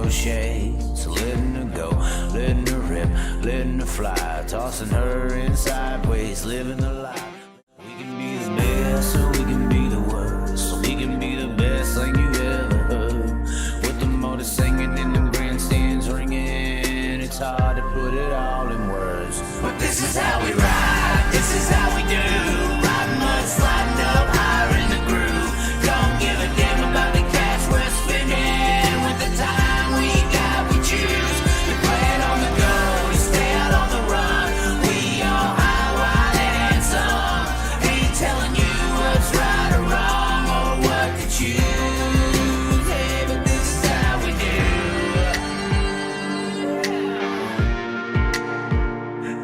no shade. So letting her go, letting her rip, letting her fly, tossing her in sideways, living the life. We can be the best, or we can be the worst. So we can be the best thing you ever heard. With the motor singing and the grandstands ringing, it's hard to put it all in words. But this is how we ride, this is how we do. Riding mud, sliding up higher in the groove. Don't give a damn about the cash we're spending. With the time we got, we choose to play it on the go, to stay out on the run. We all high, wild, and some. Ain't telling you what's right or wrong or what to choose. Hey, but this is how we do.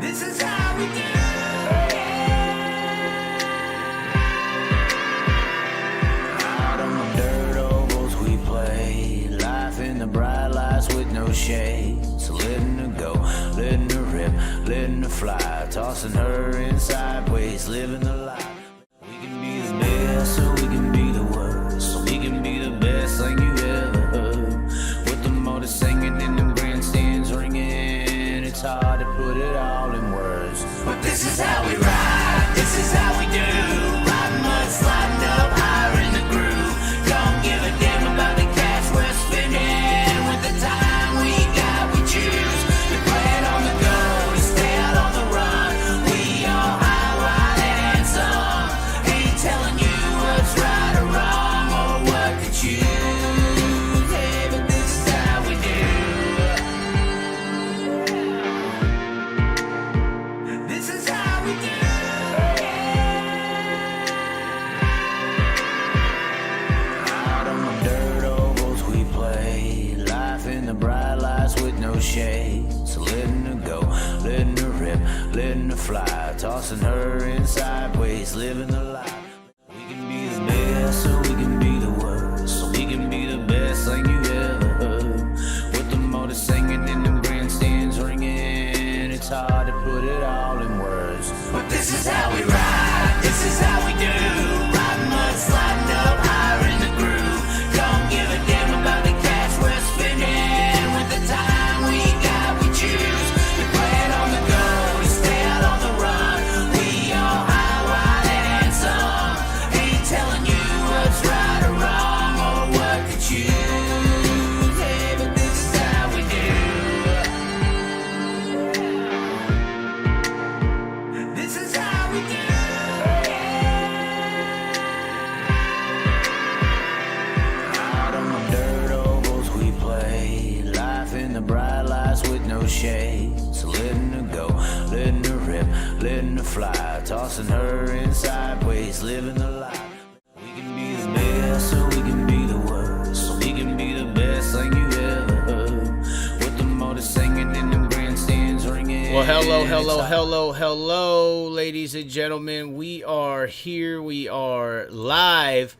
This is how we do. Out on the dirt ovals we play, life in the bright lights with no shade. So letting her go, letting her rip, letting her fly, tossing her in sideways, living the life. We can be the best, or we can be the worst. So we can be the best thing you ever heard. With the motor singing and the grandstands ringing, it's hard to put it all in words. But this is how we ride, this is how we do. Riding mud, sliding up higher in the groove. Don't give a damn about the cash we're spending. With the time we got, we choose to play it on the go, to stay out on the run. We all high, wild, and some. Ain't telling you what's right or wrong or what to choose. Hey, but this is how we do. This is how we do. Out on the dirt ovals we play, life in the bright lights with no shade. So letting her go, letting her rip, letting her fly, tossing her in sideways, living the life. We can be the best, or we can be the worst. So we can be the best thing you ever heard. With the motor singing and the grandstands ringing, it's hard to put it all in words. But this is how we ride, this is how we do. Riding mud, sliding up higher in the groove. Don't give a damn about the cash we're spending. With the time we got, we choose to play it on the go, to stay out on the run. We all high, wild, and some. Ain't telling you what's right or wrong or what to choose. Hey, but this is how we do. This is how we do. Out on the dirt ovals we play, life in the bright lights with no shade. So letting her go, letting her rip, letting her fly, tossing her in sideways, living the life. We can be the best, or we can be the worst. So we can be the best thing you ever heard. With the motor singing and the grandstands ringing. Well, hello, ladies and gentlemen. We are here. We are live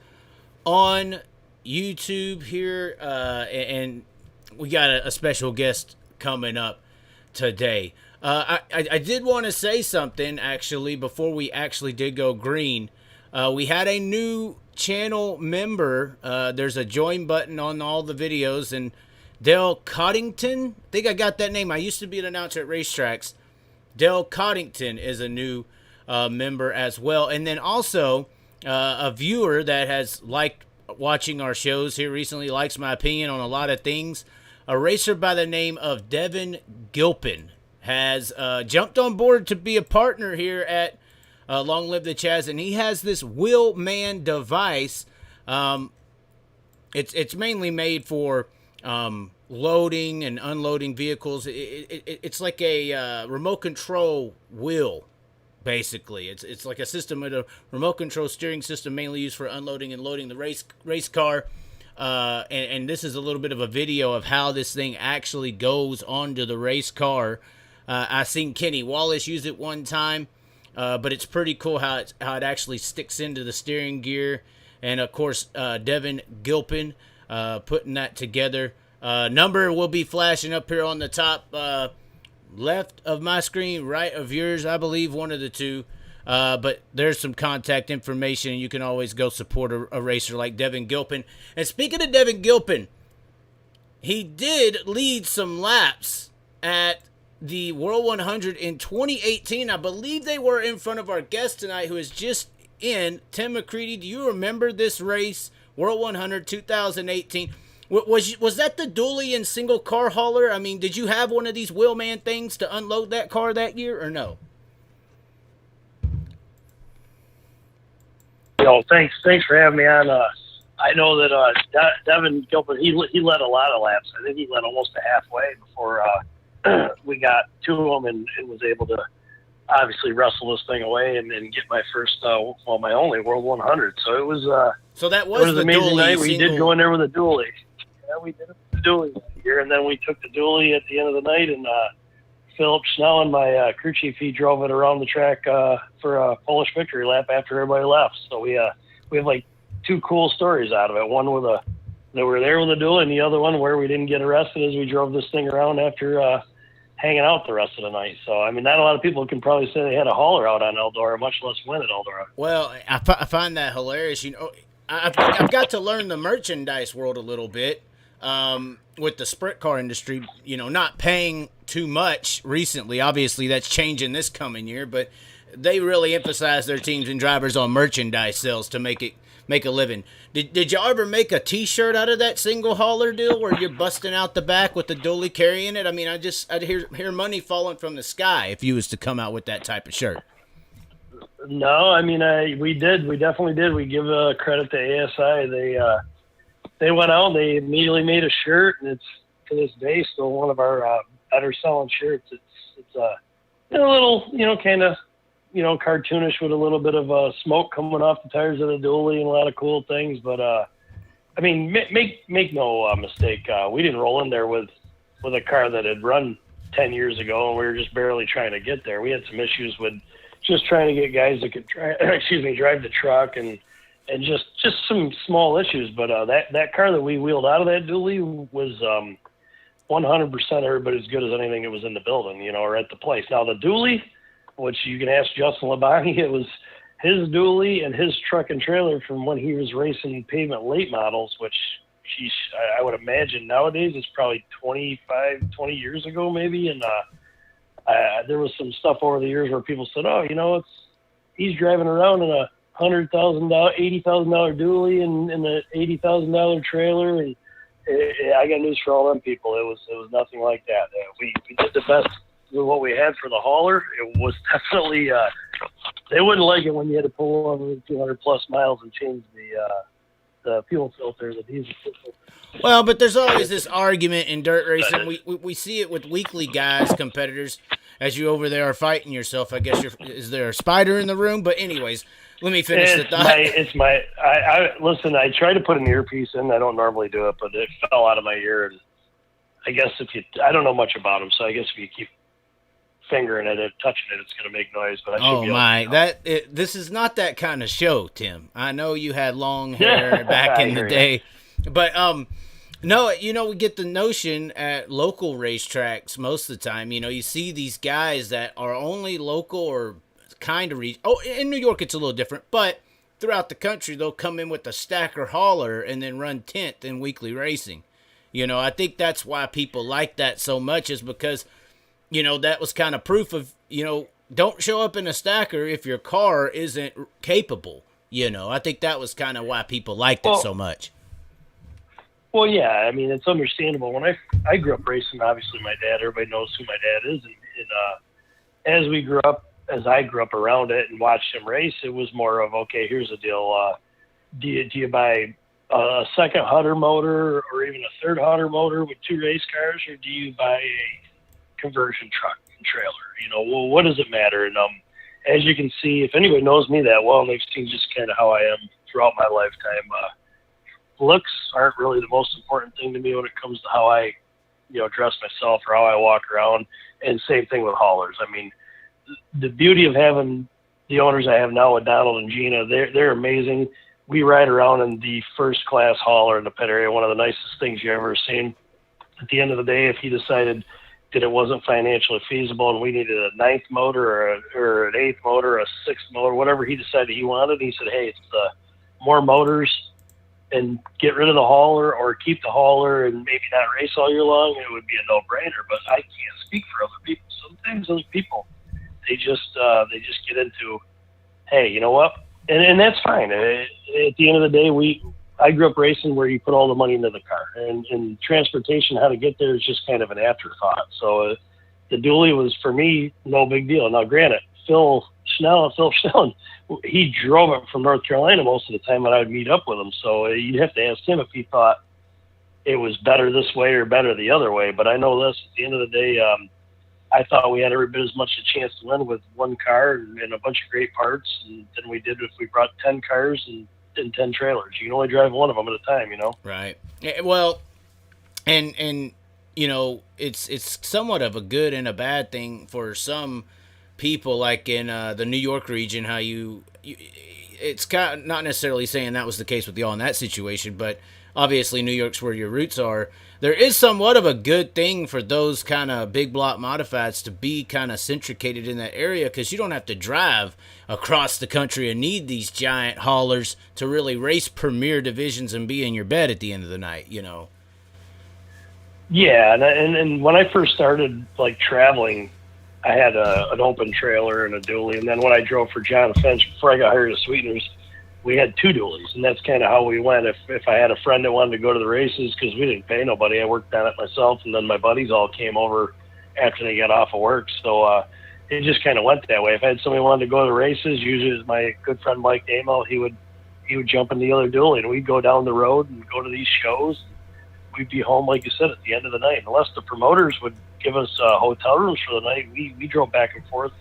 on YouTube here, and we got a special guest coming up today. I did want to say something, actually, before we actually did go green. We had a new channel member. There's a join button on all the videos, and Dale Coddington, I think I got that name. I used to be an announcer at racetracks. Dale Coddington is a new member as well. And then also a viewer that has liked watching our shows here recently, likes my opinion on a lot of things. A racer by the name of Devin Gilpin has jumped on board to be a partner here at Long Live the Chaz, and he has this WHEELMAN device. It's mainly made for loading and unloading vehicles. It's like a remote control wheel, basically. It's like a system with a remote control steering system, mainly used for unloading and loading the race car. And this is a little bit of a video of how this thing actually goes onto the race car. I seen Kenny Wallace use it one time, but it's pretty cool how it actually sticks into the steering gear. And of course, Devin Gilpin putting that together. Number will be flashing up here on the top left of my screen, right of yours, I believe, one of the two. But there's some contact information, and you can always go support a racer like Devin Gilpin. And speaking of Devin Gilpin, He did lead some laps at the World 100 in 2018. I believe they were in front of our guest tonight, who is just in, Tim McCreadie. Do you remember this race, World 100 2018? Was that the dually and single car hauler? I mean, did you have one of these Wheelman things to unload that car that year, or no? Thanks for having me on. I know that Devin Gilbert, he led a lot of laps. I think he led almost a halfway before we got to him and was able to obviously wrestle this thing away and get my first, my only World 100. So it was so that was an the amazing dually night. We single... did go in there with a dually. Yeah, we did it with the dually that year, and then we took the dually at the end of the night, and Philip Schnell and my crew chief, he drove it around the track for a Polish victory lap after everybody left. So we have like two cool stories out of it. One with that we were there with a dually, and the other one where we didn't get arrested as we drove this thing around after hanging out the rest of the night. So, I mean, not a lot of people can probably say they had a hauler out on Eldora, much less win at Eldora. Well, I find that hilarious. I've got to learn the merchandise world a little bit with the sprint car industry, not paying too much recently. Obviously, that's changing this coming year, but they really emphasize their teams and drivers on merchandise sales to make a living. Did y'all ever make a T-shirt out of that single hauler deal where you're busting out the back with the dually carrying it? I mean, I'd hear money falling from the sky if you was to come out with that type of shirt. No, I mean, we did. We definitely did. We give credit to ASI. They went out and they immediately made a shirt, and it's to this day still one of our better selling shirts. It's a little, kind of, cartoonish with a little bit of smoke coming off the tires of the dually and a lot of cool things. But I mean, make no mistake. We didn't roll in there with a car that had run 10 years ago, and we were just barely trying to get there. We had some issues with just trying to get guys that could drive the truck and just some small issues. But that car that we wheeled out of that dually was 100% every bit as good as anything that was in the building, or at the place. Now the dually, which you can ask Justin Labonte, it was his dually and his truck and trailer from when he was racing pavement late models, which I would imagine nowadays it's probably 20 years ago maybe. And there was some stuff over the years where people said, oh, he's driving around in a $100,000, $80,000 dually and an $80,000 trailer. And I got news for all them people. It was nothing like that. We did the best with what we had for the hauler. It was definitely they wouldn't like it when you had to pull over 200 plus miles and change the fuel filter, the diesel filter. Well, but there's always this argument in dirt racing. We see it with weekly guys, competitors, as you over there are fighting yourself. I guess is there a spider in the room? But anyways, let me finish the thought. Listen, I tried to put an earpiece in. I don't normally do it, but it fell out of my ear. And I guess I don't know much about them, so I guess if you keep fingering it and touching it, it's going to make noise. But this is not that kind of show, Tim. I know you had long hair back in the day, but no, we get the notion at local racetracks most of the time. You see these guys that are only local or kind of in New York it's a little different, but throughout the country they'll come in with a stacker hauler and then run 10th in weekly racing. I think that's why people like that so much, is because that was kind of proof of, don't show up in a stacker if your car isn't capable. I think that was kind of why people liked it so much. Well, yeah, I mean, it's understandable. When I grew up racing, obviously my dad, everybody knows who my dad is. And as I grew up around it and watched him race, it was more of, okay, here's the deal. Do you buy a second Hunter motor or even a third Hunter motor with two race cars, or do you buy a conversion truck and trailer? What does it matter? And as you can see, if anybody knows me that well, they've seen just kind of how I am throughout my lifetime. Looks aren't really the most important thing to me when it comes to how I dress myself or how I walk around. And same thing with haulers. I mean, the beauty of having the owners I have now with Donald and Gina, they're amazing. We ride around in the first class hauler in the pit area, one of the nicest things you ever seen. At the end of the day, if he decided that it wasn't financially feasible and we needed a 9th motor or an 8th motor, a 6th motor, whatever he decided he wanted, he said, hey, it's more motors and get rid of the hauler or keep the hauler and maybe not race all year long, it would be a no-brainer. But I can't speak for other people. Sometimes other people, they just get into, hey, you know what? And that's fine. At the end of the day, I grew up racing where you put all the money into the car, and transportation, how to get there is just kind of an afterthought. So the dually was, for me, no big deal. Now, granted, Phil Schnell, he drove it from North Carolina most of the time when I would meet up with him. So you'd have to ask him if he thought it was better this way or better the other way. But I know this, at the end of the day, I thought we had every bit as much a chance to win with one car and a bunch of great parts than we did if we brought 10 cars and 10 trailers. You can only drive one of them at a time, you know? Right. Well, and you know, it's somewhat of a good and a bad thing for some people, like in the New York region, how it's kind of not necessarily saying that was the case with y'all in that situation, but obviously New York's where your roots are. There is somewhat of a good thing for those kind of big block modifieds to be kind of centricated in that area, because you don't have to drive across the country and need these giant haulers to really race premier divisions and be in your bed at the end of the night, you know? Yeah, and when I first started, like, traveling, I had an open trailer and a dually, and then when I drove for John Finch, before I got hired at Sweeteners, we had 2 dualies, and that's kind of how we went. If I had a friend that wanted to go to the races, because we didn't pay nobody, I worked on it myself, and then my buddies all came over after they got off of work. So it just kind of went that way. If I had somebody who wanted to go to the races, usually it was my good friend Mike Amo, he would jump in the other dually, and we'd go down the road and go to these shows. We'd be home, like you said, at the end of the night. Unless the promoters would give us hotel rooms for the night, we drove back and forth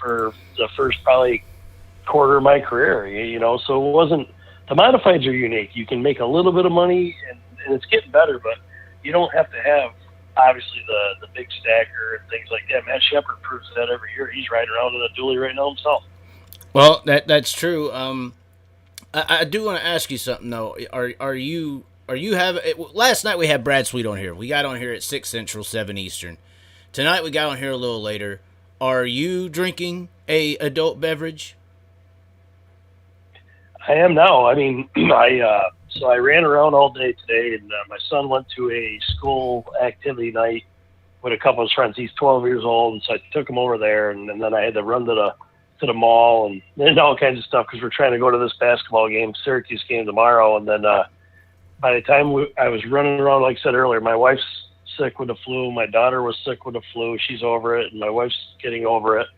for the first probably quarter of my career, you know. So it wasn't, the modifieds are unique. You can make a little bit of money, and it's getting better, but you don't have to have, obviously, the big stacker and things like that. Matt Shepard proves that every year. He's riding around in a dually right now himself. Well, that's true. I do want to ask you something, though. Are you last night we had Brad Sweet on here. We got on here at 6 Central, 7 Eastern. Tonight we got on here a little later. Are you drinking a adult beverage? I am now. I mean, I ran around all day today, and my son went to a school activity night with a couple of his friends. He's 12 years old, and so I took him over there, and then I had to run to the mall and all kinds of stuff because we're trying to go to this basketball game, Syracuse game tomorrow. And then by the time I was running around, like I said earlier, my wife's sick with the flu. My daughter was sick with the flu. She's over it, and my wife's getting over it.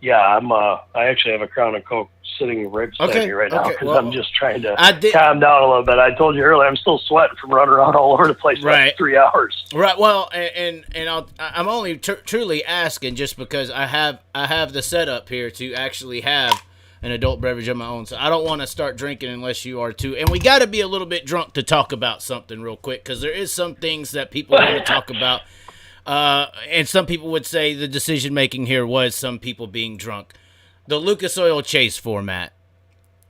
Yeah, I actually have a Crown and Coke sitting right beside me right now because I'm just trying to calm down a little bit. I told you earlier, I'm still sweating from running around all over the place for like 3 hours. Right. Well, and I'm only truly asking just because I have the setup here to actually have an adult beverage of my own. So I don't want to start drinking unless you are too. And we got to be a little bit drunk to talk about something real quick because there is some things that people want to talk about. And some people would say the decision-making here was some people being drunk. The Lucas Oil Chase format.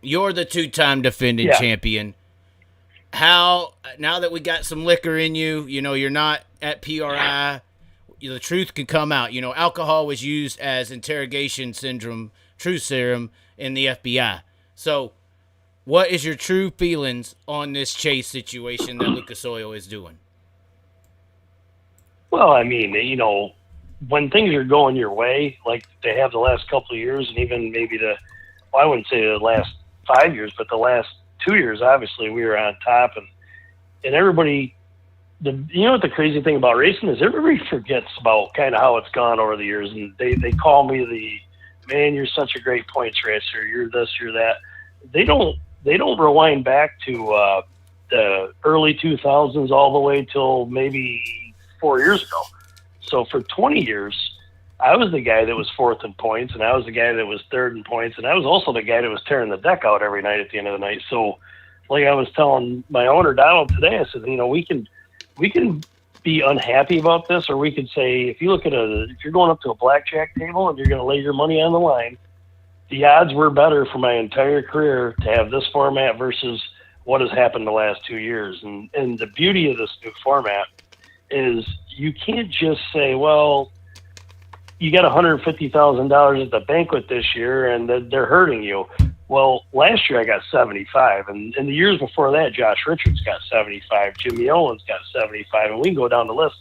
You're the 2-time defending champion. How, now that we got some liquor in you, you know, you're not at PRI, the truth can come out. You know, alcohol was used as interrogation syndrome, truth serum in the FBI. So what is your true feelings on this chase situation that Lucas Oil is doing? Well, I mean, you know, when things are going your way, like they have the last couple of years, and even maybe I wouldn't say the last 5 years, but the last 2 years, obviously, we were on top. And everybody, you know what the crazy thing about racing is? Everybody forgets about kind of how it's gone over the years. And they call me man, you're such a great points racer. You're this, you're that. They don't rewind back to the early 2000s all the way till maybe 4 years ago. So for 20 years, I was the guy that was fourth in points, and I was the guy that was third in points, and I was also the guy that was tearing the deck out every night at the end of the night. So, like I was telling my owner Donald today, I said, you know, we can be unhappy about this, or we could say, if you look at if you're going up to a blackjack table and you're going to lay your money on the line, the odds were better for my entire career to have this format versus what has happened the last 2 years. And the beauty of this new format is you can't just say, well, you got $150,000 at the banquet this year and they're hurting you. Well, last year I got 75, and the years before that, Josh Richards got 75, Jimmy Owens got 75, and we can go down the list.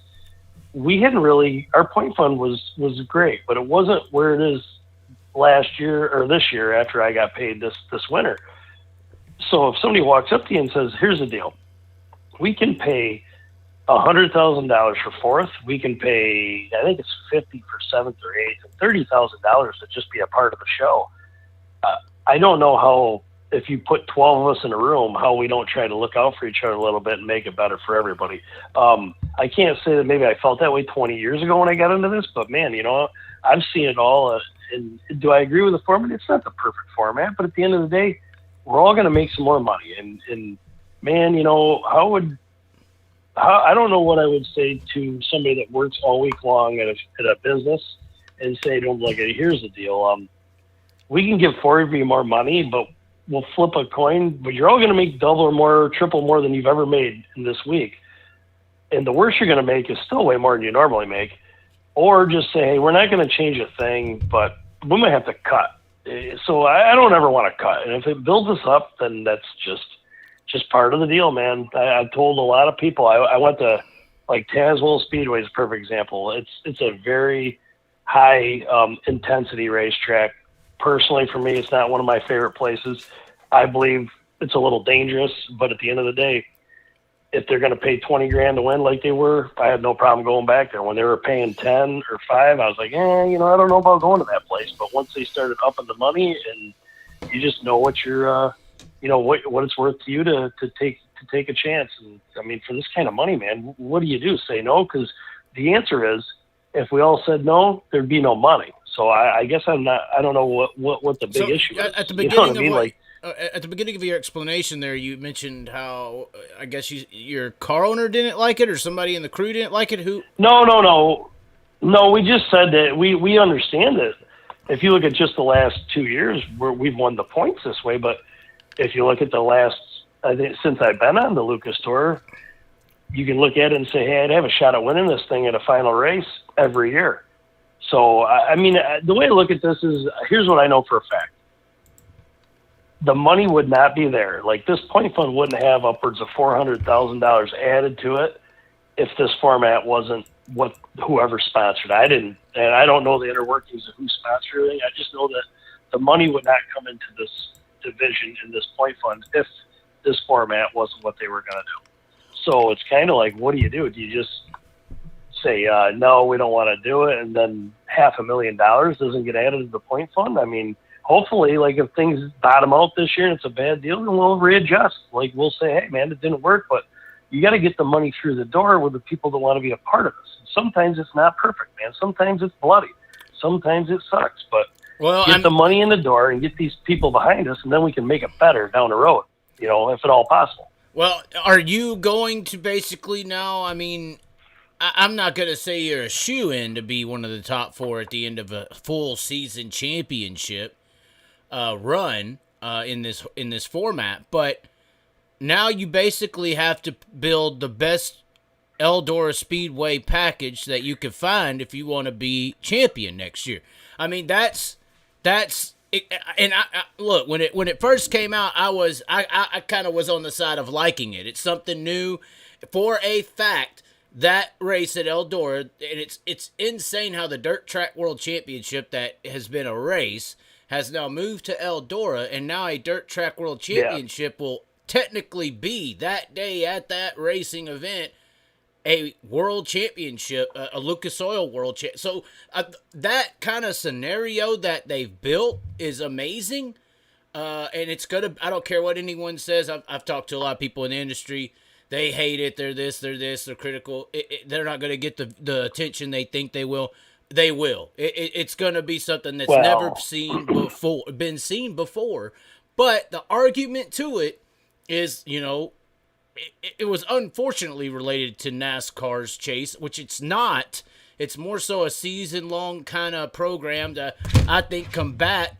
We hadn't really, our point fund was great, but it wasn't where it is last year or this year after I got paid this winter. So if somebody walks up to you and says, here's the deal, we can pay $100,000 for fourth, we can pay, I think it's 50 for seventh or eighth, and $30,000 to just be a part of the show. I don't know how, if you put 12 of us in a room, how we don't try to look out for each other a little bit and make it better for everybody. I can't say that maybe I felt that way 20 years ago when I got into this, but man, I've seen it all. And do I agree with the format? It's not the perfect format, but at the end of the day, we're all going to make some more money. And man, I don't know what I would say to somebody that works all week long at a business and say to them, like, here's the deal. We can give four of you more money, but we'll flip a coin, but you're all going to make double or more, triple more than you've ever made in this week. And the worst you're going to make is still way more than you normally make. Or just say, hey, we're not going to change a thing, but we might have to cut. So I don't ever want to cut. And if it builds us up, then that's just part of the deal, man. I've told a lot of people, I went to, like, Tazewell Speedway is a perfect example. It's a very high intensity racetrack. Personally, for me, it's not one of my favorite places. I believe it's a little dangerous, but at the end of the day, if they're going to pay $20,000 to win like they were, I had no problem going back there. When they were paying 10 or 5, I was like, I don't know about going to that place. But once they started upping the money, and you just know what you're, what it's worth to you to take a chance. And I mean, for this kind of money, man, what do you do? Say no? Because the answer is, if we all said no, there'd be no money. So I guess I don't know what the big issue is. At the beginning at the beginning of your explanation there, you mentioned how I guess your car owner didn't like it, or somebody in the crew didn't like it. Who? No. We just said that we understand it. If you look at just the last 2 years, we've won the points this way. But if you look at the last, I think since I've been on the Lucas Tour, you can look at it and say, hey, I'd have a shot at winning this thing at a final race every year. So, I mean, the way I look at this is, here's what I know for a fact. The money would not be there. Like, this point fund wouldn't have upwards of $400,000 added to it if this format wasn't what whoever sponsored. I don't know the inner workings of who sponsored everything. I just know that the money would not come into this division in this point fund if this format wasn't what they were going to do. So it's kind of like, what do? Do you just say, no, we don't want to do it, and then $500,000 doesn't get added to the point fund? I mean, hopefully, like, if things bottom out this year and it's a bad deal, then we'll readjust. Like, we'll say, hey, man, it didn't work, but you got to get the money through the door with the people that want to be a part of this. Sometimes it's not perfect, man. Sometimes it's bloody. Sometimes it sucks, but get the money in the door and get these people behind us, and then we can make it better down the road, if at all possible. Well, are you going to basically now, I mean, I'm not going to say you're a shoo-in to be one of the top four at the end of a full season championship run in this format, but now you basically have to build the best Eldora Speedway package that you can find if you want to be champion next year. I mean, that's it, and I look, when it first came out, I kind of was on the side of liking it. It's something new. For a fact, that race at Eldora, and it's insane how the Dirt Track World Championship that has been a race has now moved to Eldora, and now a Dirt Track World Championship will technically be that day at that racing event a world championship, a Lucas Oil world champ. So that kind of scenario that they've built is amazing, and it's gonna. I don't care what anyone says. I've talked to a lot of people in the industry. They hate it. They're this. They're critical. They're not gonna get the attention they think they will. They will. It's gonna be something that's never been seen before. But the argument to it is, it was unfortunately related to NASCAR's chase, which it's not. It's more so a season-long kind of program to, I think, combat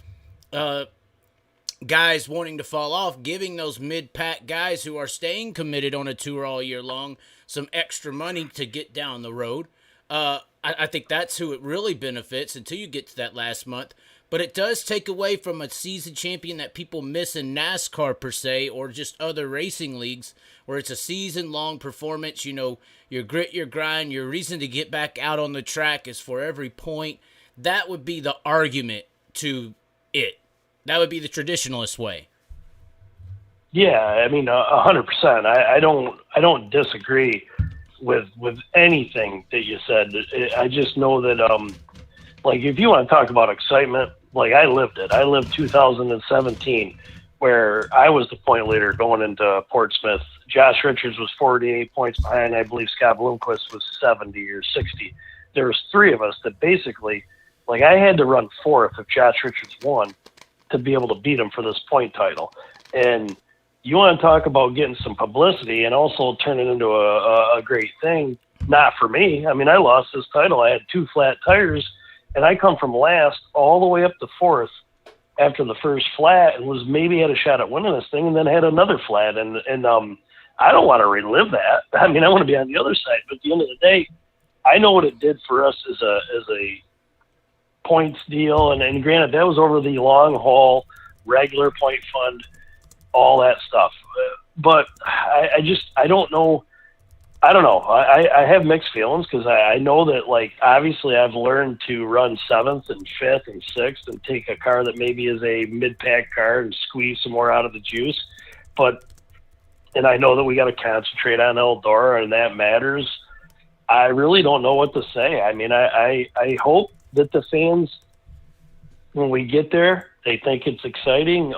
guys wanting to fall off, giving those mid-pack guys who are staying committed on a tour all year long some extra money to get down the road. I think that's who it really benefits until you get to that last month. but it does take away from a season champion that people miss in NASCAR per se, or just other racing leagues where it's a season-long performance. You know, your grit, your grind, your reason to get back out on the track is for every point. That would be the argument to it. That would be the traditionalist way. Yeah, I mean, 100%. I don't disagree with anything that you said. I just know that, like, if you want to talk about excitement, like, I lived it. I lived 2017, where I was the point leader going into Portsmouth. Josh Richards was 48 points behind. I believe Scott Bloomquist was 70 or 60. There was three of us that basically, like, I had to run fourth if Josh Richards won to be able to beat him for this point title. And you want to talk about getting some publicity and also turn it into a great thing. Not for me. I mean, I lost this title. I had 2 flat tires, and I come from last all the way up to fourth after the first flat, and was maybe had a shot at winning this thing, and then had another flat. And I don't want to relive that. I mean, I want to be on the other side. But at the end of the day, I know what it did for us as a points deal. And granted, that was over the long haul, regular point fund, all that stuff. But I don't know. I don't know. I have mixed feelings because I know that, like, obviously I've learned to run 7th and 5th and 6th and take a car that maybe is a mid-pack car and squeeze some more out of the juice. And I know that we got to concentrate on Eldora, and that matters. I really don't know what to say. I mean, I hope that the fans, when we get there, they think it's exciting.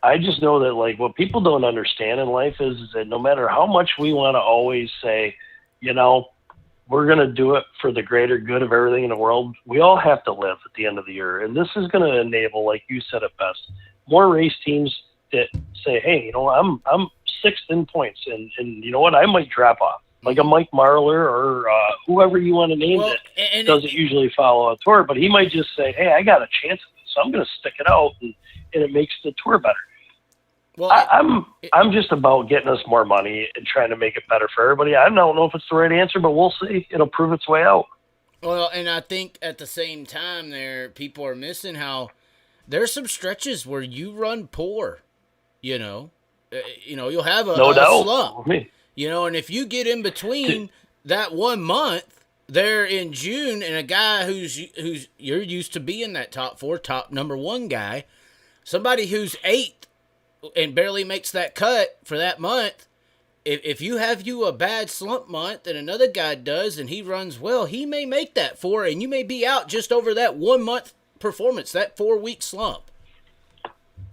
I just know that, like, what people don't understand in life is that no matter how much we want to always say, you know, we're going to do it for the greater good of everything in the world, we all have to live at the end of the year. And this is going to enable, like you said it best, more race teams that say, hey, you know, I'm 6th in points, and you know what, I might drop off. Like a Mike Marlar or whoever you want to name it doesn't usually follow a tour, but he might just say, hey, I got a chance at this, so I'm going to stick it out, and it makes the tour better. Well, I'm just about getting us more money and trying to make it better for everybody. I don't know if it's the right answer, but we'll see. It'll prove its way out. Well, and I think at the same time there, people are missing how there's some stretches where you run poor, you know. You'll have a slump, you know, and if you get in between that 1 month there in June and a guy who's you're used to being that top 4, top number 1 guy, somebody who's 8th and barely makes that cut for that month, if you have a bad slump month and another guy does and he runs well, he may make that 4 and you may be out just over that 1 month performance, that 4-week slump.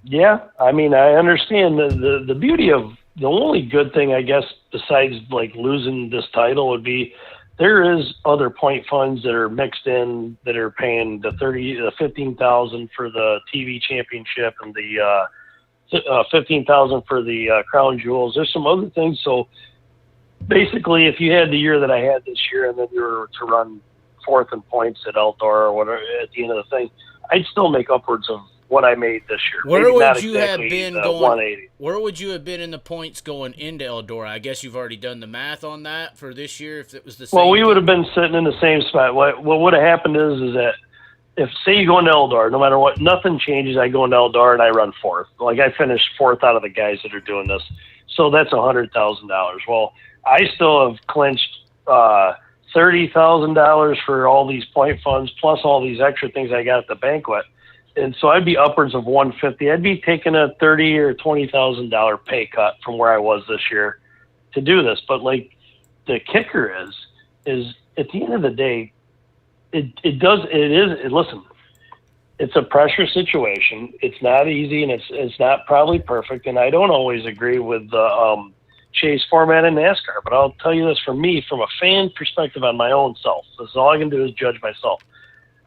Yeah, I mean, I understand the beauty of the only good thing, I guess, besides like losing this title would be there is other point funds that are mixed in that are paying the $15,000 for the TV championship and the $15,000 for the crown jewels. There's some other things. So basically, if you had the year that I had this year, and then you were to run 4th in points at Eldora or whatever at the end of the thing, I'd still make upwards of what I made this year. Where would you have been going? 180. Where would you have been in the points going into Eldora? I guess you've already done the math on that for this year. If it was the same. Well, we would have been sitting in the same spot. What would have happened is that if, say, you go into Eldora, no matter what, nothing changes. I go into Eldora and I run 4th. Like, I finished 4th out of the guys that are doing this. So that's $100,000. Well, I still have clinched $30,000 for all these point funds plus all these extra things I got at the banquet. And so I'd be upwards of $150,000. I'd be taking a $30,000 or $20,000 pay cut from where I was this year to do this. But, like, the kicker is at the end of the day, listen, it's a pressure situation. It's not easy, and it's not probably perfect. And I don't always agree with the chase format in NASCAR. But I'll tell you this, for me, from a fan perspective on my own self, this is all I can do is judge myself.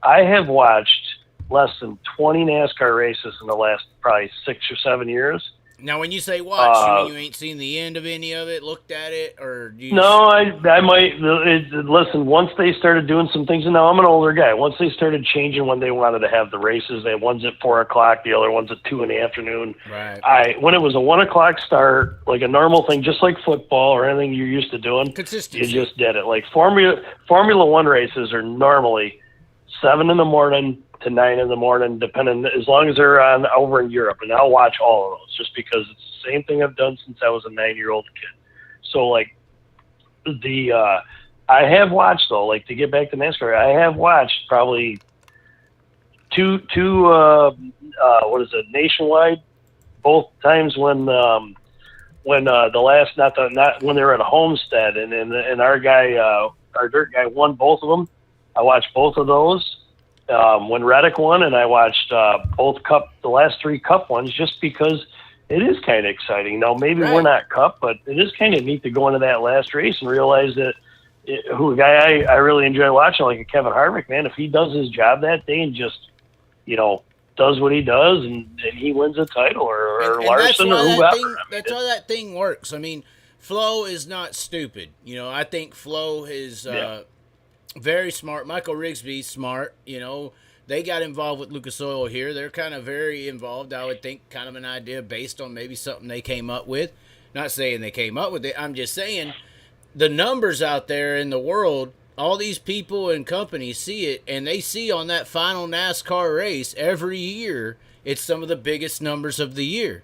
I have watched less than 20 NASCAR races in the last probably 6 or 7 years. Now, when you say watch, you mean you ain't seen the end of any of it, looked at it, or you No, I might listen. Once they started doing some things, and now I'm an older guy. Once they started changing when they wanted to have the races, one's at 4:00, the other one's at 2 in the afternoon. Right. When it was a 1:00 start, like a normal thing, just like football or anything you're used to doing, consistency. You just did it. Like Formula One races are normally 7 in the morning, to 9 in the morning, depending, as long as they're on over in Europe. And I'll watch all of those just because it's the same thing I've done since I was a 9-year-old kid. So, like, I have watched, though, like, to get back to NASCAR, I have watched probably two nationwide, both times when the last, not when they were at a Homestead, and our guy, our dirt guy won both of them. I watched both of those when Reddick won, and I watched the last 3 Cup ones, just because it is kind of exciting. Now, maybe we're not Cup, but it is kind of neat to go into that last race and realize that a guy I really enjoy watching, like a Kevin Harvick, man, if he does his job that day and just, does what he does and he wins a title, or Larson, or whoever. That's why that thing works. I mean, Flo is not stupid. I think Flo is very smart. Michael Rigsby's smart. They got involved with Lucas Oil here. They're kind of very involved, I would think, kind of an idea based on maybe something they came up with. Not saying they came up with it. I'm just saying the numbers out there in the world, all these people and companies see it, and they see on that final NASCAR race every year, it's some of the biggest numbers of the year.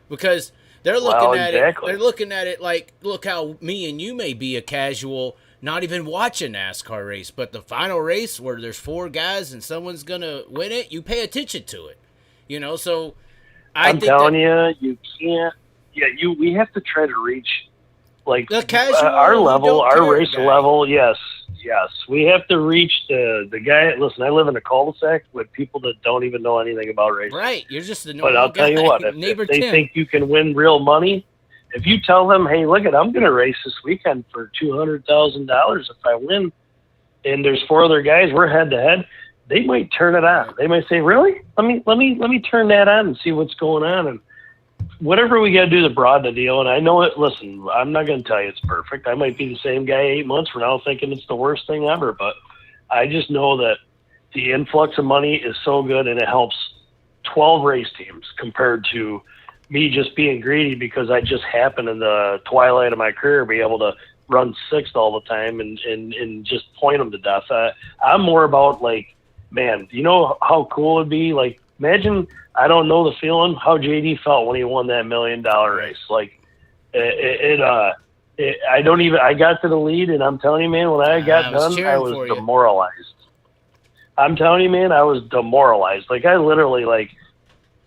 Because they're looking at it. They're looking at it like, look how me and you may be a casual, not even watch a NASCAR race, but the final race where there's 4 guys and someone's gonna win it, you pay attention to it. So I'm telling you, you can't. Yeah, we have to try to reach like the casual, our level, our race guy. Level. Yes, we have to reach the guy. Listen, I live in a cul-de-sac with people that don't even know anything about racing. Right, you're just the normal But I'll tell you what, if they think you can win real money, if you tell them, hey, look, I'm going to race this weekend for $200,000 if I win, and there's 4 other guys, we're head to head, they might turn it on. They might say, really? Let me turn that on and see what's going on, and whatever we got to do to broaden the deal. And I know it. Listen, I'm not going to tell you it's perfect. I might be the same guy 8 months from now thinking it's the worst thing ever, but I just know that the influx of money is so good, and it helps 12 race teams compared to me just being greedy because I just happen in the twilight of my career be able to run 6th all the time and just point them to death. I'm more about, like, man, you know how cool it'd be? Like, imagine, I don't know the feeling, how JD felt when he won that $1 million race. Like, I got to the lead, and I'm telling you, man, when I got done, I was demoralized. I'm telling you, man, I was demoralized. Like, I literally, like,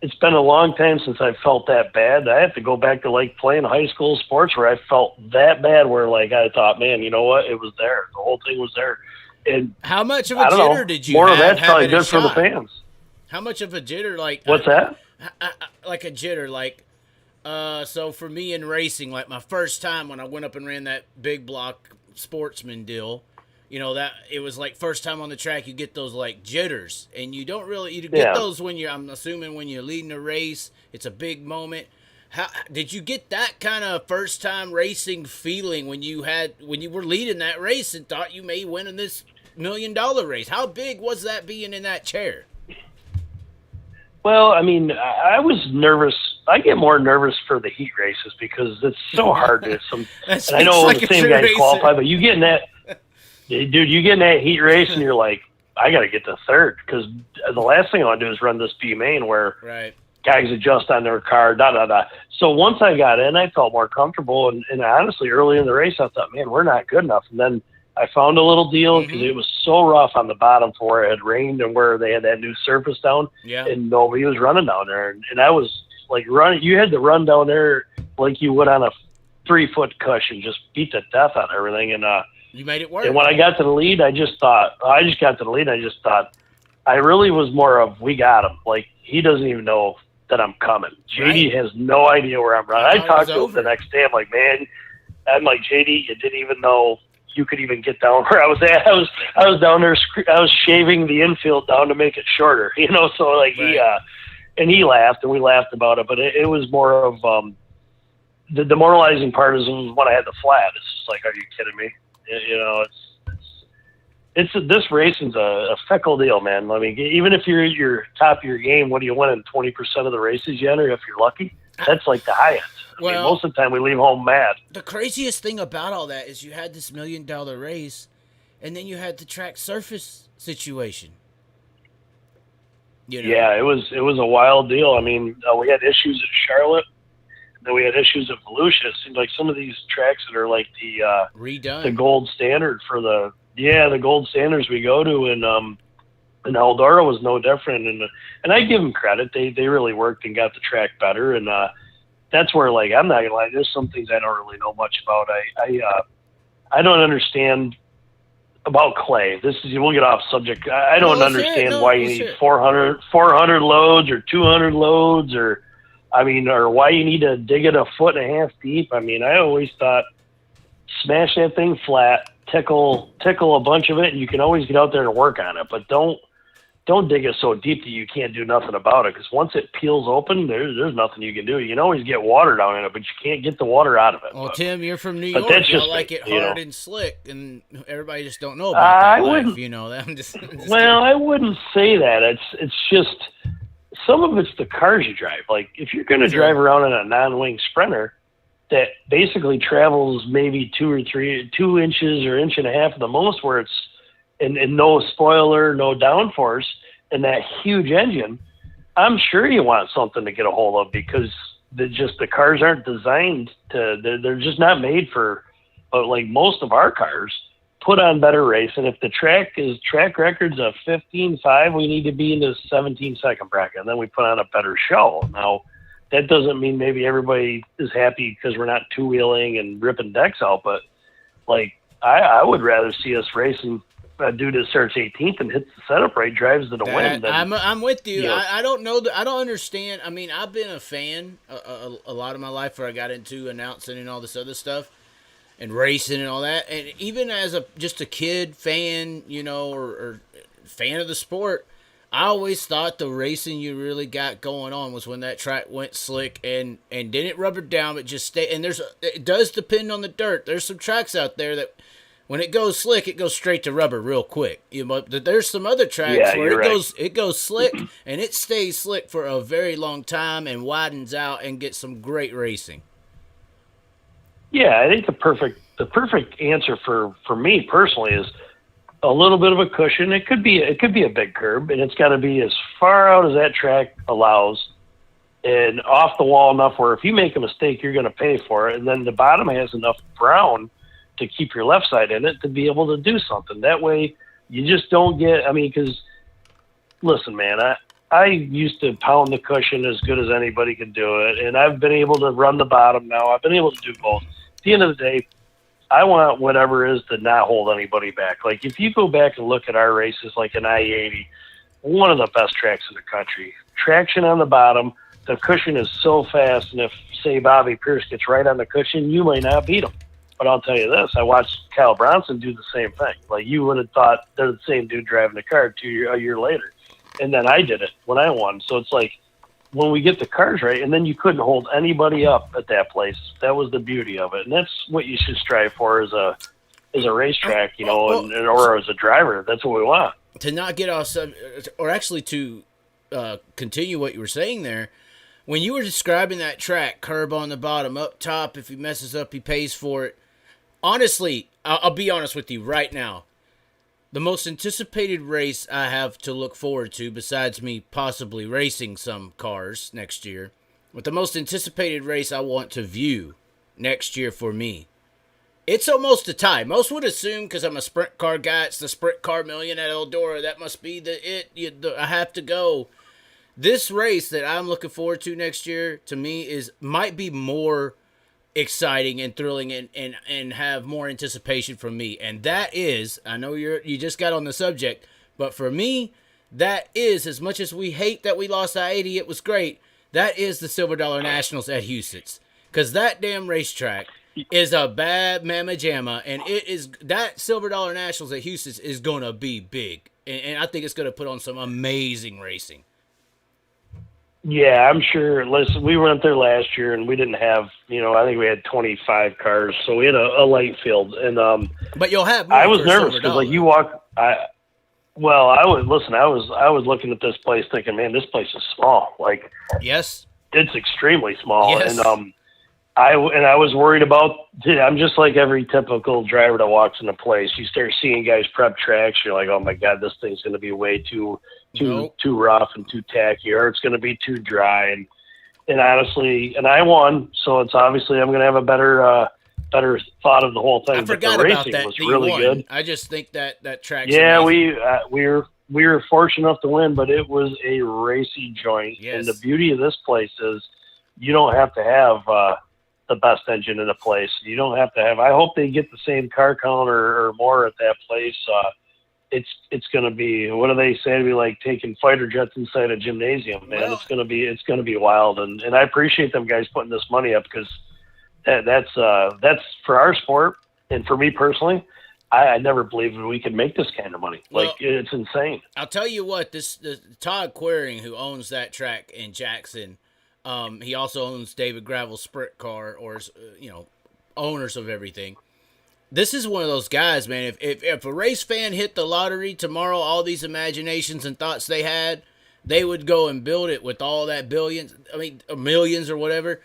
it's been a long time since I felt that bad. I have to go back to, like, playing high school sports where I felt that bad, where, like, I thought, man, you know what? It was there. The whole thing was there. And how much of a jitter did you have? More of that's probably good for the fans. How much of a jitter, like... What's that? Like a jitter, like... so for me in racing, like my first time when I went up and ran that big block sportsman deal, that it was like first time on the track, you get those like jitters, and you don't really get those when you're, I'm assuming when you're leading a race, it's a big moment. How did you get that kind of first time racing feeling when you were leading that race and thought you may win in this $1 million race? How big was that being in that chair? Well, I mean, I was nervous. I get more nervous for the heat races because it's so hard to and I know like the same guys qualify, but you get in that, dude, you get in that heat race and you're like, I got to get to 3rd because the last thing I want to do is run this B main where guys adjust on their car, So once I got in, I felt more comfortable. And honestly, early in the race, I thought, man, we're not good enough. And then I found a little deal because it was so rough on the bottom where it had rained and where they had that new surface down, and nobody was running down there. And I was like running. You had to run down there like you would on a 3-foot cushion, just beat the death on everything. And you made it work. And when I got to the lead, I really was more of, we got him. Like, he doesn't even know that I'm coming. JD has no idea where I'm running. I talked to him the next day. I'm like, man, JD, you didn't even know you could even get down where I was at. I was down there. I was shaving the infield down to make it shorter, So like he laughed and we laughed about it. But it was more of the demoralizing part is when I had the flat. It's just like, are you kidding me? It's this racing's a fickle deal, man. I mean, even if you're top of your game, what do you win in 20% of the races you enter if you're lucky? That's like the highest. I mean, most of the time we leave home mad. The craziest thing about all that is you had this $1 million race, and then you had the track surface situation. You know? Yeah, it was a wild deal. I mean, we had issues at Charlotte, then we had issues at Volusia. It seems like some of these tracks that are like the gold standard for the gold standards we go to, and Eldora was no different. And I give them credit; they really worked and got the track better. And that's where, like, I'm not gonna lie, there's some things I don't really know much about. I don't understand about clay. We'll get off subject. I don't understand why you need 400 loads or 200 loads, or why you need to dig it 1.5 foot deep. I mean, I always thought smash that thing flat, tickle a bunch of it, and you can always get out there and work on it. But don't dig it so deep that you can't do nothing about it, because once it peels open, there's nothing you can do. You can always get water down in it, but you can't get the water out of it. Well, Tim, you're from New York. You like it hard and slick, and everybody just don't know about that life. You know, I'm just well, I wouldn't say that. It's just some of it's the cars you drive. Like, if you're going to drive around in a non-wing Sprinter that basically travels maybe 2 inches or 1.5 inches at the most, where it's and no spoiler, no downforce, and that huge engine, I'm sure you want something to get a hold of, because the cars aren't designed they're just not made for, like most of our cars, put on better race. And if the track record's a 15.5, we need to be in the 17-second bracket, and then we put on a better show. Now, that doesn't mean maybe everybody is happy because we're not two-wheeling and ripping decks out, but like I would rather see us racing a dude that starts 18th and hits the setup right, drives to the win. I'm with you. I don't know. I don't understand. I mean, I've been a fan a lot of my life, where I got into announcing and all this other stuff and racing and all that. And even as just a kid fan, you know, or fan of the sport, I always thought the racing you really got going on was when that track went slick and didn't rubber down, but just stay. And it does depend on the dirt. There's some tracks out there that, when it goes slick, it goes straight to rubber real quick. You know, there's some other tracks where it goes slick and it stays slick for a very long time and widens out and gets some great racing. Yeah, I think the perfect answer for me personally is a little bit of a cushion. It could be a big curb, and it's got to be as far out as that track allows, and off the wall enough where if you make a mistake, you're going to pay for it. And then the bottom has enough brown to keep your left side in it to be able to do something. That way you just don't get, because listen, man, I used to pound the cushion as good as anybody could do it, and I've been able to run the bottom now. I've been able to do both. At the end of the day, I want whatever is to not hold anybody back. Like, if you go back and look at our races, like an I-80, one of the best tracks in the country, traction on the bottom, the cushion is so fast, and if, say, Bobby Pierce gets right on the cushion, you might not beat him. But I'll tell you this, I watched Kyle Bronson do the same thing. Like, you would have thought they're the same dude driving the car a year later. And then I did it when I won. So it's like, when we get the cars right, and then you couldn't hold anybody up at that place. That was the beauty of it. And that's what you should strive for as a racetrack, you know, or as a driver. That's what we want. To not get off or actually to continue what you were saying there, when you were describing that track, curb on the bottom, up top, if he messes up, he pays for it. Honestly, I'll be honest with you right now. The most anticipated race I have to look forward to, besides me possibly racing some cars next year, but the most anticipated race I want to view next year for me, it's almost a tie. Most would assume, because I'm a sprint car guy, it's the Sprint Car Million at Eldora. That must be I have to go. This race that I'm looking forward to next year, to me, might be more exciting and thrilling and have more anticipation from me. And that is, I know you just got on the subject, but for me, that is, as much as we hate that we lost I-80, it was great, that is the Silver Dollar Nationals at Huset's. Because that damn racetrack is a bad mamma jamma, and that Silver Dollar Nationals at Huset's is going to be big. And I think it's going to put on some amazing racing. Yeah, I'm sure. Listen, we went there last year, and we didn't have, I think we had 25 cars, so we had a light field. And but you'll have more. I was nervous because, like, you walk. I was looking at this place thinking, man, this place is small. Like, yes, it's extremely small. Yes. And I was worried about. I'm just like every typical driver that walks into place. You start seeing guys prep tracks, you're like, oh my god, this thing's going to be way too rough and too tacky, or it's going to be too dry. And honestly, I won, so it's obviously I'm going to have a better thought of the whole thing. I forgot the about racing that. was really good. I just think that track's yeah, amazing. we were fortunate enough to win, but it was a racy joint. Yes. And the beauty of this place is you don't have to have the best engine in the place. You don't have to have. I hope they get the same car count or more at that place. It's going to be, what do they say? It'd be like taking fighter jets inside a gymnasium, man. Well, it's going to be wild. And I appreciate them guys putting this money up, because that's for our sport. And for me personally, I never believed we could make this kind of money. Like, it's insane. I'll tell you what, the Todd Queering, who owns that track in Jackson, he also owns David Gravel's Sprint Car, or, owners of everything. This is one of those guys, man. If a race fan hit the lottery tomorrow, all these imaginations and thoughts they had, they would go and build it with all that millions or whatever.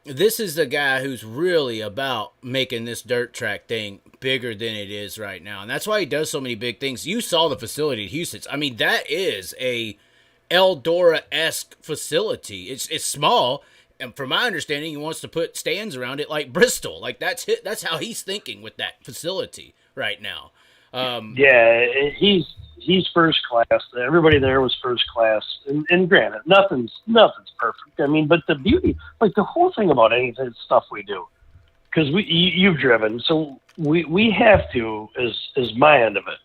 This is the guy who's really about making this dirt track thing bigger than it is right now. And that's why he does so many big things. You saw the facility at Houston's. I mean, that is a Eldora-esque facility. It's small. And from my understanding, he wants to put stands around it like Bristol. Like, that's how he's thinking with that facility right now. He's first class. Everybody there was first class. And granted, nothing's perfect. I mean, but the beauty, like the whole thing about any of this stuff we do, because you've driven, so we have to, is my end of it,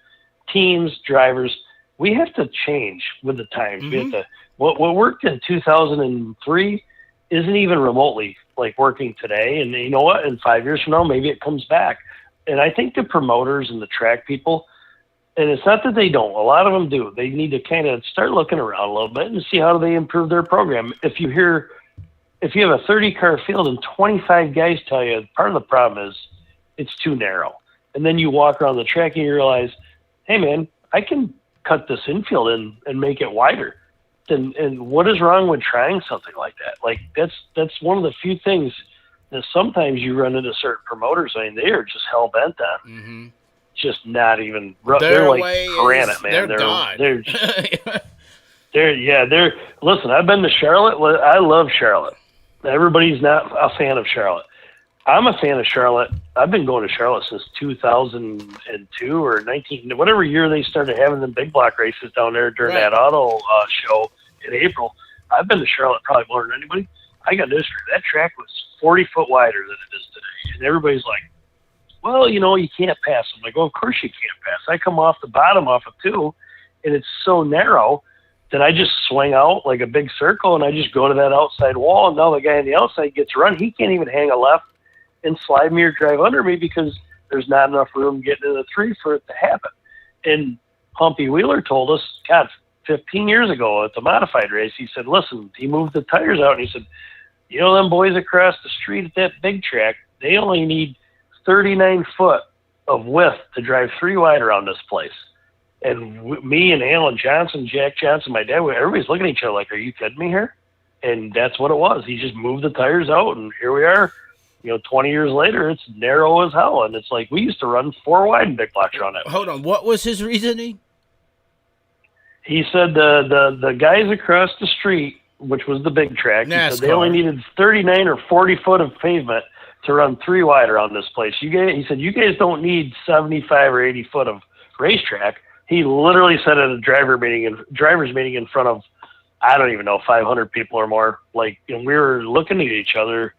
teams, drivers, we have to change with the times. Mm-hmm. We have to, what worked in 2003 isn't even remotely like working today. And you know what? In 5 years from now, maybe it comes back. And I think the promoters and the track people, and it's not that they don't, a lot of them do. They need to kind of start looking around a little bit and see how do they improve their program. If you have a 30-car field and 25 guys tell you part of the problem is it's too narrow, and then you walk around the track and you realize, hey man, I can cut this infield in and make it wider. And what is wrong with trying something like that? Like that's one of the few things that sometimes you run into certain promoters. I mean, they are just hell bent on. Mm-hmm. Just not even. They're like granite, man. They're God. Listen, I've been to Charlotte. I love Charlotte. Everybody's not a fan of Charlotte. I'm a fan of Charlotte. I've been going to Charlotte since 2002 or 19, whatever year they started having the big block races down there during that auto show in April. I've been to Charlotte probably more than anybody. I got news for you. That track was 40 foot wider than it is today. And everybody's like, well, you can't pass. I'm like, well, of course you can't pass. I come off the bottom off of 2, and it's so narrow that I just swing out like a big circle, and I just go to that outside wall, and now the guy on the outside gets run. He can't even hang a left and slide me or drive under me because there's not enough room getting to the 3 for it to happen. And Humpy Wheeler told us, God, 15 years ago at the modified race, he said, listen, he moved the tires out, and he said, them boys across the street at that big track, they only need 39 foot of width to drive 3 wide around this place. And me and Alan Johnson, Jack Johnson, my dad, everybody's looking at each other like, are you kidding me here? And that's what it was. He just moved the tires out, and here we are. 20 years later, it's narrow as hell. And it's like, we used to run 4 wide in big blocks around it. Hold on. What was his reasoning? He said the guys across the street, which was the big track, he said they only needed 39 or 40 foot of pavement to run 3 wide around this place. He said, you guys don't need 75 or 80 foot of racetrack. He literally said at a driver's meeting in front of, I don't even know, 500 people or more. Like, and we were looking at each other,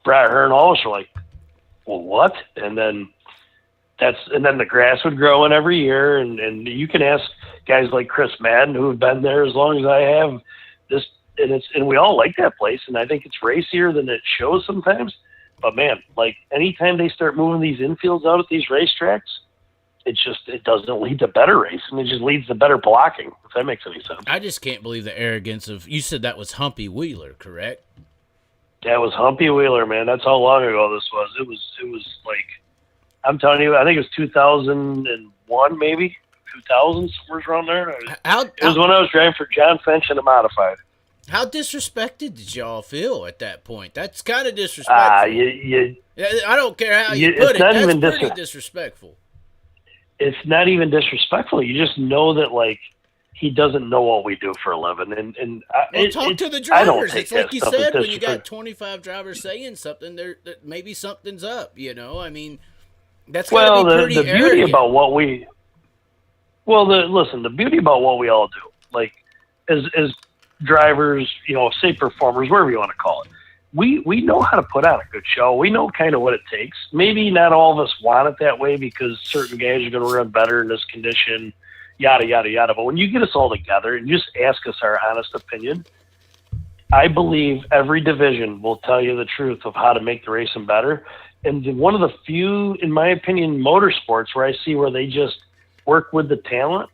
Brad, her, and all of us were like, well, what? And then the grass would grow in every year. And you can ask guys like Chris Madden, who have been there as long as I have, this, and we all like that place. And I think it's racier than it shows sometimes. But man, like anytime they start moving these infields out at these racetracks, it doesn't lead to better racing. It just leads to better blocking, if that makes any sense. I just can't believe the arrogance of, you said that was Humpy Wheeler, correct? That was Humpy Wheeler, man. That's how long ago this was. It was like, I'm telling you, I think it was 2001, maybe 2000, somewhere around there. It was when I was driving for John Finch in a modified. How disrespected did y'all feel at that point? That's kind of disrespectful. I don't care how you put it. That's pretty disrespectful. It's not even disrespectful. You just know that, like, he doesn't know what we do for a living. And talk to the drivers. It's like you said, when you got 25 drivers saying something, there maybe something's up, you know? I mean, that's got to be pretty the beauty about what we – the beauty about what we all do, like, as drivers, you know, say performers, whatever you want to call it, we know how to put on a good show. We know kind of what it takes. Maybe not all of us want it that way because certain guys are going to run better in this condition, yada, yada, yada. But when you get us all together and you just ask us our honest opinion, I believe every division will tell you the truth of how to make the racing better. And one of the few, in my opinion, motorsports where I see where they just work with the talent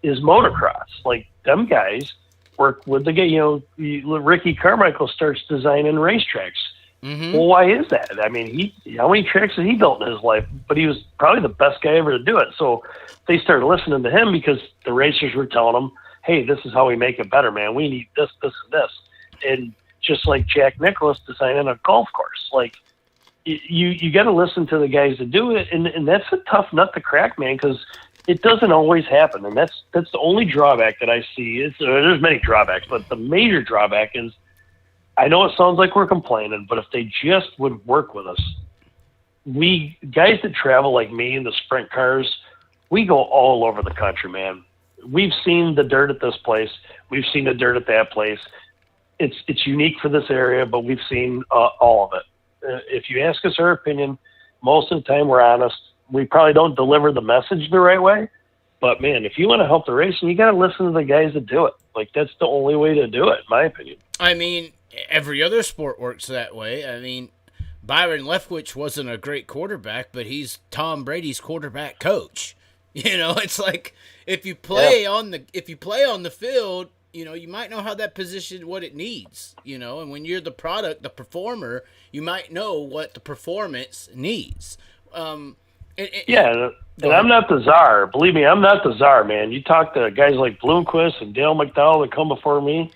is motocross. Like, them guys work with the guy, you know, Ricky Carmichael starts designing racetracks. Mm-hmm. Well, why is that? I mean, how many tracks has he built in his life? But he was probably the best guy ever to do it. So they started listening to him because the racers were telling him, hey, this is how we make it better, man. We need this, this, and this. And just like Jack Nicklaus designing a golf course, like, you got to listen to the guys that do it. And that's a tough nut to crack, man, because it doesn't always happen. And that's the only drawback that I see. There's many drawbacks, but the major drawback is, I know it sounds like we're complaining, but if they just would work with us, we guys that travel like me in the sprint cars, we go all over the country, man. We've seen the dirt at this place. We've seen the dirt at that place. It's unique for this area, but we've seen all of it. If you ask us our opinion, most of the time we're honest. We probably don't deliver the message the right way, but man, if you want to help the racing, you got to listen to the guys that do it. Like, that's the only way to do it, in my opinion. I mean, every other sport works that way. I mean, Byron Leftwich wasn't a great quarterback, but he's Tom Brady's quarterback coach. You know, it's like if you play on the field, you know, you might know how that position, what it needs, you know, and when you're the product, the performer, you might know what the performance needs. And I'm not the czar. Believe me, I'm not the czar, man. You talk to guys like Bloomquist and Dale McDowell that come before me.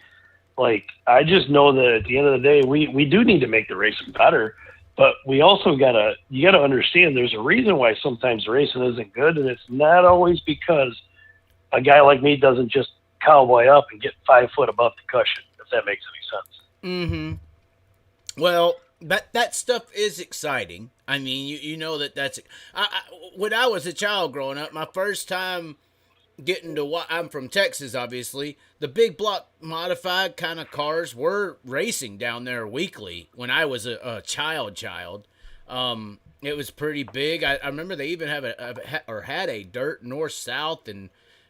Like, I just know that at the end of the day, we do need to make the racing better, but we also you gotta understand there's a reason why sometimes the racing isn't good, and it's not always because a guy like me doesn't just cowboy up and get 5 foot above the cushion, if that makes any sense. Mm-hmm. Well, that stuff is exciting. I mean, you know that's when I was a child growing up, my first time getting to I'm from Texas, obviously. The big block modified kind of cars were racing down there weekly when I was a child. It was pretty big. I remember they even had a dirt north-south, and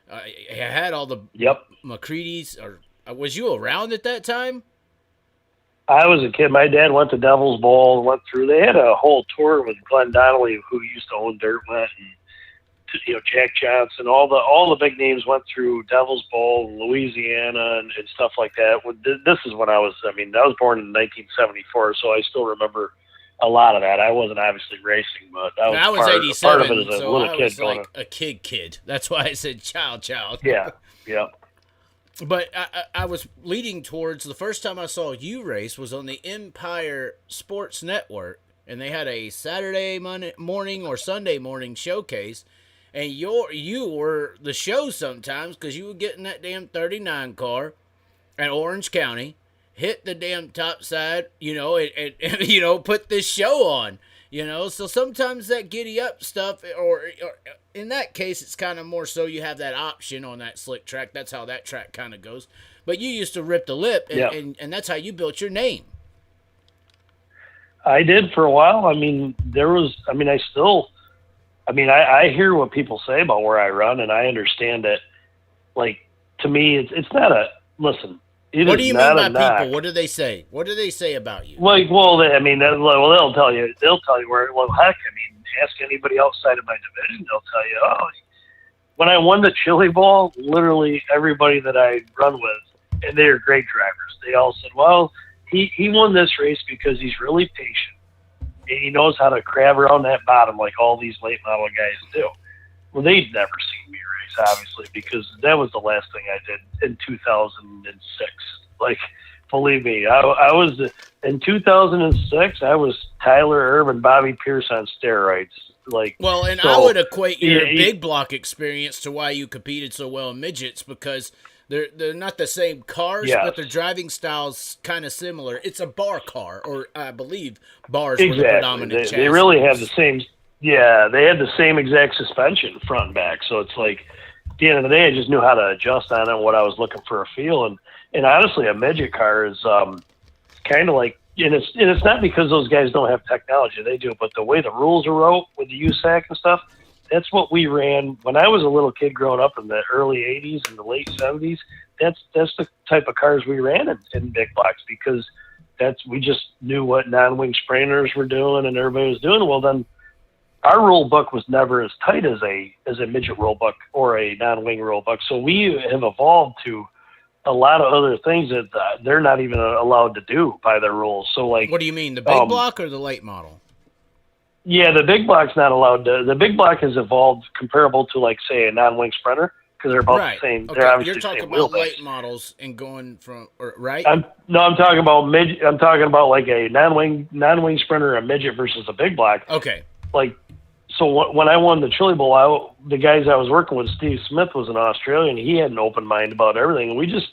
it had all the McCreadies. Or was you around at that time? I was a kid. My dad went to Devil's Bowl and went through. They had a whole tour with Glenn Donnelly, who used to own Dirtlet, and Jack Johnson. All the big names went through Devil's Bowl, Louisiana, and stuff like that. This is when I was born in 1974, so I still remember a lot of that. I wasn't obviously racing, but I was 87, part of it as a little kid. I was like a kid. That's why I said child. Yeah. But I was leading towards the first time I saw you race was on the Empire Sports Network, and they had a Saturday morning or Sunday morning showcase, and you were the show sometimes because you would get in that damn 39 car at Orange County, hit the damn top side, and put this show on. So sometimes that giddy up stuff, or in that case, it's kind of more so you have that option on that slick track. That's how that track kind of goes. But you used to rip the lip, and that's how you built your name. I did for a while. I hear what people say about where I run, and I understand that. Like, to me, it's not a listen. What do you mean by people? What do they say? What do they say about you? They'll tell you. They'll tell you where. Well, heck, ask anybody outside of my division. They'll tell you, when I won the Chili Bowl, literally everybody that I run with, and they are great drivers. They all said, well, he won this race because he's really patient, and he knows how to crab around that bottom like all these late model guys do. Well, they'd never seen me race, obviously, because that was the last thing I did in 2006. Like, Believe me, I was in 2006. I was Tyler Erb and Bobby Pierce on steroids. Like, well, and so, I would equate your yeah, big block experience to why you competed so well in midgets, because they're not the same cars, Yes. but their driving styles kind of similar. It's a bar car, or I believe bars were the exactly. predominant They really chassis. have the same. Yeah, they had the same exact suspension front and back. So it's like at the end of the day, I just knew how to adjust on it, what I was looking for a feel, and honestly, a midget car is kind of like. And it's not because those guys don't have technology, they do, but the way the rules are wrote with the USAC and stuff, that's what we ran when I was a little kid growing up in the early 80s and the late 70s. That's the type of cars we ran in big blocks, because we just knew what non-wing sprainers were doing and everybody was doing. Well, then our rule book was never as tight as a midget rule book or a non-wing rule book. So we have evolved to a lot of other things that they're not even allowed to do by their rules. So, like, What do you mean, the big block or the late model? Yeah, the big block's not allowed to. The big block has evolved comparable to, like, say, a non-wing sprinter, because they're about the same. Okay. They're obviously You're talking the same about wheelbase. late models and going from right. I'm talking about midget. I'm talking about like a non-wing sprinter, a midget versus a big block. Okay. Like, so when I won the Chili Bowl, the guys I was working with, Steve Smith was an Australian. He had an open mind about everything, and we just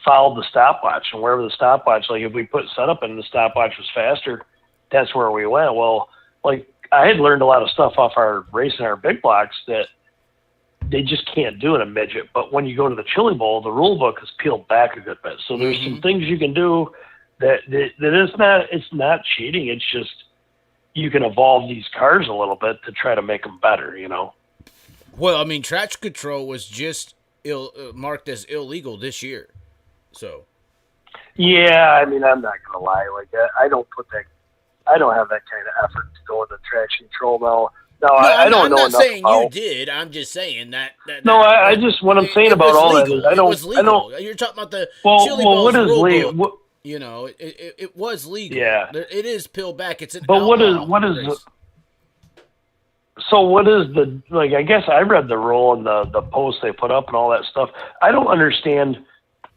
followed the stopwatch. And wherever the stopwatch, like if we put setup in and the stopwatch was faster, that's where we went. Well, like I had learned a lot of stuff off our racing our big blocks that they just can't do in a midget. But when you go to the Chili Bowl, the rule book is peeled back a good bit. So there's some things you can do that it's not cheating. It's just you can evolve these cars a little bit to try to make them better, you know? Well, I mean, traction control was just marked as illegal this year. So. Yeah, I mean, I'm not going to lie. Like, I don't have that kind of effort to go into traction control now. No, I don't know enough. I'm not saying about, you did. I'm just saying that. No, I just what I'm saying about all that is I don't. You're talking about the Well, Chili Bowl's what is rule legal? book. You know, it was legal. Yeah, it is peeled back. It's an. But what is race. So what is the like? I guess I read the rule and the post they put up and all that stuff. I don't understand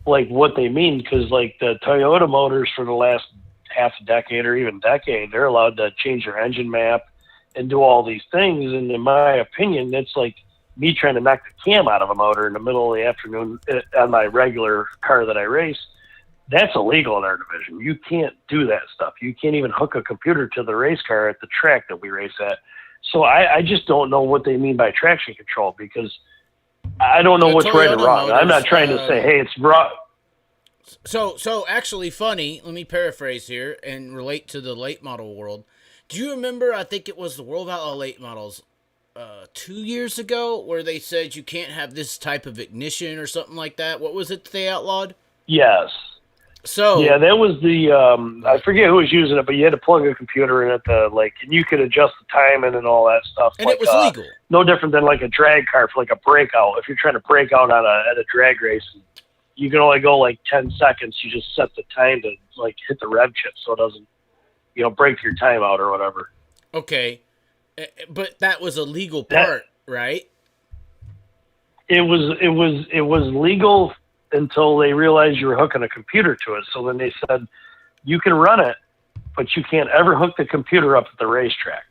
like what they mean, because like the Toyota motors for the last half a decade or even decade, they're allowed to change their engine map and do all these things. And in my opinion, it's like me trying to knock the cam out of a motor in the middle of the afternoon on my regular car that I race. That's illegal in our division. You can't do that stuff. You can't even hook a computer to the race car at the track that we race at. So I just don't know what they mean by traction control, because I don't know what's right or wrong. I'm not trying to say, hey, it's wrong. So actually funny, let me paraphrase here and relate to the late model world. Do you remember, I think it was the World Outlaw late models 2 years ago, where they said you can't have this type of ignition or something like that? What was it that they outlawed? Yes. So yeah, that was the I forget who was using it, but you had to plug a computer in it and you could adjust the timing and all that stuff. And it was legal. No different than like a drag car for like a breakout. If you're trying to break out at a drag race, you can only go like 10 seconds. You just set the time to like hit the rev chip so it doesn't, break your time out or whatever. Okay, but that was a legal part, right? It was legal until they realized you were hooking a computer to it. So then they said, you can run it, but you can't ever hook the computer up at the racetrack.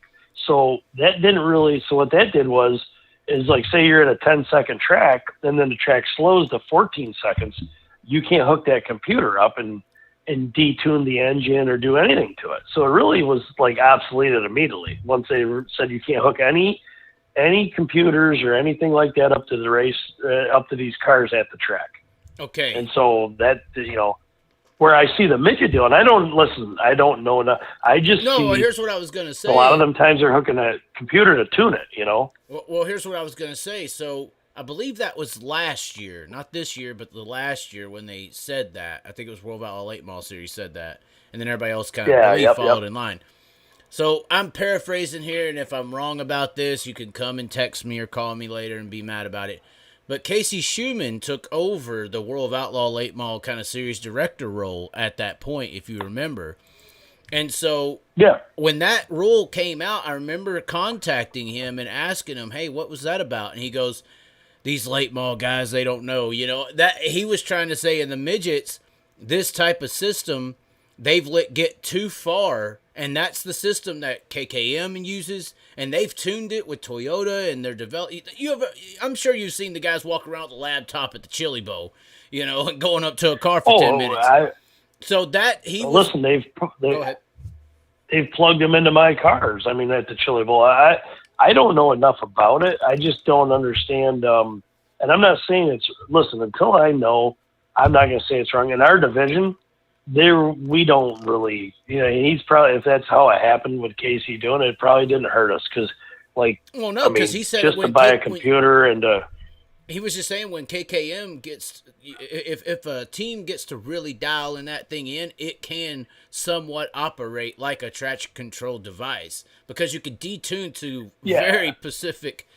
So that didn't really, so what that did is like, say you're at a 10-second track, and then the track slows to 14 seconds. You can't hook that computer up and detune the engine or do anything to it. So it really was like obsoleted immediately once they said you can't hook any computers or anything like that up to the race, up to these cars at the track. Okay. And so that, where I see the midget deal, and I don't know enough. I just well, here's what I was going to say. A lot of them times they're hooking a computer to tune it, Well, here's what I was going to say. So I believe that was last year, not this year, but the last year when they said that. I think it was World Outlaw Late Model Series said that, and then everybody else kind of followed in line. So I'm paraphrasing here, and if I'm wrong about this, you can come and text me or call me later and be mad about it. But Casey Schumann took over the World of Outlaw Late Model kind of series director role at that point, if you remember. And so when that rule came out, I remember contacting him and asking him, hey, what was that about? And he goes, these late model guys, they don't know. That he was trying to say in the midgets, this type of system, they've let get too far, and that's the system that KKM uses, and they've tuned it with Toyota, and they're developing. I'm sure you've seen the guys walk around with a laptop at the Chili Bowl, and going up to a car for 10 minutes. Listen, they've plugged them into my cars. I mean, at the Chili Bowl, I don't know enough about it. I just don't understand. And I'm not saying listen, until I know, I'm not going to say it's wrong. In our division, we don't really, he's probably, if that's how it happened with Casey doing it, probably didn't hurt us. Cause he said just to buy a computer he was just saying when KKM gets, if a team gets to really dial in that thing in, it can somewhat operate like a traction control device because you can detune to very specific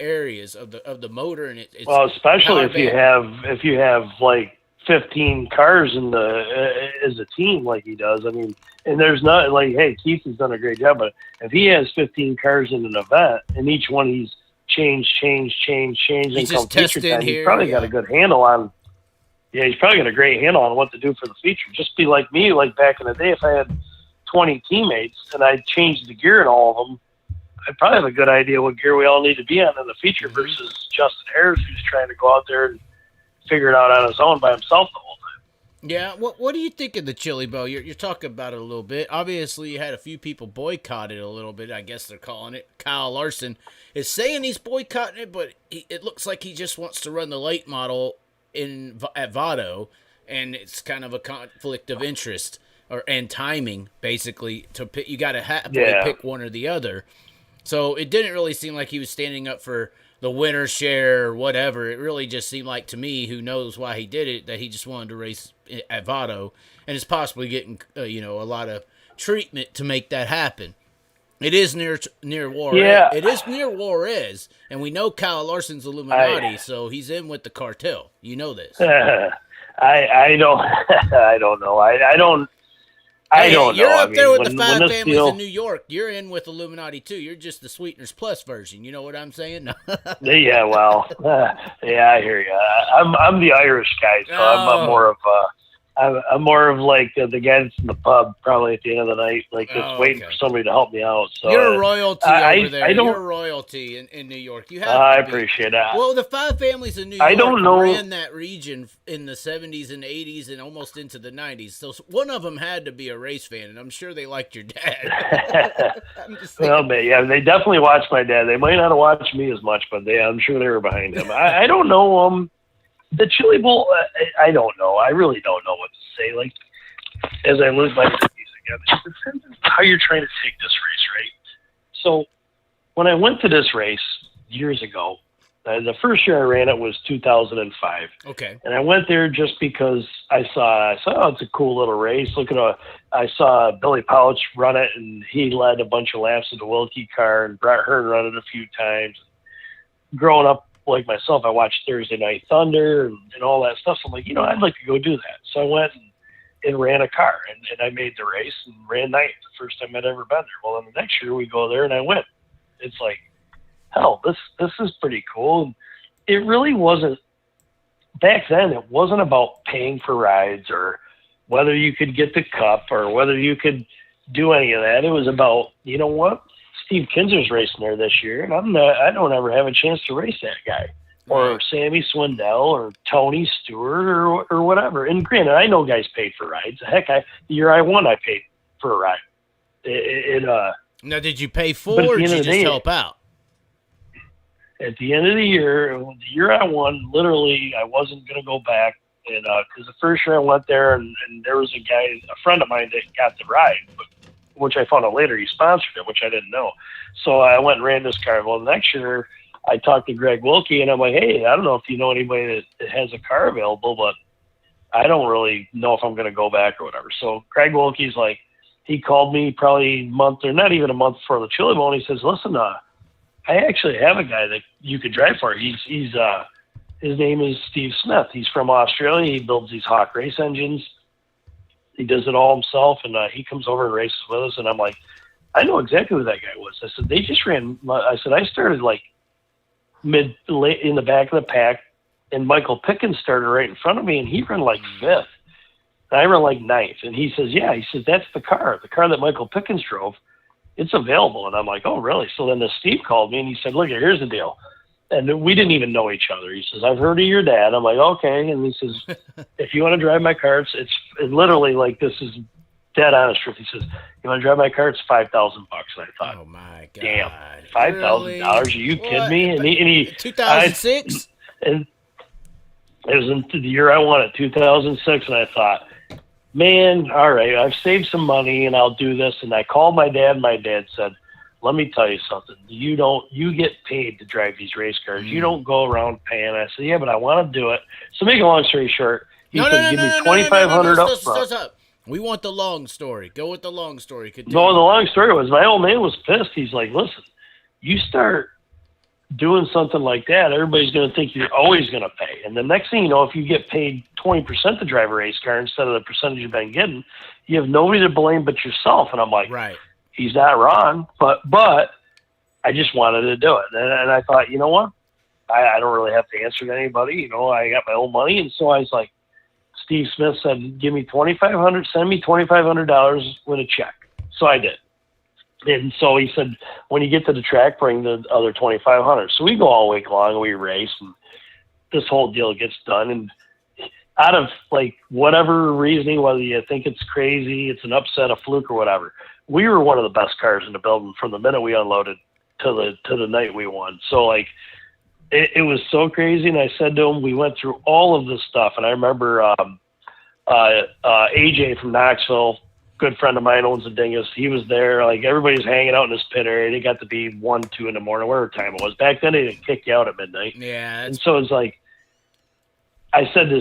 areas of the motor, and it's especially if you have like 15 cars as a team like he does. I mean, and there's not like, hey, Keith has done a great job, but if he has 15 cars in an event and each one he's change, and come feature time, he's probably got a good handle on. Yeah, he's probably got a great handle on what to do for the feature. Just be like me, like back in the day, if I had 20 teammates and I changed the gear in all of them, I'd probably have a good idea what gear we all need to be on in the feature versus Justin Harris, who's trying to go out there and figure it out on his own by himself the whole time. Yeah, what do you think of the Chili Bowl? You're talking about it a little bit. Obviously, you had a few people boycott it a little bit. I guess they're calling it. Kyle Larson is saying he's boycotting it, but it looks like he just wants to run the late model at Vado, and it's kind of a conflict of interest and timing, basically. You got to happily pick one or the other. So it didn't really seem like he was standing up for the winner's share or whatever. It really just seemed like to me, who knows why he did it, that he just wanted to race at Vado, and is possibly getting a lot of treatment to make that happen. It is near Juarez. Yeah. It is near Juarez, and we know Kyle Larson's Illuminati, so he's in with the cartel. You know this. I don't I don't know. I don't You're know. up there with the five families in New York. You're in with Illuminati too. You're just the Sweeteners Plus version. You know what I'm saying? Yeah, well, yeah, I hear you. I'm the Irish guy, so I'm more of like the guy that's in the pub, probably at the end of the night, like just waiting for somebody to help me out. So you're a royalty over there. You're a royalty in New York. You have. I appreciate that. Well, the five families in New York ran that region in the 70s and 80s and almost into the 90s. So one of them had to be a race fan, and I'm sure they liked your dad. Well, yeah, they definitely watched my dad. They might not have watched me as much, but I'm sure they were behind him. I don't know. The Chili Bowl, I don't know. I really don't know what to say. Like, as I lose my cookies again, it depends on how you're trying to take this race, right? So, when I went to this race years ago, the first year I ran it was 2005. Okay. And I went there just because I saw, oh, it's a cool little race. I saw Billy Pouch run it, and he led a bunch of laps in the Wilkie car, and Brett Hearn run it a few times. Growing up, like myself, I watched Thursday Night Thunder and all that stuff. So I'm like, I'd like to go do that. So I went and ran a car, and I made the race and ran ninth, the first time I'd ever been there. Well, then the next year we go there and I win. It's like, hell, this is pretty cool. And it really wasn't, back then, it wasn't about paying for rides or whether you could get the cup or whether you could do any of that. It was about, you know what? Steve Kinser's racing there this year, and I don't ever have a chance to race that guy, or Sammy Swindell, or Tony Stewart, or whatever. And granted, I know guys paid for rides. Heck, the year I won, I paid for a ride. Now, did you pay for, or did you just help out? At the end of the year I won, literally, I wasn't going to go back, and because the first year I went there, and there was a friend of mine that got the ride, which I found out later he sponsored it, which I didn't know. So I went and ran this car. Well, the next year I talked to Greg Wilkie, and I'm like, hey, I don't know if you know anybody that has a car available, but I don't really know if I'm going to go back or whatever. So Greg Wilkie's like, he called me probably a month or not even a month before the Chili Bowl, and he says, listen, I actually have a guy that you could drive for. His name is Steve Smith. He's from Australia. He builds these Hawk race engines. He does it all himself, and he comes over and races with us. And I'm like, I know exactly who that guy was. I said, they just ran. I said, I started like late in the back of the pack, and Michael Pickens started right in front of me, and he ran like 5th. And I ran like 9th. And he says, yeah, he says, that's the car that Michael Pickens drove. It's available. And I'm like, oh, really? So then Steve called me, and he said, look, here's the deal. And we didn't even know each other. He says, I've heard of your dad. I'm like, okay. And he says, if you want to drive my car, it's literally like, this is dead honest truth. He says, you want to drive my car? It's $5,000. And I thought, oh my God, damn, $5,000? Are you kidding me? And he 2006? And it was in the year I won it, 2006. And I thought, man, all right, I've saved some money and I'll do this. And I called my dad, and my dad said, let me tell you something. You get paid to drive these race cars. You don't go around paying. I said, yeah, but I want to do it. So make a long story short, he said, give me $2,500 up front. Stop. We want the long story. Go with the long story. Continue. No, the long story was my old man was pissed. He's like, listen, you start doing something like that, everybody's going to think you're always going to pay. And the next thing you know, if you get paid 20% to drive a race car instead of the percentage you've been getting, you have nobody to blame but yourself. And I'm like, right. He's not wrong, but I just wanted to do it. And I thought, you know what? I don't really have to answer to anybody. You know, I got my own money. And so I was like, Steve Smith said, give me $2,500, send me $2,500 with a check. So I did. And so he said, when you get to the track, bring the other $2,500. So we go all week long, we race, and this whole deal gets done. And out of like whatever reasoning, whether you think it's crazy, it's an upset, a fluke or whatever, we were one of the best cars in the building from the minute we unloaded to the night we won. So like, it was so crazy. And I said to him, we went through all of this stuff. And I remember AJ from Knoxville, good friend of mine, owns a dingus. He was there. Like, everybody's hanging out in this pit area. It got to be 1, 2 in the morning, whatever time it was. Back then, they didn't kick you out at midnight. Yeah. And so it's like, I said to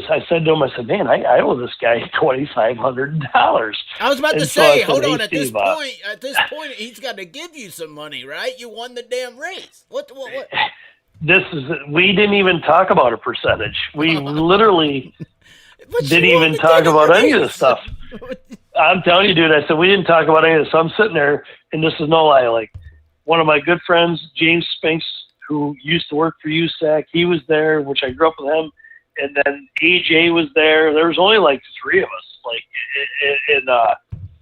him, I said, man, I owe this guy $2,500. I was about to say, hold on, at this point, he's got to give you some money, right? You won the damn race. What? We didn't even talk about a percentage. We literally didn't even talk about any of this stuff. I'm telling you, dude, I said, we didn't talk about any of this. So I'm sitting there, and this is no lie, like, one of my good friends, James Spinks, who used to work for USAC, he was there, which I grew up with him. And then AJ was there. There was only like 3 of us, like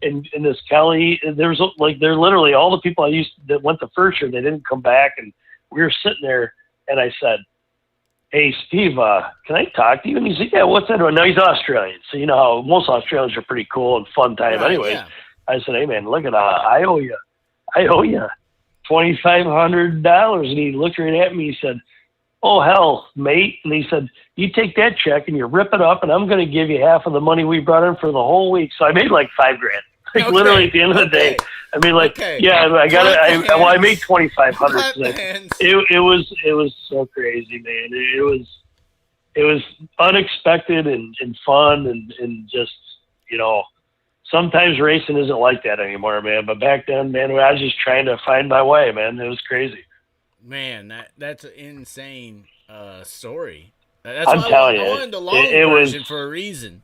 in this Kelly. There's like, they're literally all the people that went the first year. They didn't come back, and we were sitting there. And I said, "Hey, Steve, can I talk to you?" And he said, "Yeah, what's that?" Now he's Australian, so you know how most Australians are pretty cool and fun time. Right, anyways, yeah. I said, "Hey, man, look at I owe you $2,500." And he looked right at me. He said, "Oh, hell, mate." And he said, "You take that check and you rip it up, and I'm going to give you half of the money we brought in for the whole week." So I made like $5,000. Like, okay. Literally at the end of the day. I mean, like, yeah, I got it. I made $2,500. It was so crazy, man. It was unexpected and fun and just, you know, sometimes racing isn't like that anymore, man. But back then, man, I was just trying to find my way, man. It was crazy. Man, that's an insane story. That's I'm telling you, I wanted the long version for a reason.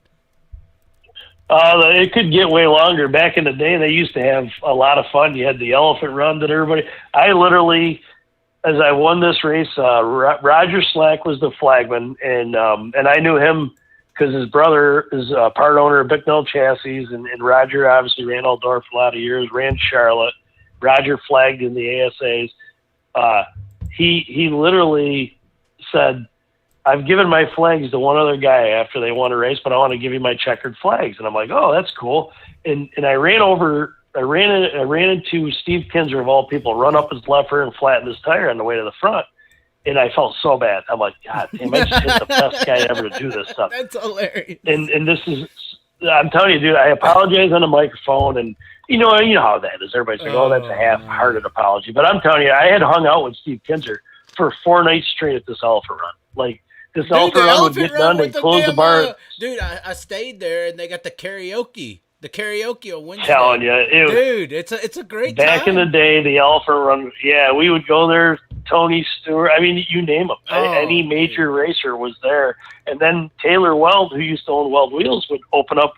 It could get way longer. Back in the day, they used to have a lot of fun. You had the elephant run that everybody. I literally, as I won this race, Roger Slack was the flagman, and I knew him because his brother is a part owner of Bicknell Chassis, and Roger obviously ran Eldora for a lot of years, ran Charlotte. Roger flagged in the ASAs. He literally said, "I've given my flags to one other guy after they won a race, but I want to give you my checkered flags." And I'm like, "Oh, that's cool." And I ran into Steve Kinser, of all people, run up his left rear and flattened his tire on the way to the front. And I felt so bad. I'm like, God damn, I just hit the best guy ever to do this stuff. That's hilarious. And this is, I'm telling you, dude, I apologize on the microphone, and you know how that is. Everybody's like, "Oh, that's a half-hearted apology." But I'm telling you, I had hung out with Steve Kinser for 4 nights straight at this elephant run. Like, this elephant run would get done and close the bar. Dude, I stayed there, and they got the karaoke on Wednesday. Telling you, it's a great time. Back in the day, the elephant run, yeah, we would go there. Tony Stewart, I mean, you name them. Any major racer was there. And then Taylor Weld, who used to own Weld Wheels, would open up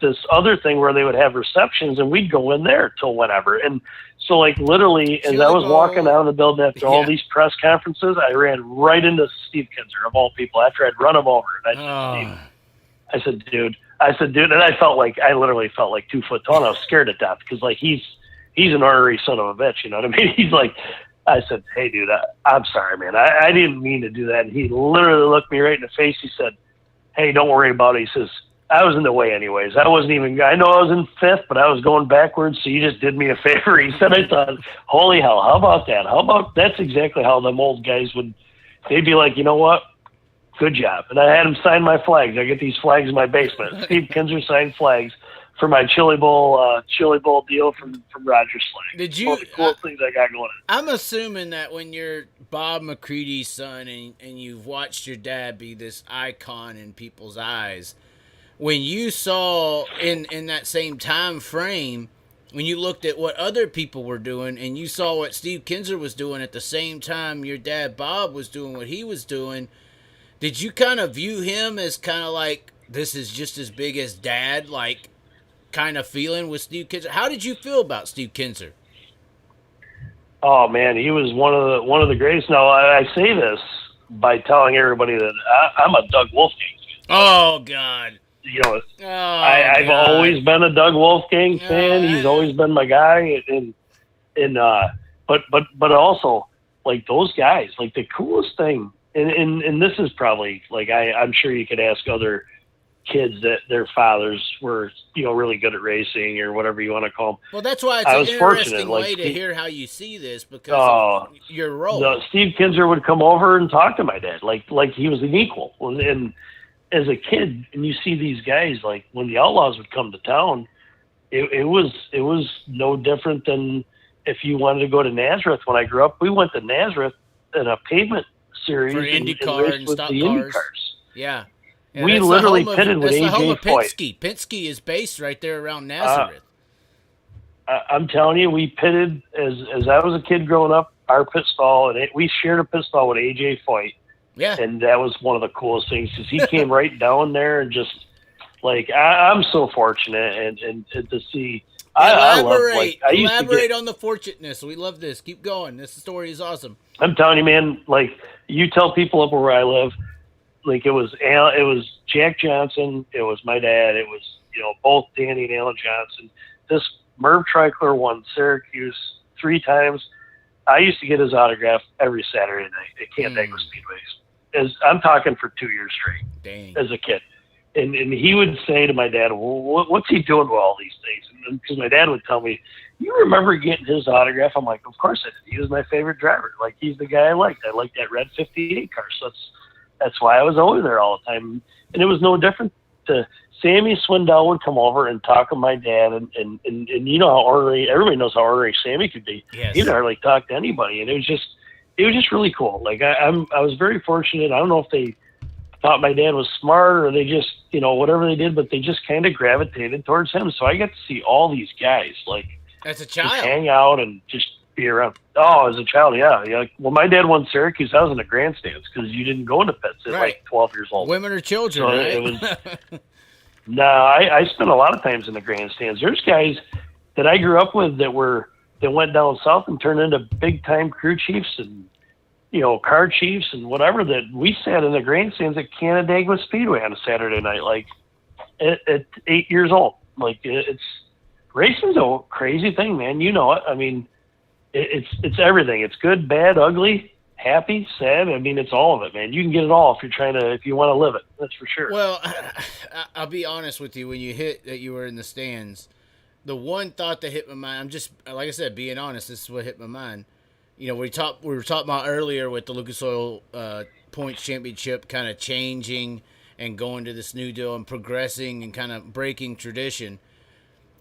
this other thing where they would have receptions, and we'd go in there till whenever. And so, like, literally, as I was walking out of the building after all these press conferences, I ran right into Steve Kinser, of all people, after I'd run him over. And I said, dude, and I literally felt like 2 foot tall, and I was scared to death because, like, he's an ornery son of a bitch, you know what I mean? He's like, I said, hey, dude, I'm sorry, man. I didn't mean to do that. And he literally looked me right in the face. He said, hey, don't worry about it. He says, I was in the way anyways. I know I was in 5th, but I was going backwards, so you just did me a favor. He said, I thought, holy hell, how about that? That's exactly how them old guys they'd be like, you know what? Good job. And I had him sign my flags. I get these flags in my basement. Steve Kinser signed flags for my Chili Bowl deal from Roger Slag. Did you? One of the coolest things I got going on. I'm assuming that when you're Bob McCreadie's son and you've watched your dad be this icon in people's eyes, when you saw in that same time frame, when you looked at what other people were doing and you saw what Steve Kinser was doing at the same time your dad Bob was doing what he was doing, did you kind of view him as kind of like, this is just as big as dad, like kind of feeling with Steve Kinser? How did you feel about Steve Kinser? Oh man, he was one of the greatest. Now I say this by telling everybody that I'm a Doug Wolfgang fan. Oh God. You know, I've always been a Doug Wolfgang fan. He's always been my guy, but also, like, those guys, like, the coolest thing, and this is probably, like, I'm sure you could ask other kids that their fathers were, you know, really good at racing or whatever you want to call them. Well, that's why it's an interesting way to hear how you see this, because of your role. Steve Kinser would come over and talk to my dad like he was an equal. And as a kid, and you see these guys, like, when the Outlaws would come to town, it was no different than if you wanted to go to Nazareth. When I grew up, we went to Nazareth in a pavement series for IndyCar and stock cars. Yeah. We literally pitted with AJ Foyt. Penske is based right there around Nazareth. I'm telling you, we pitted as I was a kid growing up. Our pit stall, and we shared a pit stall with AJ Foyt. Yeah, and that was one of the coolest things because he came right down there and just, like, I'm so fortunate and to see. Elaborate on the fortunateness. We love this. Keep going. This story is awesome. I'm telling you, man. Like, you tell people up where I live, like, it was Jack Johnson, it was my dad, it was, you know, both Danny and Alan Johnson. This Merv Trichler won Syracuse 3 times. I used to get his autograph every Saturday night at Canandaigua Speedways. I'm talking for 2 years straight. Dang. As a kid. And he would say to my dad, well, what's he doing with all these things? Because my dad would tell me, you remember getting his autograph? I'm like, of course I did. He was my favorite driver. Like, he's the guy I liked. I liked that red 58 car. So that's why I was over there all the time. And it was no different. Sammy Swindell would come over and talk to my dad. And you know how ornery, everybody knows how ornery Sammy could be. Yes. He'd hardly talk to anybody. And it was just really cool. Like, I was very fortunate. I don't know if they thought my dad was smart or they just, you know, whatever they did, but they just kind of gravitated towards him. So I got to see all these guys, like, as a child, just hang out and just be around. Oh, as a child, yeah. Like, well, my dad won Syracuse. I was in the grandstands because you didn't go into pits at like 12 years old. Women or children, so right? It was. No, I spent a lot of times in the grandstands. There's guys that I grew up with that went down south and turned into big time crew chiefs and, you know, car chiefs and whatever, that we sat in the grandstands at Canandaigua Speedway on a Saturday night, like at 8 years old. Like, racing's a crazy thing, man. You know it. I mean, it's everything. It's good, bad, ugly, happy, sad. I mean, it's all of it, man. You can get it all if you want to live it. That's for sure. Well, I'll be honest with you. When you hit that you were in the stands, the one thought that hit my mind, I'm just, like I said, being honest, this is what hit my mind. You know, we were talking about earlier with the Lucas Oil Points Championship kind of changing and going to this new deal and progressing and kind of breaking tradition.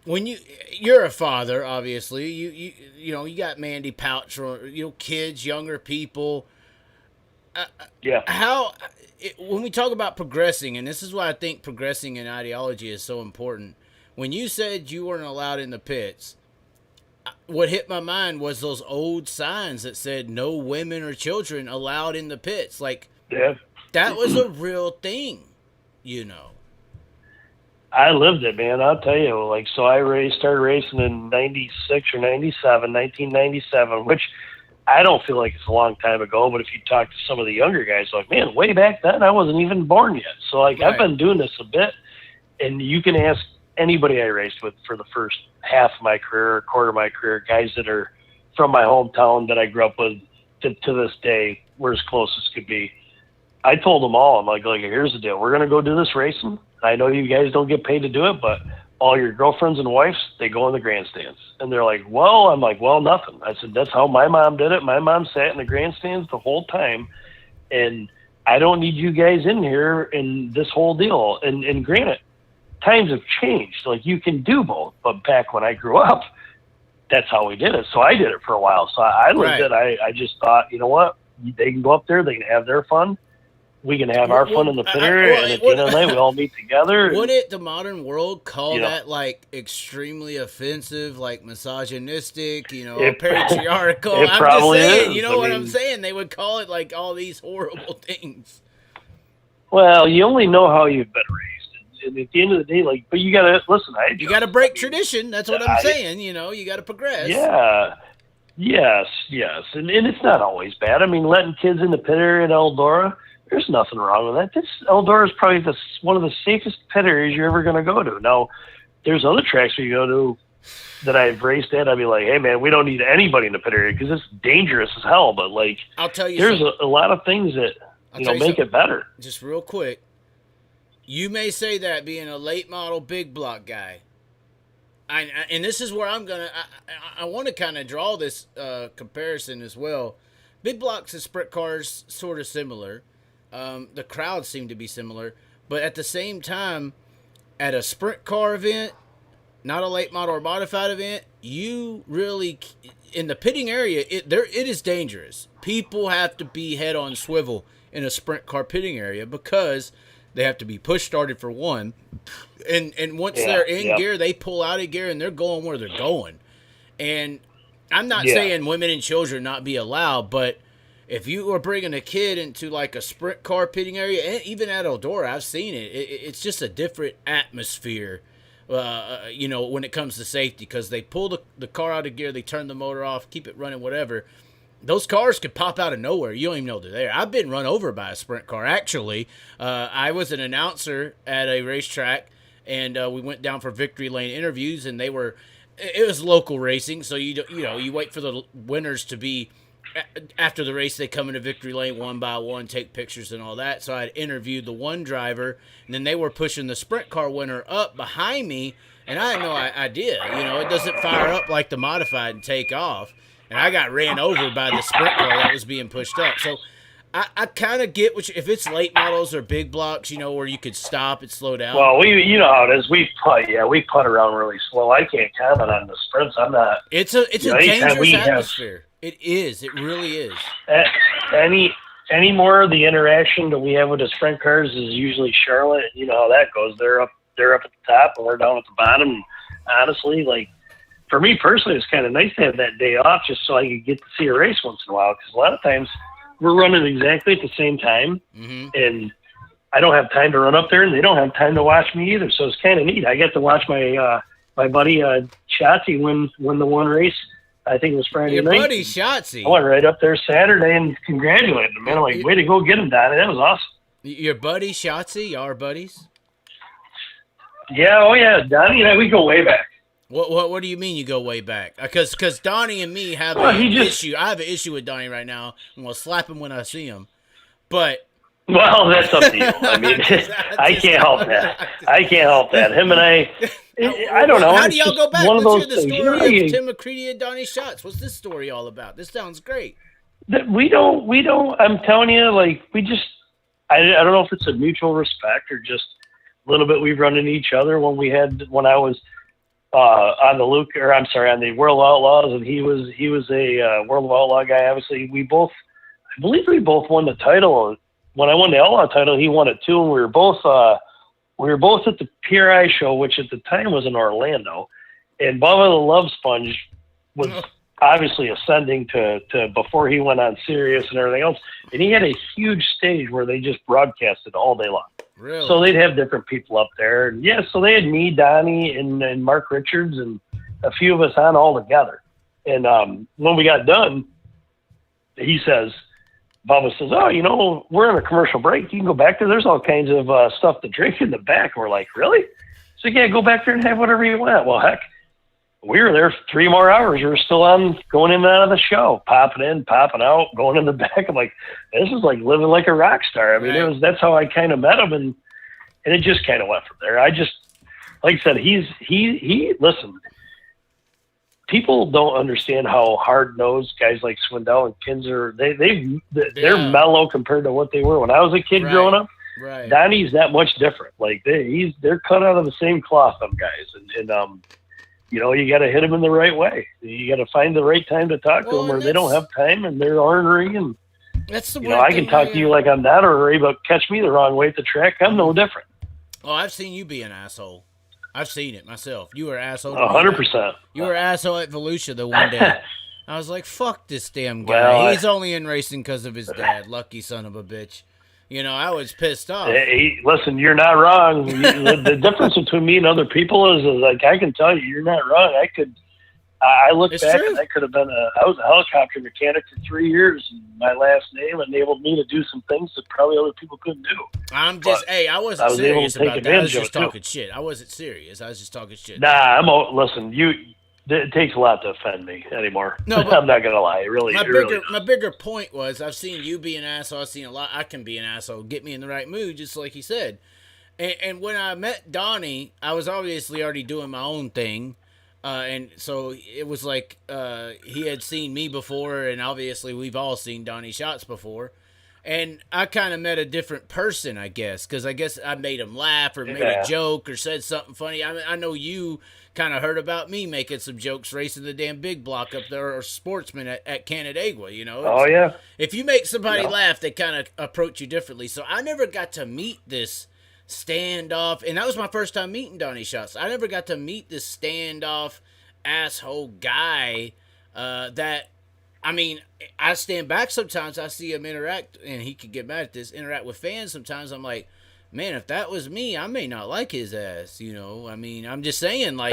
When you're a father, obviously, you know, you got Mandy Pouch, or, you know, kids, younger people. Yeah. When we talk about progressing, and this is why I think progressing in ideology is so important. When you said you weren't allowed in the pits, what hit my mind was those old signs that said no women or children allowed in the pits. Like, yeah, that was a real thing, you know. I lived it, man. I'll tell you. Like, so I started racing in 96 or 97, 1997, which I don't feel like it's a long time ago, but if you talk to some of the younger guys, like, man, way back then, I wasn't even born yet. So, like, Right. I've been doing this a bit, and you can ask anybody I raced with for the first half of my career, or quarter of my career, guys that are from my hometown that I grew up with to this day, we're as close as could be. I told them all, I'm like, here's the deal. We're going to go do this racing. I know you guys don't get paid to do it, but all your girlfriends and wives, they go in the grandstands. And they're like, well, I'm like, well, nothing. I said, that's how my mom did it. My mom sat in the grandstands the whole time. And I don't need you guys in here in this whole deal. And granted, times have changed. Like, you can do both. But back when I grew up, that's how we did it. So I did it for a while. So I lived it. I just thought, you know what? They can go up there. They can have their fun. We can have our fun in the pit area, and at the end of the night, we all meet together. Wouldn't the modern world call know, that, like, extremely offensive, like misogynistic, It- patriarchal? it I'm just probably saying, is. you know I what mean- I'm saying? They would call it, like, all these horrible things. Well, you only know how you've been raised. And at the end of the day, like, but you got to listen. You got to break tradition. That's what I'm saying. You got to progress. Yeah. Yes. And it's not always bad. I mean, letting kids in the pit area at Eldora, there's nothing wrong with that. Eldora is probably one of the safest pit areas you're ever going to go to. Now, there's other tracks we go to that I've raced at. I'd be like, hey, man, we don't need anybody in the pit area because it's dangerous as hell. But, like, I'll tell you there's a lot of things that, make it better. Just real quick. You may say that being a late model big block guy. And this is where I'm going to – I want to kind of draw this comparison as well. Big blocks and sprint cars sort of similar. The crowds seem to be similar. But at the same time, at a sprint car event, not a late model or modified event, you really – in the pitting area, it is dangerous. People have to be head on swivel in a sprint car pitting area because they have to be push started for one. And once they're in gear, they pull out of gear and they're going where they're going. And I'm not saying women and children not be allowed, but if you are bringing a kid into like a sprint car pitting area, and even at Eldora, I've seen it. It's just a different atmosphere, when it comes to safety, because they pull the car out of gear, they turn the motor off, keep it running, whatever. Those cars could pop out of nowhere. You don't even know they're there. I've been run over by a sprint car. Actually, I was an announcer at a racetrack, and we went down for victory lane interviews, and it was local racing, so you wait for the winners to be after the race. They come into victory lane one by one, take pictures and all that. So I had interviewed the one driver, and then they were pushing the sprint car winner up behind me, and I had no idea. It doesn't fire up like the modified and take off. And I got ran over by the sprint car that was being pushed up. So I kind of get if it's late models or big blocks, where you could stop and slow down. Well, you know how it is. We putt around really slow. I can't comment on the sprints. I'm not. It's a dangerous atmosphere. It is. It really is. Any more of the interaction that we have with the sprint cars is usually Charlotte. You know how that goes. They're up at the top and we're down at the bottom. And honestly, like, for me personally, it's kind of nice to have that day off just so I could get to see a race once in a while, because a lot of times we're running exactly at the same time, and I don't have time to run up there, and they don't have time to watch me either. So it's kind of neat. I get to watch my buddy Shotzi win the one race. I think it was Friday night. Your buddy Shotzi. I went right up there Saturday and congratulated him. Man, I'm like, way to go get him, Donnie. That was awesome. Your buddy Shotzi, y'all are buddies? Yeah, oh yeah, Donnie and I, we go way back. What do you mean you go way back? Because Donnie and me have an issue. I have an issue with Donnie right now. I'm going to slap him when I see him. But well, that's up to you. I mean, I can't help that. I can't help that. Him and I don't know. How do y'all go back? One Let's of hear those the things. story of Tim McCreadie and Donnie Schatz. What's this story all about? This sounds great. We don't, I'm telling you, like, I don't know if it's a mutual respect or just a little bit we've run into each other when I was on the World Outlaws, and he was a World Outlaw guy. Obviously, I believe we both won the title. When I won the Outlaw title, he won it too, and we were both at the PRI show, which at the time was in Orlando, and Bubba the Love Sponge was obviously ascending to before he went on Sirius and everything else, and he had a huge stage where they just broadcasted all day long. Really? So they'd have different people up there. And yeah, so they had me, Donnie, and Mark Richards, and a few of us on all together. And when we got done, he says, Bubba says, oh, you know, we're on a commercial break. You can go back there. There's all kinds of stuff to drink in the back. And we're like, really? So yeah, go back there and have whatever you want. Well, heck, we were there 3 more hours. We were still on, going in and out of the show, popping in, popping out, going in the back. I'm like, this is like living like a rock star. I mean, that's how I kind of met him, and it just kind of went from there. I just, like I said, listen, people don't understand how hard-nosed guys like Swindell and Kinser, they're mellow compared to what they were when I was a kid growing up. Right. Donnie's that much different. Like they're cut out of the same cloth, them guys, and you know, you got to hit them in the right way. You got to find the right time to talk to them, or they don't have time and they're ornery. And that's the you know, I can talk to you like I'm not ornery, but catch me the wrong way at the track, I'm no different. Oh, I've seen you be an asshole. I've seen it myself. You were an asshole. 100%. You were an asshole at Volusia the one day. I was like, fuck this damn guy. Well, He's only in racing because of his dad. Lucky son of a bitch. You know, I was pissed off. Hey, listen, you're not wrong. The difference between me and other people is like, I can tell you, you're not wrong. I look It's back true. and I could have been I was a helicopter mechanic for 3 years, and my last name enabled me to do some things that probably other people couldn't do. I'm just, I wasn't I was able to serious take about that. I was advantage of just it, too. talking shit. I wasn't serious. I was just talking shit. Nah, listen, it takes a lot to offend me anymore. No, but I'm not going to lie. It really, my bigger point was I've seen you be an asshole. I've seen a lot. I can be an asshole. Get me in the right mood, just like he said. And when I met Donnie, I was obviously already doing my own thing. And so it was like he had seen me before, and obviously we've all seen Donnie Schatz before. And I kind of met a different person, I guess, because I guess I made him laugh or made a joke or said something funny. I mean, I know you kind of heard about me making some jokes racing the damn big block up there, or Sportsman at Canandaigua, you know. Oh, yeah. If you make somebody laugh, they kind of approach you differently. So I never got to meet this standoff, and that was my first time meeting Donnie Schatz. I never got to meet this standoff asshole guy that, I mean, I stand back sometimes, I see him interact, and he could get mad at this, interact with fans sometimes. I'm like, man, if that was me, I may not like his ass, you know. I mean, I'm just saying, like,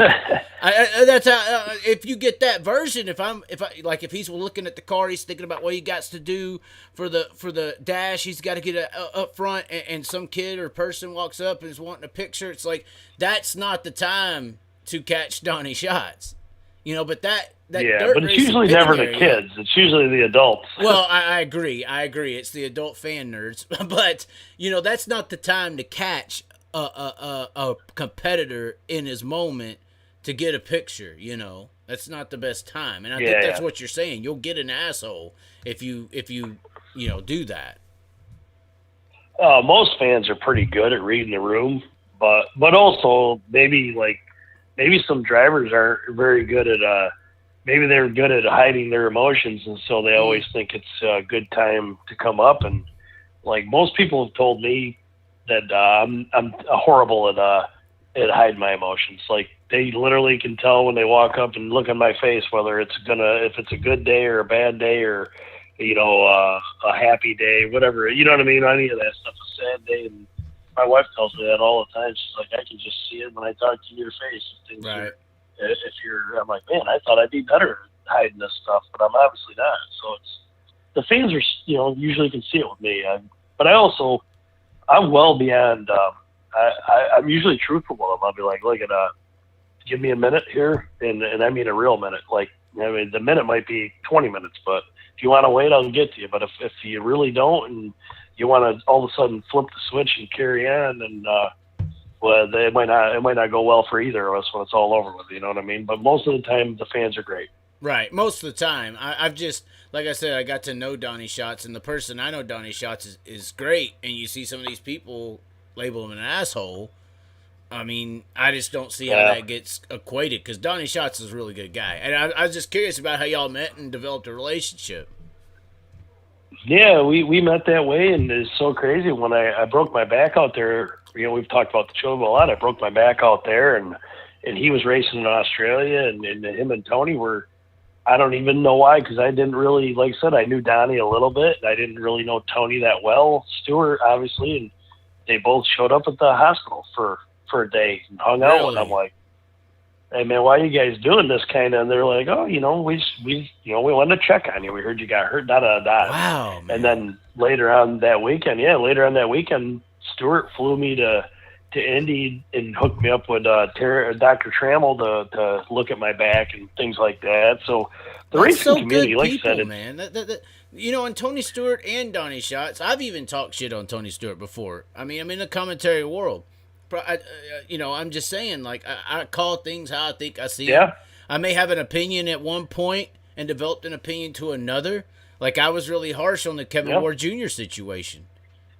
that's how, if you get that version, if he's looking at the car, he's thinking about what he got to do for the dash, he's got to get up front, and some kid or person walks up and is wanting a picture, it's like, that's not the time to catch Donnie Schatz, you know. But that yeah, but it's usually never the kids. It's usually the adults. Well, I agree. It's the adult fan nerds. But, you know, that's not the time to catch a competitor in his moment to get a picture, you know. That's not the best time. And I think that's what you're saying. You'll get an asshole if you do that. Most fans are pretty good at reading the room, but also maybe some drivers aren't very good at maybe they're good at hiding their emotions, and so they always think it's a good time to come up. And like most people have told me that I'm horrible at hiding my emotions. Like they literally can tell when they walk up and look at my face whether if it's a good day or a bad day, or you know, a happy day, whatever. You know what I mean? Any of that stuff, a sad day. And my wife tells me that all the time. She's like, I can just see it when I talk to your face. Things right. I'm like, man, I thought I'd be better at hiding this stuff, but I'm obviously not. So it's, the fans are, you know, usually can see it with me. But I'm well beyond, I'm usually truthful with them. I'll be like, look give me a minute here. And I mean a real minute. Like, I mean, the minute might be 20 minutes, but if you want to wait, I'll get to you. But if you really don't, and you want to all of a sudden flip the switch and carry on, and well, it might not go well for either of us when it's all over with. You know what I mean? But most of the time, the fans are great. Right, most of the time. I've just, like I said, I got to know Donnie Schatz, and the person I know Donnie Schatz is great. And you see some of these people label him an asshole. I mean, I just don't see how that gets equated, because Donnie Schatz is a really good guy. And I was just curious about how y'all met and developed a relationship. Yeah, we met that way, and it's so crazy. When I broke my back out there, you know, we've talked about the Chili Bowl a lot. I broke my back out there, and he was racing in Australia, and him and Tony were, I don't even know why, because I didn't really, like I said, I knew Donnie a little bit, and I didn't really know Tony that well. Stewart, obviously, they both showed up at the hospital for a day and hung out. And I'm Really? like, hey man, why are you guys doing this kind of? And they're like, oh, we wanted to check on you. We heard you got hurt, da da da. Wow, man. And then later on that weekend, Stuart flew me to Indy and hooked me up with Dr. Trammell to look at my back and things like that. So the That's racing so community, good like people, I said, man. And Tony Stewart and Donnie Schatz, I've even talked shit on Tony Stewart before. I mean, I'm in the commentary world. I'm just saying, like, I call things how I think I see them. I may have an opinion at one point and developed an opinion to another. Like, I was really harsh on the Kevin Ward Jr. situation.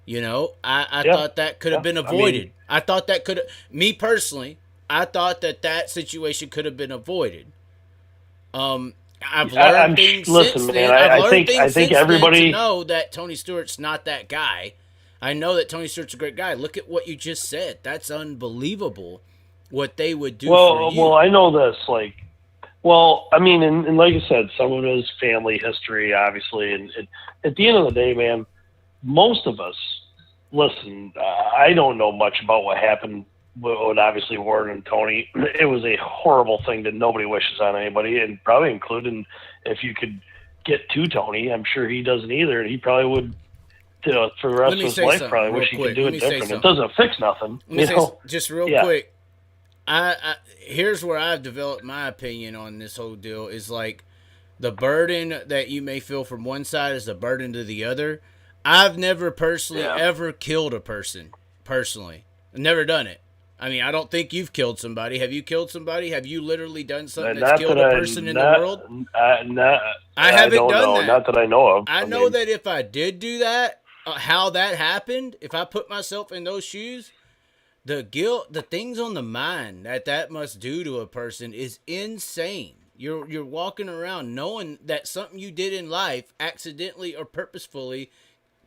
I thought that could have been avoided. I thought that could have, me personally, I thought that situation could have been avoided. I've learned things since then. I think everybody to know that Tony Stewart's not that guy. I know that Tony Stewart's a great guy. Look at what you just said. That's unbelievable what they would do for you. Well, I know this. Like, and like I said, some of it is family history, obviously. And at the end of the day, man, most of us, listen, I don't know much about what happened with obviously Ward and Tony. It was a horrible thing that nobody wishes on anybody, and probably including if you could get to Tony. I'm sure he doesn't either. He probably would, for the rest of his life, probably wish he could do it different. It doesn't fix nothing. Just real quick, I here's where I've developed my opinion on this whole deal is like the burden that you may feel from one side is the burden to the other. I've never personally ever killed a person. Personally, I've never done it. I mean, I don't think you've killed somebody. Have you killed somebody? Have you literally done something that's killed a person in the world? I haven't done that. Not that I know of. I know that if I did do that, how that happened, if I put myself in those shoes, the guilt, the things on the mind that must do to a person is insane. You're walking around knowing that something you did in life, accidentally or purposefully,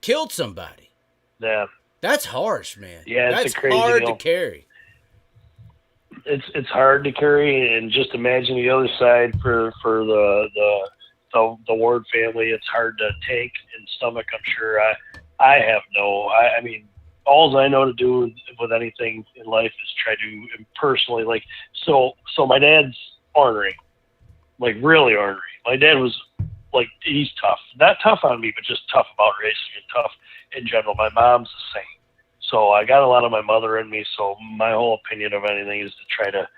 killed somebody. Yeah. That's harsh, man. Yeah, that's a crazy hard deal to carry. It's hard to carry, and just imagine the other side for the Ward family. It's hard to take and stomach. I'm sure. I have no. I mean, all I know to do with anything in life is try to personally like. So my dad's ornery, like really ornery. My dad was like, he's tough, not tough on me, but just tough about racing and tough in general. My mom's the same. So I got a lot of my mother in me. So my whole opinion of anything is to try to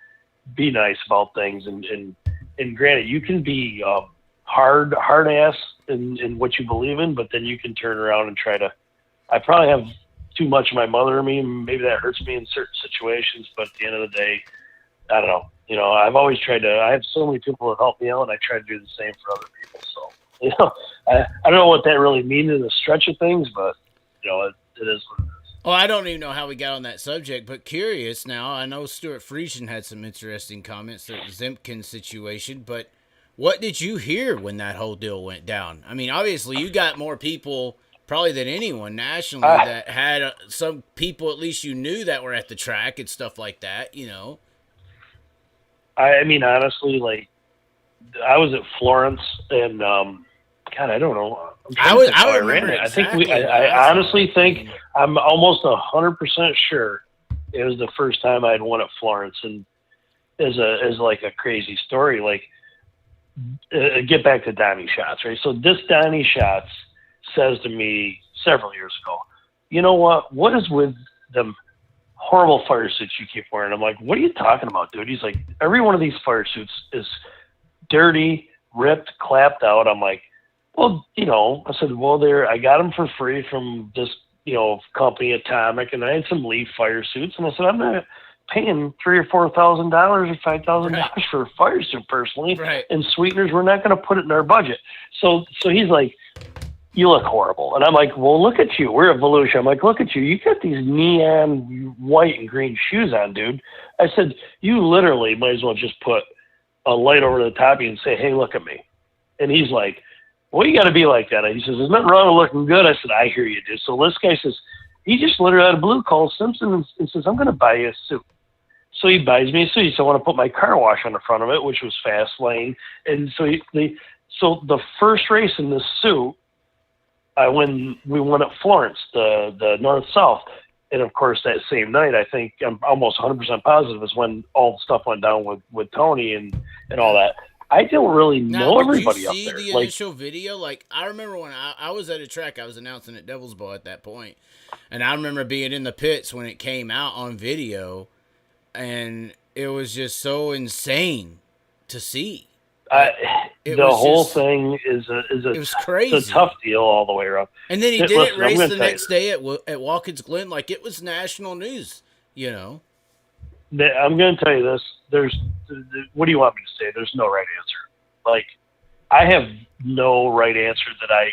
be nice about things. And granted, you can be hard ass in what you believe in, but then you can turn around and try to. I probably have too much of my mother in me. Maybe that hurts me in certain situations. But at the end of the day, I don't know. I've always tried to. I have so many people that help me out, and I try to do the same for other people. So I don't know what that really means in the stretch of things, but it is what it is. Oh, I don't even know how we got on that subject, but curious now. I know Stuart Friesen had some interesting comments, the Zemkin situation, but what did you hear when that whole deal went down? I mean, obviously you got more people probably than anyone nationally that had some people at least you knew that were at the track and stuff like that, I mean, honestly, like I was at Florence and, God, I don't know. I remember it. I think I honestly think I'm almost 100% sure it was the first time I'd won at Florence, and as like a crazy story. Like, get back to Donnie Schatz, right? So this Donnie Schatz says to me several years ago, you know what? What is with them horrible fire suits you keep wearing? I'm like, what are you talking about, dude? He's like, every one of these fire suits is dirty, ripped, clapped out. I'm like, well, I said, well, I got them for free from this, company Atomic, and I had some Leaf fire suits, and I said, I'm not paying $3,000 or $4,000 or $5,000 for a fire suit personally, and sweeteners, we're not going to put it in our budget. So he's like, you look horrible, and I'm like, well, look at you, we're Evolution. I'm like, look at you, you got these neon white and green shoes on, dude. I said, you literally might as well just put a light over the top of you and say, hey, look at me. And he's like, well, you got to be like that. He says, there's nothing wrong with looking good. I said, I hear you, dude. So this guy says, he just literally out of blue calls Simpson and says, I'm going to buy you a suit. So he buys me a suit. So I want to put my car wash on the front of it, which was fast lane. And so so the first race in this suit, we won at Florence, the North-South. And of course, that same night, I think I'm almost 100% positive is when all the stuff went down with Tony and all that. I don't really know everybody up there. Did you see the initial video? Like, I remember when I was at a track, I was announcing at Devil's Bowl at that point, and I remember being in the pits when it came out on video, and it was just so insane to see. The whole thing is it was crazy. It's a tough deal all the way around. And then he didn't race the next day at Watkins Glen like it was national news, you know. I'm going to tell you this. What do you want me to say? There's no right answer. Like, I have no right answer that I,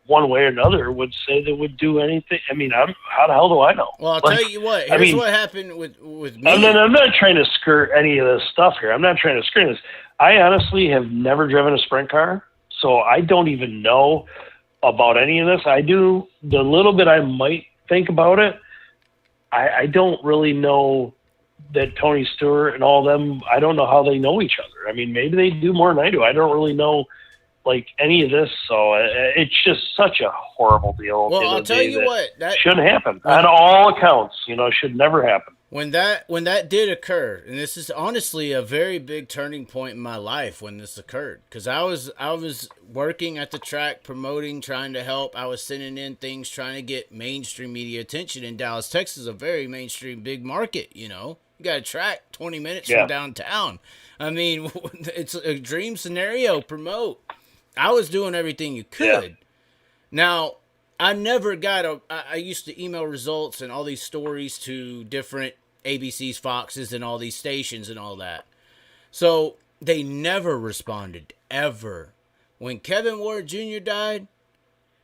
one way or another, would say that would do anything. I mean, how the hell do I know? Well, I'll tell you what. Here's what happened with me. I'm not trying to skirt any of this stuff here. I'm not trying to skirt this. I honestly have never driven a sprint car, so I don't even know about any of this. I do the little bit I might think about it. I don't really know that Tony Stewart and all them, I don't know how they know each other. I mean, maybe they do more than I do. I don't really know, like, any of this. So it's just such a horrible deal. Well, I'll tell you what. That shouldn't happen. On all accounts, should never happen. When that did occur, and this is honestly a very big turning point in my life when this occurred, because I was working at the track, promoting, trying to help. I was sending in things, trying to get mainstream media attention. In Dallas, Texas, a very mainstream big market. You got a track 20 minutes from downtown. I mean, it's a dream scenario. Promote. I was doing everything you could. Yeah. Now, I never got I used to email results and all these stories to different ABCs, Foxes, and all these stations and all that. So they never responded, ever. When Kevin Ward Jr. died,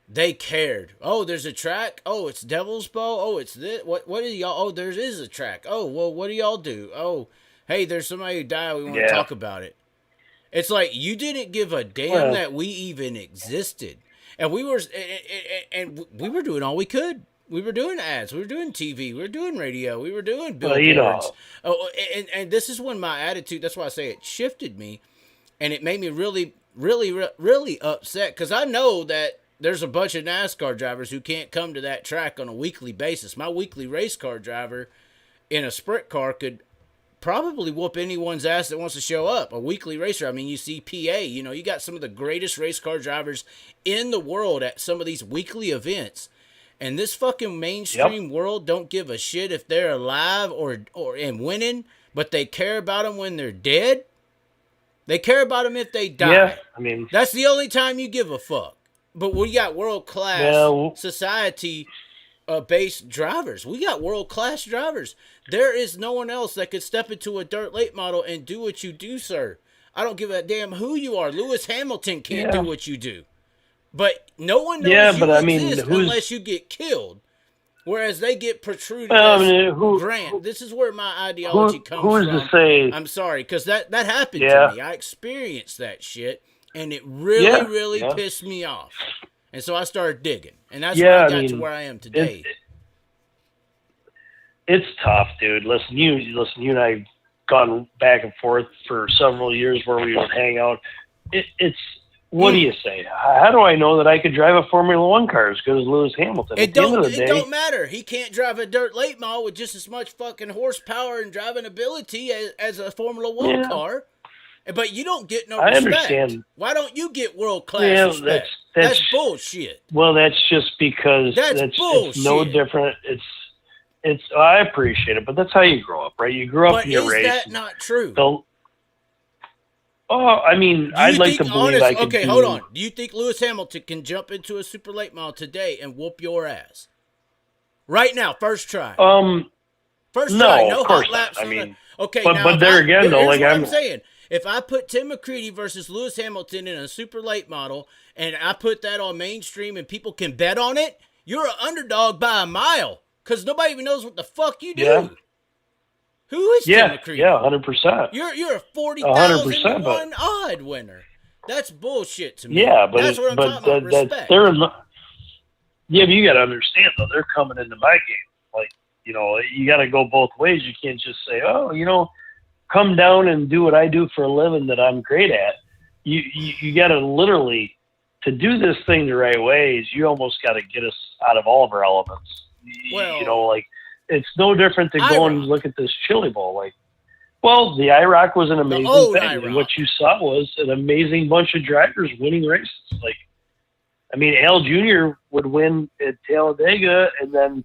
they cared. Oh, there's a track? Oh, it's Devil's Bowl? Oh, it's this? What do y'all? Oh, there is a track. Oh, well, what do y'all do? Oh, hey, there's somebody who died. We want to talk about it. It's like you didn't give a damn that we even existed. And we were doing all we could. We were doing ads. We were doing TV. We were doing radio. We were doing billboards. Oh, and this is when my attitude, that's why I say it shifted me. And it made me really, really, really upset. Because I know that there's a bunch of NASCAR drivers who can't come to that track on a weekly basis. My weekly race car driver in a sprint car could probably whoop anyone's ass that wants to show up. A weekly racer. I mean, you see PA, you got some of the greatest race car drivers in the world at some of these weekly events. And this fucking mainstream world don't give a shit if they're alive or and winning, but they care about them when they're dead. They care about them if they die. Yeah, I mean, that's the only time you give a fuck. But we got world-class society-based drivers. We got world-class drivers. There is no one else that could step into a dirt late model and do what you do, sir. I don't give a damn who you are. Lewis Hamilton can't do what you do. But no one knows you exist unless you get killed. Whereas they get protruded as Grant. This is where my ideology comes from. Who is to say? I'm sorry, because that happened to me. I experienced that shit, and it really pissed me off. And so I started digging. And that's why I got to where I am today. It's tough, dude. Listen, you and I have gone back and forth for several years where we would hang out. It's what do you say? How do I know that I could drive a Formula One car as good as Lewis Hamilton? It don't matter. He can't drive a dirt late model with just as much fucking horsepower and driving ability as a Formula One car. But you don't get no respect. I understand. Why don't you get world-class respect? That's bullshit. Well, that's just because that's bullshit. It's no different. I appreciate it, but that's how you grow up, right? You grew up in your race. But is that not true? I mean, I'd like to believe I could. Okay, hold on. Do you think Lewis Hamilton can jump into a super late model today and whoop your ass? Right now, first try. First try. No hot laps. I mean, okay. But there again, though, like I'm saying, if I put Tim McCreadie versus Lewis Hamilton in a super late model, and I put that on mainstream, and people can bet on it, you're an underdog by a mile, because nobody even knows what the fuck you do. Yeah. Who is Tim McCreadie? Yeah, 100%. You're a 40,000 odd winner. That's bullshit to me. Yeah, but that's what I'm talking about. Respect. Yeah, but you got to understand though, they're coming into my game. Like, you got to go both ways. You can't just say, come down and do what I do for a living that I'm great at. You got to literally, to do this thing the right ways, you almost got to get us out of all of our elements. Well, it's no different than going and look at this Chili Bowl. Like, well, the IROC was an amazing thing. And what you saw was an amazing bunch of drivers winning races. Like, I mean, Al Jr. would win at Talladega, and then,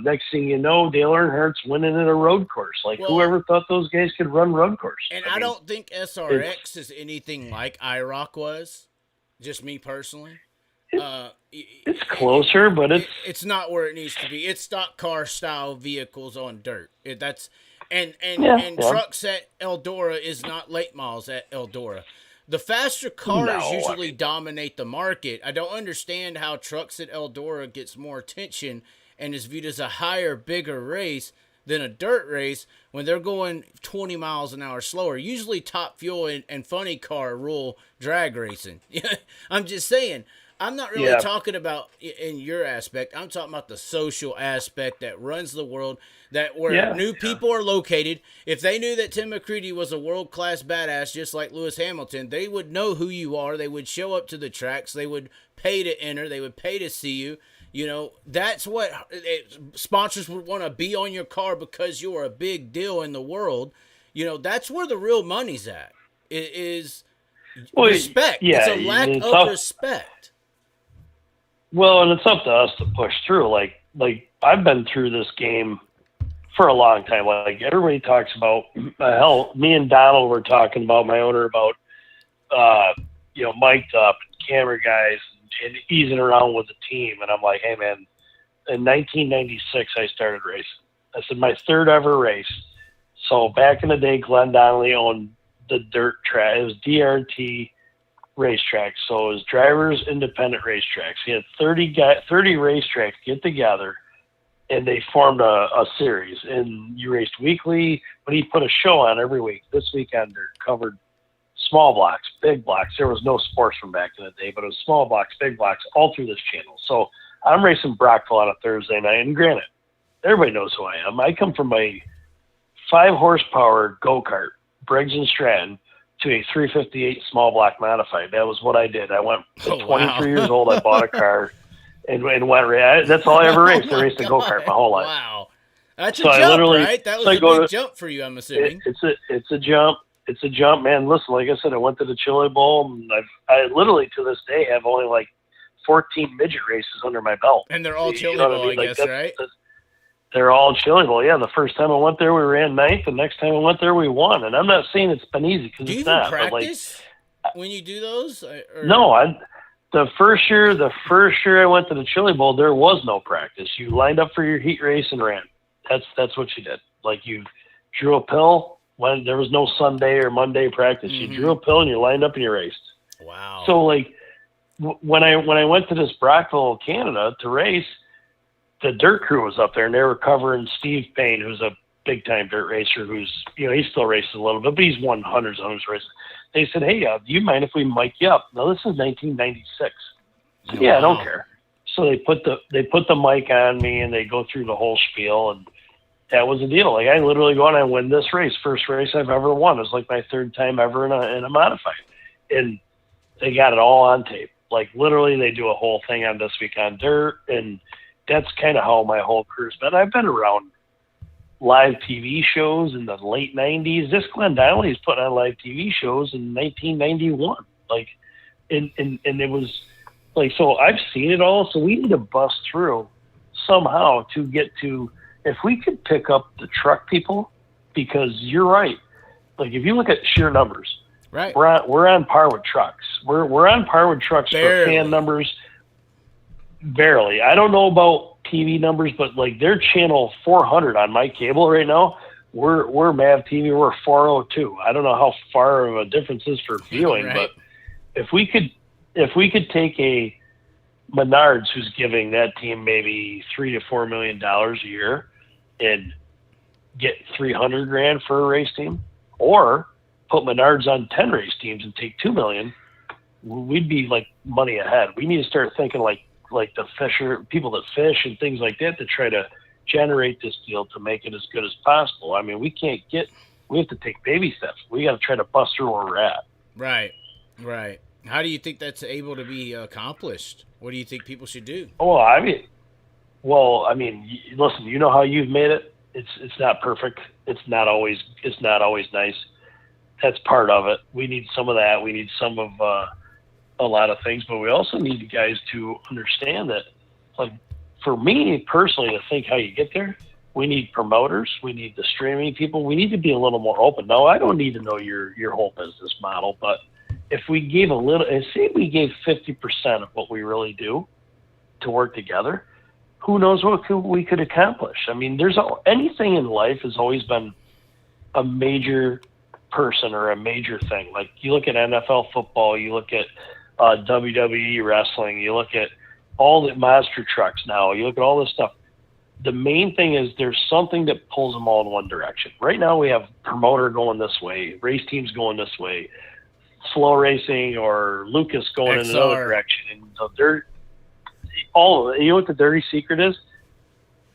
next thing you know, Dale Earnhardt's winning at a road course. Like, whoever thought those guys could run road course? And I don't think SRX is anything like IROC was. Just me personally. It's closer, but it's not where it needs to be. It's stock car style vehicles on dirt. And trucks at Eldora is not late models at Eldora. The faster cars usually dominate the market. I don't understand how trucks at Eldora gets more attention and is viewed as a higher, bigger race than a dirt race when they're going 20 miles an hour slower. Usually Top Fuel and Funny Car rule drag racing. I'm just saying. I'm not really talking about in your aspect. I'm talking about the social aspect that runs the world, where new people are located. If they knew that Tim McCreadie was a world-class badass just like Lewis Hamilton, they would know who you are. They would show up to the tracks. They would pay to enter. They would pay to see you. That's what sponsors would want to be on your car because you're a big deal in the world. That's where the real money's at. It is respect. Yeah, it's a lack of respect. Well, and it's up to us to push through. Like I've been through this game for a long time. Like everybody talks about, hell, me and Donald were talking about my owner about, mic'd up camera guys and easing around with the team. And I'm like, hey man, in 1996, I started racing. I said my third ever race. So back in the day, Glenn Donnelly owned the dirt track. It was DRT racetracks. So it was drivers independent racetracks. He had 30 racetracks get together, and they formed a series. And you raced weekly, but he put a show on every week. This weekend covered small blocks, big blocks. There was no sports from back in the day, but it was small blocks, big blocks, all through this channel. So I'm racing Brockville on a Thursday night, and granted, everybody knows who I am. I come from a 5-horsepower go-kart, Briggs and Stratton, to a 358 small block modified. That was what I did. I went at 23 years old. I bought a car and went. That's all I ever raced. I raced a go-kart my whole life. Wow. That's a jump, right? That was a big jump for you, I'm assuming. It's a jump. It's a jump, man. Listen, like I said, I went to the Chili Bowl, and I literally to this day have only like 14 midget races under my belt. And they're all Chili Bowl, I guess, right? They're all Chili Bowl. Yeah, the first time I went there, we ran ninth. The next time I went there, we won. And I'm not saying it's been easy because it's not. Do you even practice when you do those? No, the first year I went to the Chili Bowl, there was no practice. You lined up for your heat race and ran. That's what you did. Like you drew a pill when there was no Sunday or Monday practice. Mm-hmm. You drew a pill and you lined up and you raced. Wow. So like when I went to this Brockville, Canada to race, the dirt crew was up there and they were covering Steve Payne, who's a big time dirt racer who's, he still races a little bit, but he's won hundreds of races. They said, hey, do you mind if we mic you up? Now this is 1996. I said, yeah, I don't care. So they put the mic on me and they go through the whole spiel, and that was the deal. Like I literally go and I win this race, first race I've ever won. It was like my third time ever in a modified, and they got it all on tape. Like literally, they do a whole thing on This Week on Dirt, and that's kind of how my whole career's been. I've been around live TV shows in the late 90s. This Glenn Donnelly's put on live TV shows in 1991. Like, and it was like, so I've seen it all. So we need to bust through somehow to get to, if we could pick up the truck people, because you're right. Like if you look at sheer numbers, right, we're on par with trucks. We're on par with trucks for fan numbers. Barely. I don't know about TV numbers, but like they're channel 400 on my cable right now. We're Mav TV. We're 402. I don't know how far of a difference is for viewing, right. But if we could take a Menards, who's giving that team maybe $3 to $4 million a year, and get $300,000 for a race team, or put Menards on 10 race teams and take $2 million, we'd be like money ahead. We need to start thinking like the people that fish and things like that to try to generate this deal to make it as good as possible. I mean, we have to take baby steps. We got to try to bust through where we're at. Right. How do you think that's able to be accomplished? What do you think people should do? Well, I mean, Well, I mean, listen, you know how you've made it. It's not perfect. It's not always nice. That's part of it. We need some of that. We need some of a lot of things, but we also need you guys to understand that, like, for me personally, to think how you get there, we need promoters. We need the streaming people. We need to be a little more open. No, I don't need to know your whole business model, but if we gave a little, and say we gave 50% of what we really do to work together, who knows what we could accomplish? I mean, anything in life has always been a major person or a major thing. Like, you look at NFL football, you look at WWE wrestling, you look at all the monster trucks now, you look at all this stuff. The main thing is there's something that pulls them all in one direction. Right now we have promoter going this way, race teams going this way, slow racing or Lucas going in another direction. And they're all, you know what the dirty secret is?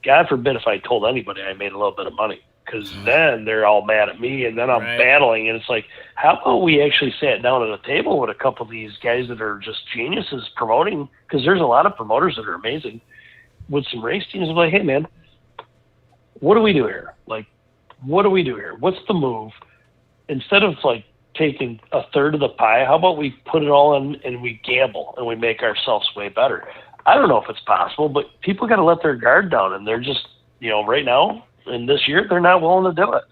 God forbid if I told anybody I made a little bit of money, because then they're all mad at me, and then I'm battling. And it's like, how about we actually sat down at a table with a couple of these guys that are just geniuses promoting? Because there's a lot of promoters that are amazing with some race teams. I'm like, hey man, what do we do here? Like, what do we do here? What's the move? Instead of like taking a third of the pie, how about we put it all in and we gamble and we make ourselves way better? I don't know if it's possible, but people got to let their guard down, and they're just, right now and this year, they're not willing to do it.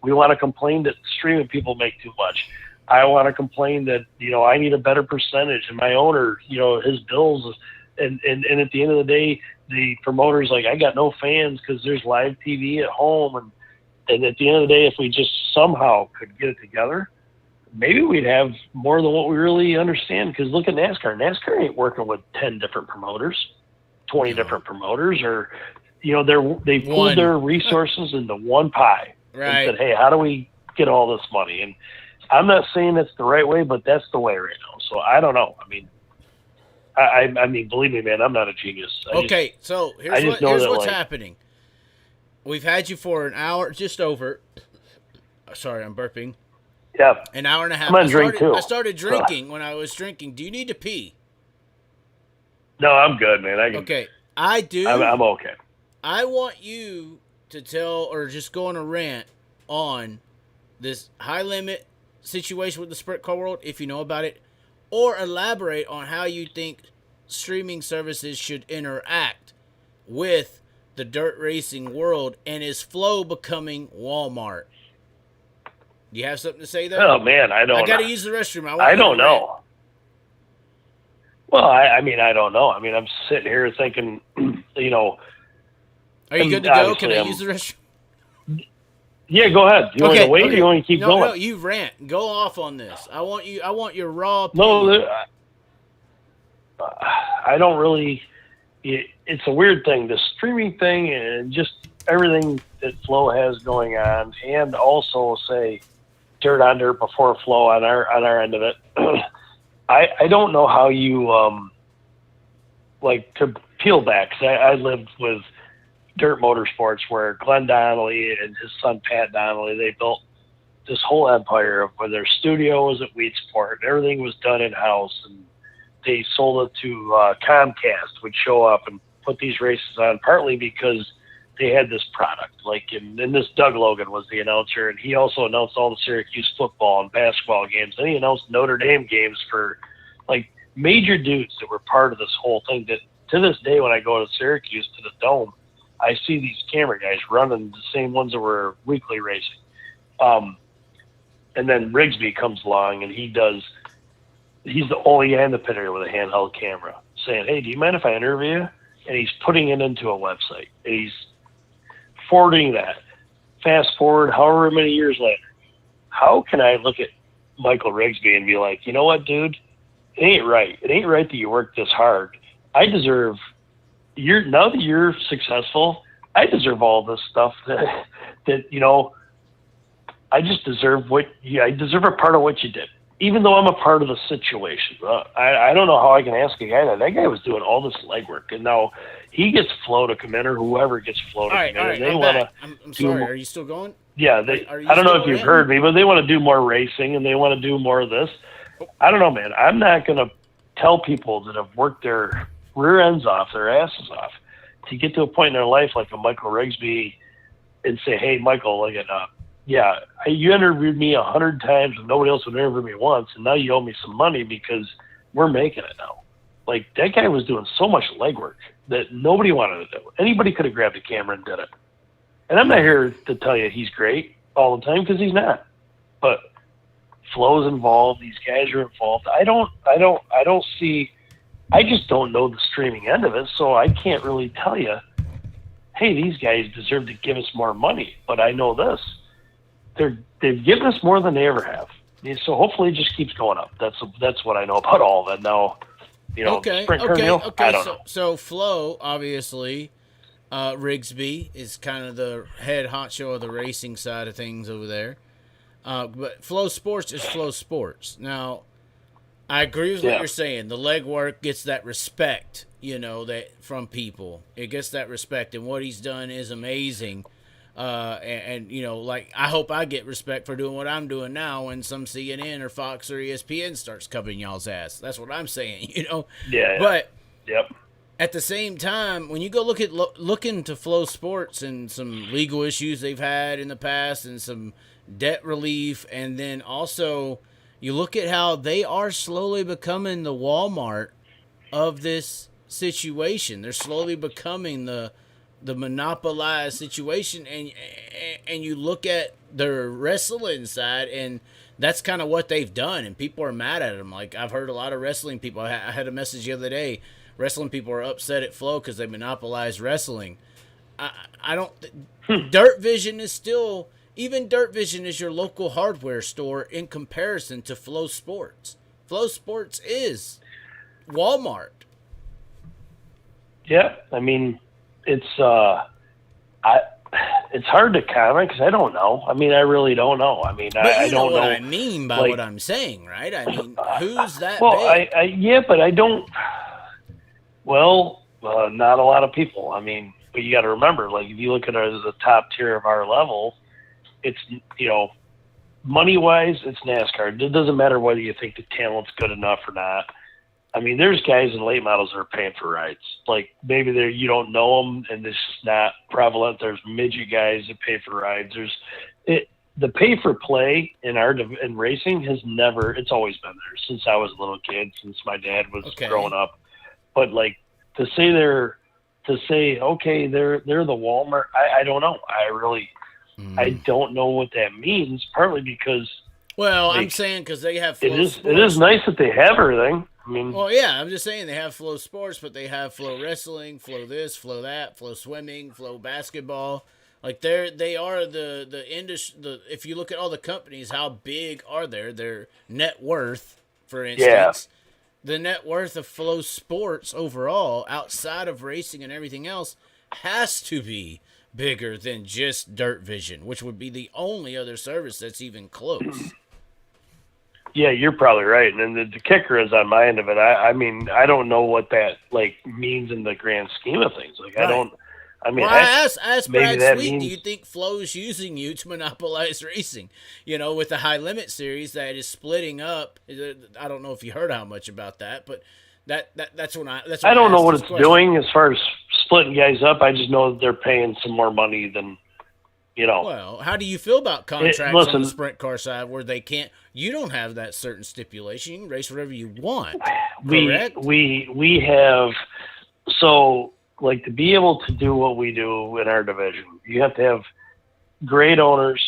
We want to complain that streaming people make too much. I want to complain that, I need a better percentage, and my owner, his bills, and at the end of the day, the promoter's like, I got no fans because there's live TV at home. And at the end of the day, if we just somehow could get it together, maybe we'd have more than what we really understand. Because look at NASCAR. NASCAR ain't working with 10 different promoters, 20 different promoters, or, they pulled their resources into one pie and said, hey, how do we get all this money? And I'm not saying that's the right way, but that's the way right now. So I don't know. I mean, I mean, believe me, man, I'm not a genius. So here's what's happening. We've had you for an hour, just over. Sorry, I'm burping. Yeah. An hour and a half. I'm gonna drink too. I started drinking when I was drinking. Do you need to pee? No, I'm good, man. Okay, I do. I'm okay. I want you to tell, or just go on a rant on this high limit situation with the sprint car world, if you know about it, or elaborate on how you think streaming services should interact with the dirt racing world, and is Flow becoming Walmart? Do you have something to say there? Oh man, I got to use the restroom. I don't know. Well, I mean, I don't know. I mean, I'm sitting here thinking, Are you good to go? Can I use the restroom? Yeah, go ahead. You want to wait, or you want to keep going? No, you rant. Go off on this. I want your raw opinion. No, I don't really. It's a weird thing, the streaming thing, and just everything that Flow has going on, and also say dirt on dirt before Flow on our end of it. I don't know how you like to peel back. 'Cause I lived with Dirt Motorsports, where Glenn Donnelly and his son Pat Donnelly, they built this whole empire of where their studio was at Wheatsport, and everything was done in house, and they sold it to Comcast, would show up and put these races on, partly because they had this product. Like, and this Doug Logan was the announcer, and he also announced all the Syracuse football and basketball games. And he announced Notre Dame games for like major dudes that were part of this whole thing. That to this day, when I go to Syracuse to the Dome, I see these camera guys running the same ones that were weekly racing. And then Rigsby comes along, and he's the only guy in the pit area with a handheld camera saying, hey, do you mind if I interview you? And he's putting it into a website. And he's forwarding that. Fast forward however many years later. How can I look at Michael Rigsby and be like, you know what, dude? It ain't right. It ain't right that you worked this hard. I deserve now that you're successful, I deserve all this stuff that I just deserve I deserve a part of what you did, even though I'm a part of the situation. I don't know how I can ask a guy that guy was doing all this legwork, and now he gets Flow to come in, or whoever gets Flow to come in. All right, I'm sorry. Are you still going? Yeah, I don't know if you've heard me, but they want to do more racing, and they want to do more of this. I don't know, man. I'm not going to tell people that have worked their rear ends off, their asses off, to get to a point in their life like a Michael Rigsby and say, hey, Michael, look at you interviewed me 100 times and nobody else would interview me once, and now you owe me some money because we're making it now. Like, that guy was doing so much legwork that nobody wanted to do. Anybody could have grabbed a camera and did it. And I'm not here to tell you he's great all the time, because he's not. But Flo's involved. These guys are involved. I just don't know the streaming end of it, so I can't really tell you, hey, these guys deserve to give us more money. But I know this. They've given us more than they ever have. So hopefully it just keeps going up. That's what I know about all of it. Now, sprint car deal, I don't know. So Flo, obviously, Rigsby is kind of the head honcho of the racing side of things over there. But Flow Sports is Flow Sports. Now, I agree with what you're saying. The legwork gets that respect, that from people. It gets that respect, and what he's done is amazing. I hope I get respect for doing what I'm doing now when some CNN or Fox or ESPN starts covering y'all's ass. That's what I'm saying, Yeah. But yep. At the same time, when you go look into Flow Sports and some legal issues they've had in the past and some debt relief, and then also you look at how they are slowly becoming the Walmart of this situation. They're slowly becoming the monopolized situation, and you look at their wrestling side, and that's kind of what they've done, and people are mad at them. Like, I've heard a lot of wrestling people. I had a message the other day. Wrestling people are upset at Flow because they monopolize wrestling. I don't. Dirt Vision is still, even Dirt Vision is your local hardware store in comparison to Flow Sports. Flow Sports is Walmart. Yeah, I mean, it's hard to comment because I don't know. I mean, I really don't know. I mean, I don't know what I mean by what I'm saying, right? I mean, who's that? Well, big? But I don't. Well, not a lot of people. I mean, but you got to remember, like, if you look at the top tier of our level, it's, money wise, it's NASCAR. It doesn't matter whether you think the talent's good enough or not. I mean, there's guys in late models that are paying for rides. Like, maybe you don't know them, and this is not prevalent. There's midget guys that pay for rides. The pay for play in racing it's always been there since I was a little kid, since my dad was growing up. But like to say they're the Walmart, I don't know. I don't know what that means. Partly because I'm saying because they have Flow Sports. It is nice that they have everything. I mean, I'm just saying they have Flow Sports, but they have Flow Wrestling, Flow this, Flow that, Flow Swimming, Flow Basketball. Like they are the industry. If you look at all the companies, how big are their net worth, for instance. Yeah. The net worth of Flow Sports overall, outside of racing and everything else, has to be bigger than just Dirt Vision, which would be the only other service that's even close. Yeah, you're probably right. And then the kicker is on my end of it. I mean, I don't know what that means in the grand scheme of things. Like, right. I asked Brad Sweet, do you think Flow's using you to monopolize racing? With the High Limit series that is splitting up. I don't know if you heard how much about that, but that's when I don't know what it's doing as far as splitting guys up. I just know that they're paying some more money than, Well, how do you feel about contracts on the sprint car side where they can't? You don't have that certain stipulation. You can race whatever you want. Correct? We have so. Like, to be able to do what we do in our division, you have to have great owners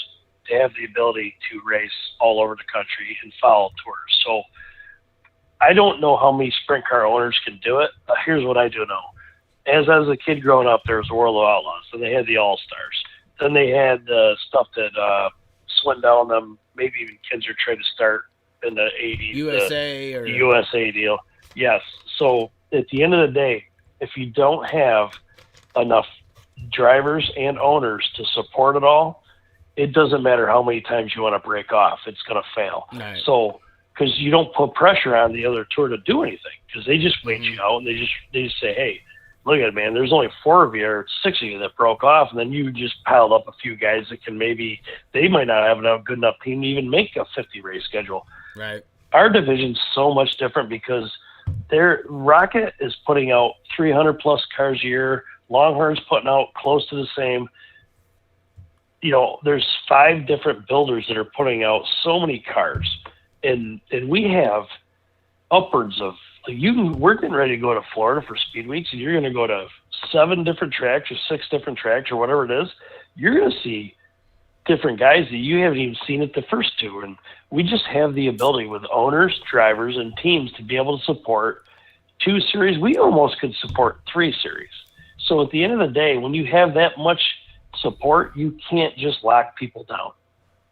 to have the ability to race all over the country and follow tours. So I don't know how many sprint car owners can do it. Here's what I do know. As I was a kid growing up, there was World of Outlaws, and they had the All-Stars. Then they had the stuff that Swindell and them, maybe even Kinser tried to start in the 80s. USA the USA deal. Yes. So at the end of the day, if you don't have enough drivers and owners to support it all, it doesn't matter how many times you want to break off. It's going to fail. Nice. So, because you don't put pressure on the other tour to do anything, because they just wait you out and they just say, hey, look at it, man. There's only 4 of you or 6 of you that broke off, and then you just piled up a few guys that they might not have a good enough team to even make a 50 race schedule. Right. Our division's so much different because Rocket is putting out 300 plus cars a year. Longhorn's putting out close to the same. There's 5 different builders that are putting out so many cars, and we have upwards of we're getting ready to go to Florida for Speed Weeks, and you're going to go to 7 different tracks or 6 different tracks or whatever it is. You're going to see different guys that you haven't even seen at the first 2. And we just have the ability with owners, drivers, and teams to be able to support 2 series. We almost could support 3 series. So at the end of the day, when you have that much support, you can't just lock people down,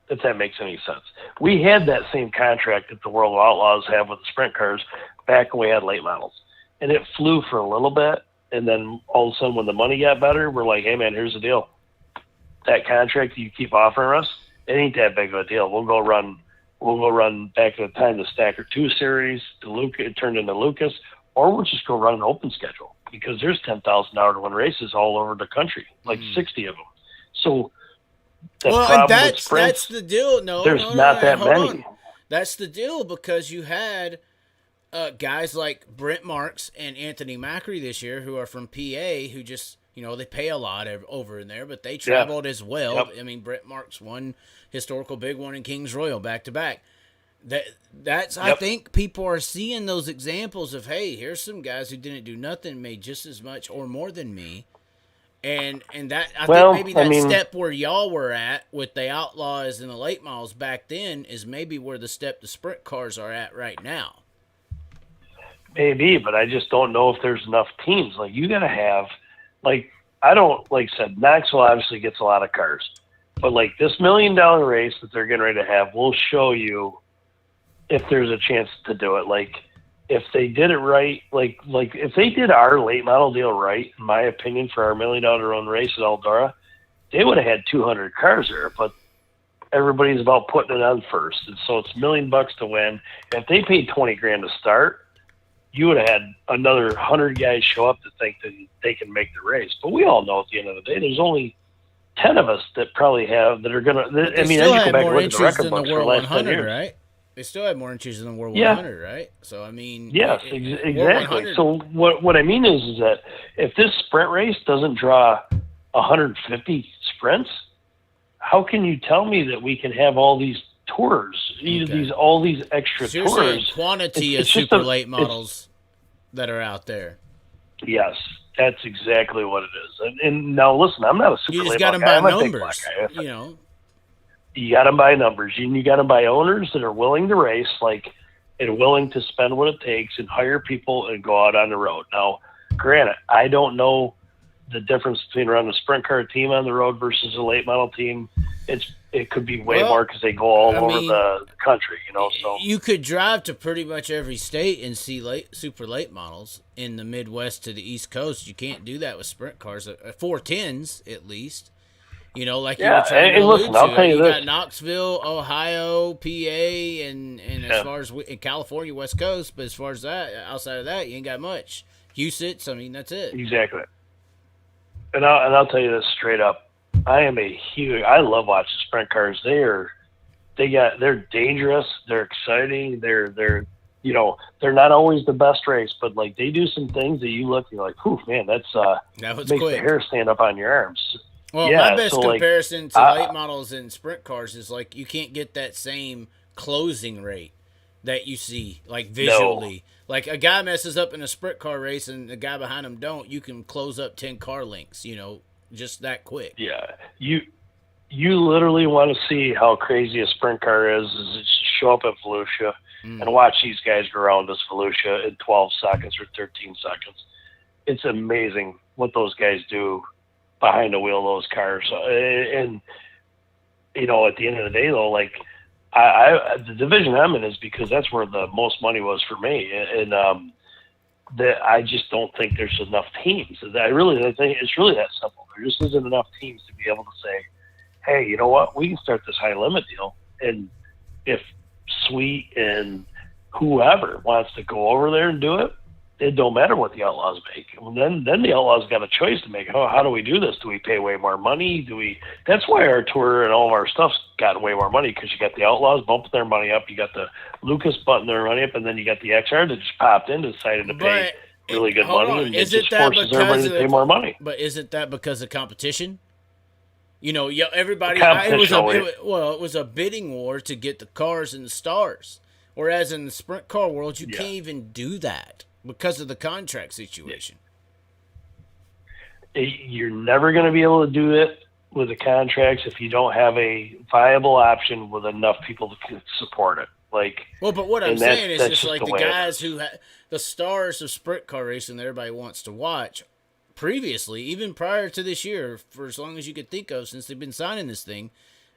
if that makes any sense. We had that same contract that the World of Outlaws have with the sprint cars back when we had late models. And it flew for a little bit, and then all of a sudden when the money got better, we're like, hey, man, here's the deal. That contract you keep offering us, it ain't that big of a deal. We'll go run back at the time the Stacker 2 series, it turned into Lucas, or we'll just go run an open schedule because there's $10,000 to win races all over the country, like 60 of them. So that's the deal. There's not that many. That's the deal because you had guys like Brent Marks and Anthony McCreadie this year who are from PA who just, they pay a lot over in there, but they traveled as well. Yep. I mean, Brent Marks won historical big one in Kings Royal back to back. That's I think people are seeing those examples of, hey, here's some guys who didn't do nothing, made just as much or more than me. And that think maybe that step where y'all were at with the Outlaws and the late models back then is maybe where the step the sprint cars are at right now. Maybe, but I just don't know if there's enough teams. Like you got to have, I said, Knoxville obviously gets a lot of cars, but like this $1 million race that they're getting ready to have will show you if there's a chance to do it. Like if they did it right, like if they did our late model deal right, in my opinion, for our $1 million own race at Eldora, they would have had 200 cars there, but everybody's about putting it on first. And so it's $1 million to win. If they paid $20,000 to start, you would have had another 100 guys show up to think that they can make the race. But we all know at the end of the day, there's only 10 of us that probably have that are going to. I mean, still I go back and more look at the record entries than the books for World the last 10 100, years. right? They still have more entries than the World 100, right? So I mean, yes, exactly. So what I mean is that if this sprint race doesn't draw 150 sprints, how can you tell me that we can have all these tours, all these extra so you're tours? saying quantity of super late models that are out there. Yes, that's exactly what it is. And now listen, I'm not a super late model guy. I'm a big block guy. You got them by numbers. You got them by owners that are willing to race, and willing to spend what it takes and hire people and go out on the road. Now, granted, I don't know the difference between running a sprint car team on the road versus a late model team. It could be way more because they go all over the country, So you could drive to pretty much every state and see super late models in the Midwest to the East Coast. You can't do that with sprint cars. 410s at least. You were trying to allude to. I'll tell you this. Got Knoxville, Ohio, PA, and as far as in California, West Coast. But as far as that, outside of that, you ain't got much. Houston, that's it. Exactly. And I'll tell you this straight up. I love watching sprint cars. They're dangerous. They're exciting. They're not always the best race, but they do some things that you look and you're like, "Whew, man, that makes the hair stand up on your arms." Well, my best comparison to late models and sprint cars is you can't get that same closing rate that you see visually. No. A guy messes up in a sprint car race and the guy behind him don't. You can close up 10 car lengths. Just that quick. Yeah, you literally want to see how crazy a sprint car is show up at Volusia and watch these guys go around this Volusia in 12 seconds or 13 seconds. It's amazing what those guys do behind the wheel of those cars. And at the end of the day, though, the division I'm in is because that's where the most money was for me, and I just don't think there's enough teams. I think it's really that simple. There just isn't enough teams to be able to say, hey, you know what? We can start this high limit deal. And if Sweet and whoever wants to go over there and do it, it don't matter what the Outlaws make. Well, then the Outlaws got a choice to make. How do we do this? Do we pay way more money? That's why our tour and all of our stuff's got way more money, because you got the Outlaws bumping their money up. You got the Lucas button their money up, and then you got the XR that just popped in and decided to pay really good Hold money, on. and it Is it just that forces because everybody of to pay more money. But isn't that because of competition? You know, everybody. Competition, It was a bidding war to get the cars and the stars. Whereas in the sprint car world, you can't even do that because of the contract situation. You're never going to be able to do it with the contracts if you don't have a viable option with enough people to support it. But what I'm saying is just like the guys the stars of sprint car racing that everybody wants to watch. Previously, even prior to this year, for as long as you could think of, since they've been signing this thing,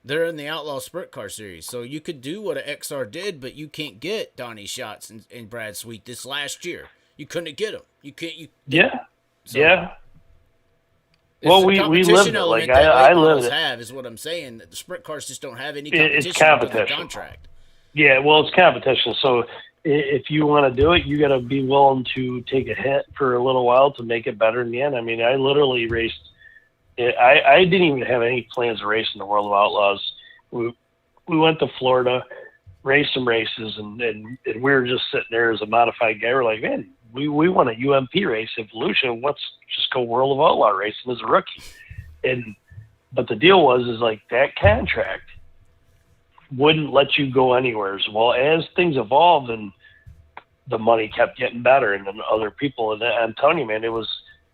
they're in the Outlaw Sprint Car Series. So you could do what an XR did, but you can't get Donnie Schatz and Brad Sweet this last year. You couldn't get them. You can't. Well, we lived it. Like I lived it. Is what I'm saying. The sprint cars just don't have any competition. It's competition. Because of contract. Yeah, well, it's competition. So if you want to do it, you got to be willing to take a hit for a little while to make it better in the end. I mean, I literally raced. I didn't even have any plans to race in the World of Outlaws. We went to Florida, raced some races, and we were just sitting there as a modified guy. We're like, man, we want a UMP race, Evolution. Let's just go World of Outlaw racing as a rookie. But the deal was like that contract wouldn't let you go anywhere. Well, as things evolved and the money kept getting better, and then other people, and I'm telling you, man, it was.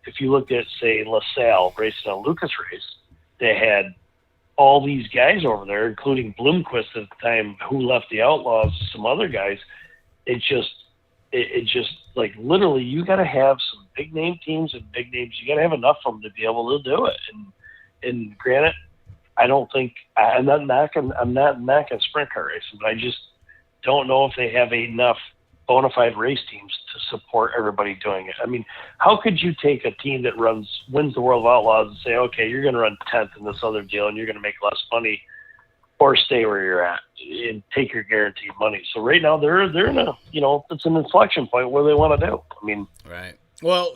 If you looked at, say, LaSalle racing a Lucas race, they had all these guys over there, including Bloomquist at the time, who left the Outlaws, some other guys. It just like literally, you got to have some big name teams and big names. You got to have enough of them to be able to do it. And granted, I don't think I'm not knocking sprint car racing, but I just don't know if they have enough bona fide race teams to support everybody doing it. I mean, how could you take a team that wins the World of Outlaws and say, okay, you're going to run 10th in this other deal and you're going to make less money, or stay where you're at and take your guaranteed money? So right now they're in a, it's an inflection point where they want to do. I mean, right. Well,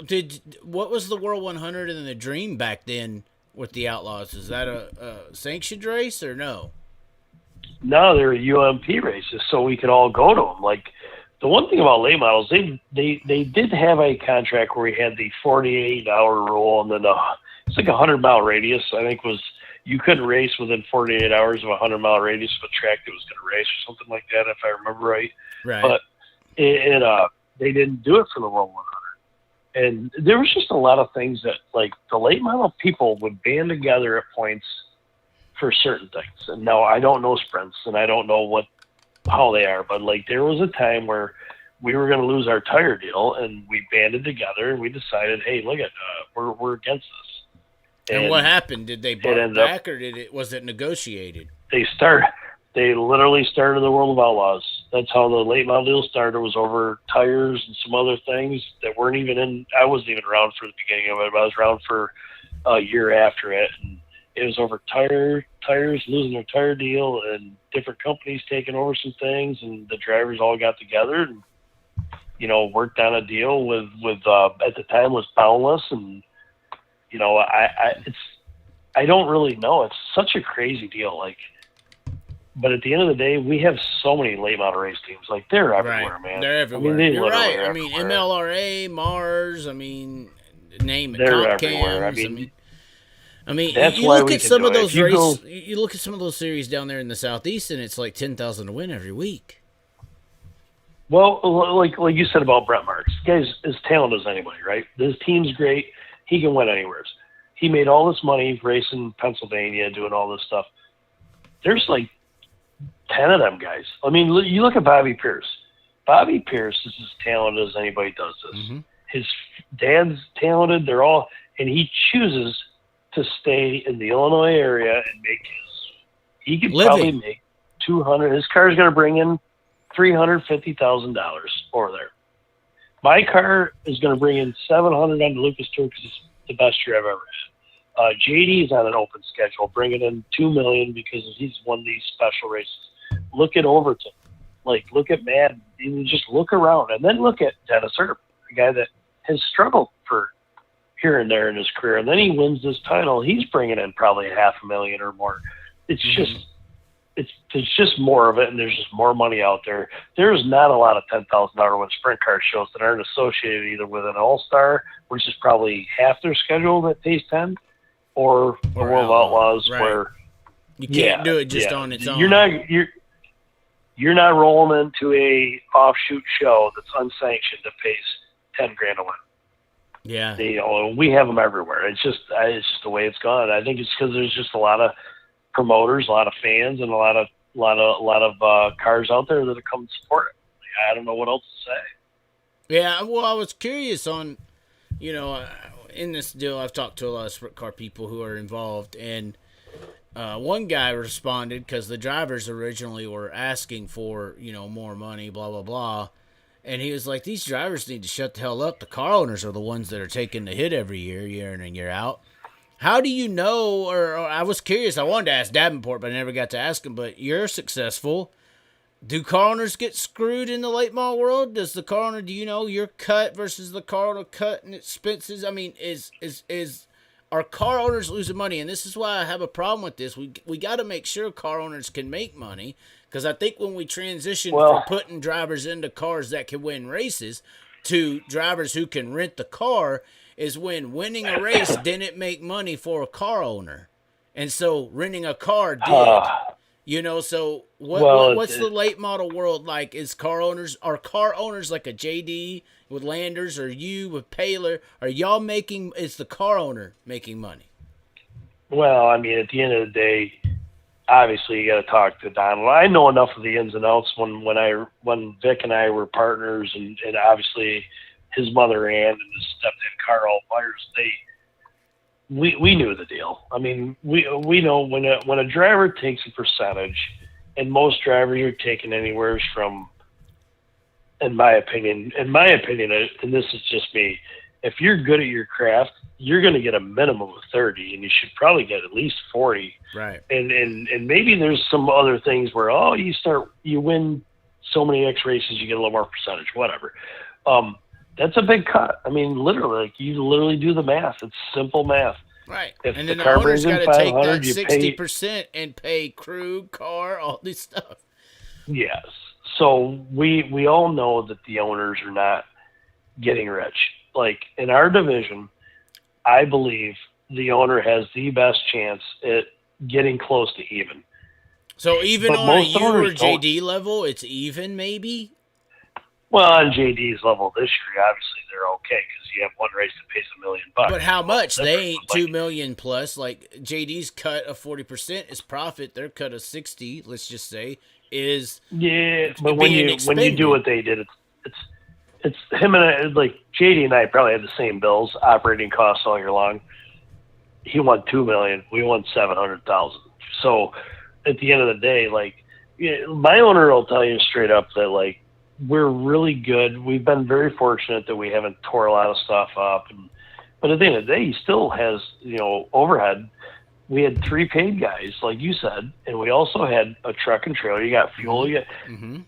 what was the World 100 and the Dream back then with the Outlaws? Is that a sanctioned race or no? No, they're UMP races, so we could all go to them. Like, the one thing about late models, they did have a contract where we had the 48-hour rule, and then it's like a 100-mile radius. I think you couldn't race within 48 hours of a 100-mile radius of a track that was going to race or something like that, if I remember right. Right. But they didn't do it for the World 100, and there was just a lot of things that like the late model people would band together at points for certain things. And now I don't know sprints, and I don't know how they are, but like there was a time where we were going to lose our tire deal, and we banded together and we decided, hey, look at we're against this. And what happened? Did they bark back, or was it negotiated? They literally started the World of Outlaws. That's how the late model deal started. It was over tires and some other things that weren't even in. I wasn't even around for the beginning of it, but I was around for a year after it, and it was over tires losing their tire deal and different companies taking over some things, and the drivers all got together and, worked on a deal with at the time was Boundless. And, I don't really know. It's such a crazy deal. Like, but at the end of the day, we have so many late model race teams. Like, they're everywhere, right. Man. They're everywhere. I mean, You're right. I everywhere. mean, MLRA, Mars, name it. They're Comp everywhere. Cams, I mean, that's you why look we at can some do of it. those races. You look at some of those series down there in the Southeast, and it's like 10,000 to win every week. Well, like you said about Brett Marks, the guy's as talented as anybody, right? His team's great. He can win anywhere. He made all this money racing Pennsylvania, doing all this stuff. There's like 10 of them guys. I mean, you look at Bobby Pierce. Bobby Pierce is as talented as anybody does this. Mm-hmm. His dad's talented. They're all, and he chooses to stay in the Illinois area and make he could probably make $200. His car's going to bring in $350,000 over there. My car is going to bring in $700 on the Lucas Tour because it's the best year I've ever had. JD is on an open schedule, bringing in $2 million because he's won these special races. Look at Overton, look at Madden, and just look around, and then look at Dennis Erb, a guy that has struggled for here and there in his career, and then he wins this title. He's bringing in probably $500,000 or more. It's just there's just more of it, and there's just more money out there. There's not a lot of $10,000 win sprint car shows that aren't associated either with an All-Star, which is probably half their schedule that pays 10, or the World of Outlaws, right. where you can't do it just on its own. You're not rolling into a offshoot show that's unsanctioned that pays $10,000 a win. Yeah, we have them everywhere. It's just the way it's gone. I think it's because there's just a lot of promoters, a lot of fans, and a lot of cars out there that have come to support it. I don't know what else to say. Yeah, well, I was curious on, in this deal, I've talked to a lot of sprint car people who are involved, and one guy responded because the drivers originally were asking for, more money, blah, blah, blah. And he was like, these drivers need to shut the hell up. The car owners are the ones that are taking the hit every year in and year out. How do you know, or I was curious, I wanted to ask Davenport, but I never got to ask him, but you're successful. Do car owners get screwed in the late model world? Does the car owner, do you know your cut versus the car owner cut and expenses? I mean, are car owners losing money? And this is why I have a problem with this. We got to make sure car owners can make money, because I think when we transition from putting drivers into cars that can win races to drivers who can rent the car is when winning a race didn't make money for a car owner. And so renting a car did. So what's the late model world like? Are car owners like a JD with Landers, or you with Paler? Are y'all is the car owner making money? Well, I mean, at the end of the day, obviously you got to talk to Donald. I know enough of the ins and outs when Vic and I were partners, and obviously his mother Ann and his stepdad Carl Myers, we knew the deal. I mean, we know when a driver takes a percentage, and most drivers are taking anywhere from, in my opinion, and this is just me, if you're good at your craft, you're going to get a minimum of 30, and you should probably get at least 40. Right. And maybe there's some other things where, you win so many X races, you get a little more percentage, whatever. That's a big cut. I mean, literally, you do the math. It's simple math. Right. If and the then the car owner's brings in got to take 500, that 60% and pay crew, car, all this stuff. Yes. So we all know that the owners are not getting rich. Like in our division, I believe the owner has the best chance at getting close to even. So even on a U or JD level, it's even maybe? Well, on JD's level this year, obviously they're okay because you have one race that pays $1 million. But how much? They ain't $2 million plus. Like JD's cut of 40% is profit. Their cut of 60, let's just say, is But when you do what they did, it's him and I, like JD and I probably had the same bills, operating costs all year long. He won $2 million. We won $700,000. So at the end of the day, my owner will tell you straight up that we're really good. We've been very fortunate that we haven't tore a lot of stuff up. But at the end of the day, he still has, overhead. We had 3 paid guys, like you said, and we also had a truck and trailer. You got fuel. Mm-hmm.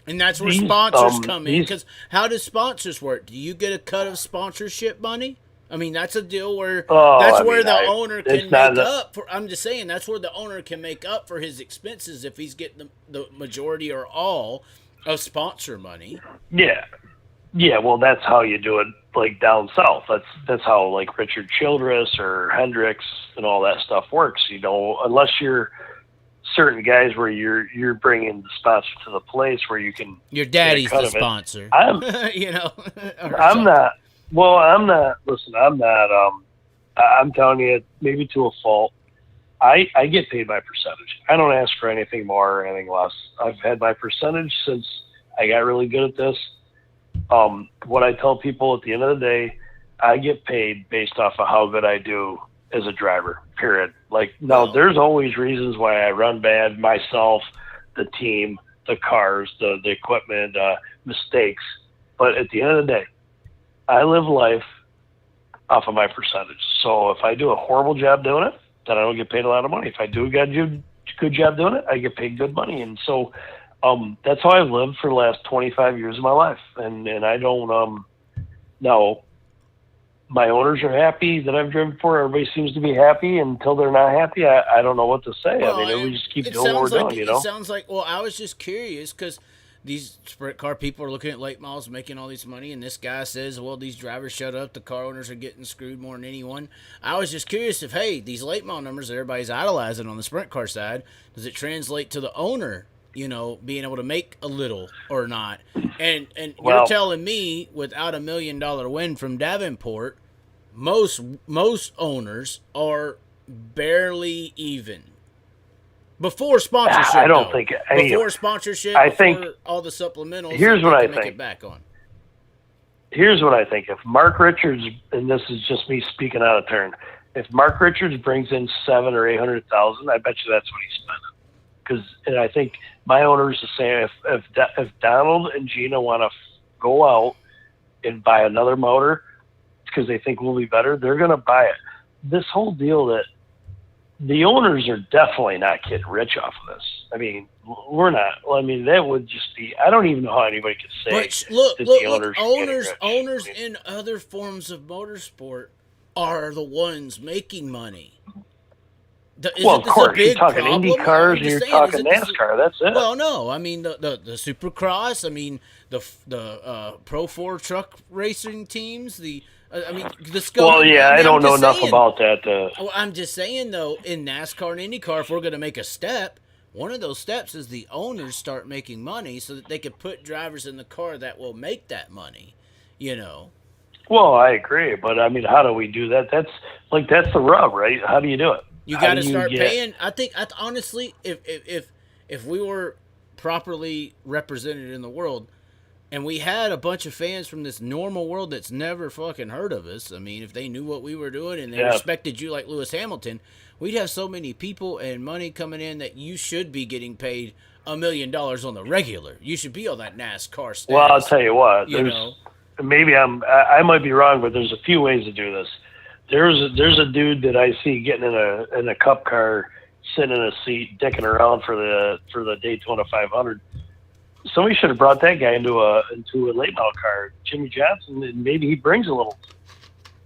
And that's where sponsors come in. Because how do sponsors work? Do you get a cut of sponsorship money? I mean, that's a deal where the owner can make up for. I'm just saying that's where the owner can make up for his expenses if he's getting the majority or all of sponsor money. Yeah. Well, that's how you do it, down south. That's how Richard Childress or Hendricks and all that stuff works. Unless you're certain guys where you're bringing the sponsor to the place where you can. Your daddy's the sponsor. I'm not. Well, I'm not. Listen, I'm not. I'm telling you, maybe to a fault. I get paid by percentage. I don't ask for anything more or anything less. I've had my percentage since I got really good at this. What I tell people at the end of the day, I get paid based off of how good I do as a driver, period. There's always reasons why I run bad, myself, the team, the cars, the equipment, mistakes. But at the end of the day, I live life off of my percentage. So if I do a horrible job doing it, then I don't get paid a lot of money. If I do a good job doing it, I get paid good money. And so that's how I've lived for the last 25 years of my life. And I don't now my owners are happy that I've driven for. Everybody seems to be happy. Until they're not happy, I don't know what to say. Well, I mean, we just keep it doing what we're sounds like doing, you know? It sounds like, well, I was just curious because these sprint car people are looking at late models making all this money, and this guy says, well, these drivers shut up. The car owners are getting screwed more than anyone. I was just curious if, hey, these late model numbers that everybody's idolizing on the sprint car side, does it translate to the owner, you know, being able to make a little or not? And you're telling me without $1 million win from Davenport, most owners are barely even. Before sponsorship, I don't think any. Before sponsorship, I before think all the supplementals. Here's what I make think. It back on. Here's what I think. If Mark Richards, and this is just me speaking out of turn, if Mark Richards brings in $700,000 or $800,000, I bet you that's what he's spending. And I think my owners are saying if Donald and Gina want to go out and buy another motor because they think we'll be better, they're going to buy it. This whole deal that the owners are definitely not getting rich off of this. I mean, we're not. Well, I mean, that would just be. I don't even know how anybody could say. But look, owners in other forms of motorsport are the ones making money. Of course, you're talking Indy cars, and you're talking NASCAR. That's it. Well, no, I mean the Supercross. I mean the Pro 4 truck racing teams. I mean, the scope. Well, yeah, I don't know enough about that. Well, I'm just saying, though, in NASCAR and IndyCar, if we're going to make a step, one of those steps is the owners start making money so that they can put drivers in the car that will make that money, you know. Well, I agree, but I mean, how do we do that? That's the rub, right? How do you do it? You got to start paying. I think, honestly, if we were properly represented in the world, and we had a bunch of fans from this normal world that's never fucking heard of us. I mean, if they knew what we were doing and they respected you like Lewis Hamilton, we'd have so many people and money coming in that you should be getting paid $1 million on the regular. You should be on that NASCAR status. Well, I'll tell you what. Maybe I might be wrong, but there's a few ways to do this. There's a dude that I see getting in a cup car, sitting in a seat, dicking around for the Daytona 500. Somebody should have brought that guy into a late model car, Jimmy Johnson, and maybe he brings a little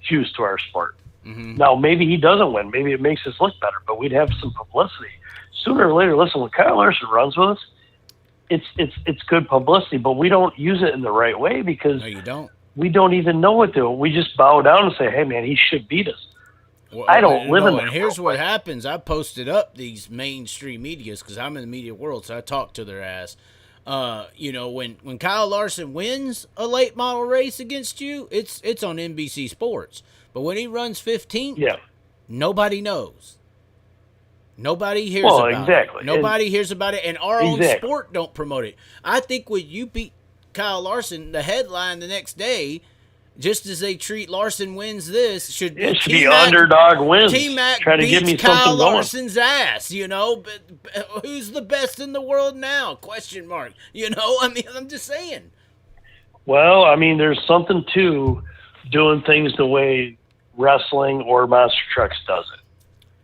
juice to our sport. Mm-hmm. Now, maybe he doesn't win. Maybe it makes us look better, but we'd have some publicity. Sooner or later, listen, when Kyle Larson runs with us, it's good publicity, but we don't use it in the right way because no, you don't. We don't even know what to do. We just bow down and say, hey, man, he should beat us. Well, I don't live in that. And here's what happens. I posted up these mainstream medias because I'm in the media world, so I talk to their ass. When Kyle Larson wins a late model race against you, it's on NBC Sports. But when he runs 15th, nobody knows. Nobody hears about it. Nobody hears about it, and our own sport don't promote it. I think when you beat Kyle Larson, the headline the next day, just as they treat Larson wins this, should be underdog wins. T-Mac try to give me Kyle something Larson's ass, you know. But who's the best in the world now? Question mark. You know, I mean, I'm just saying. Well, I mean, there's something to doing things the way wrestling or monster trucks does it.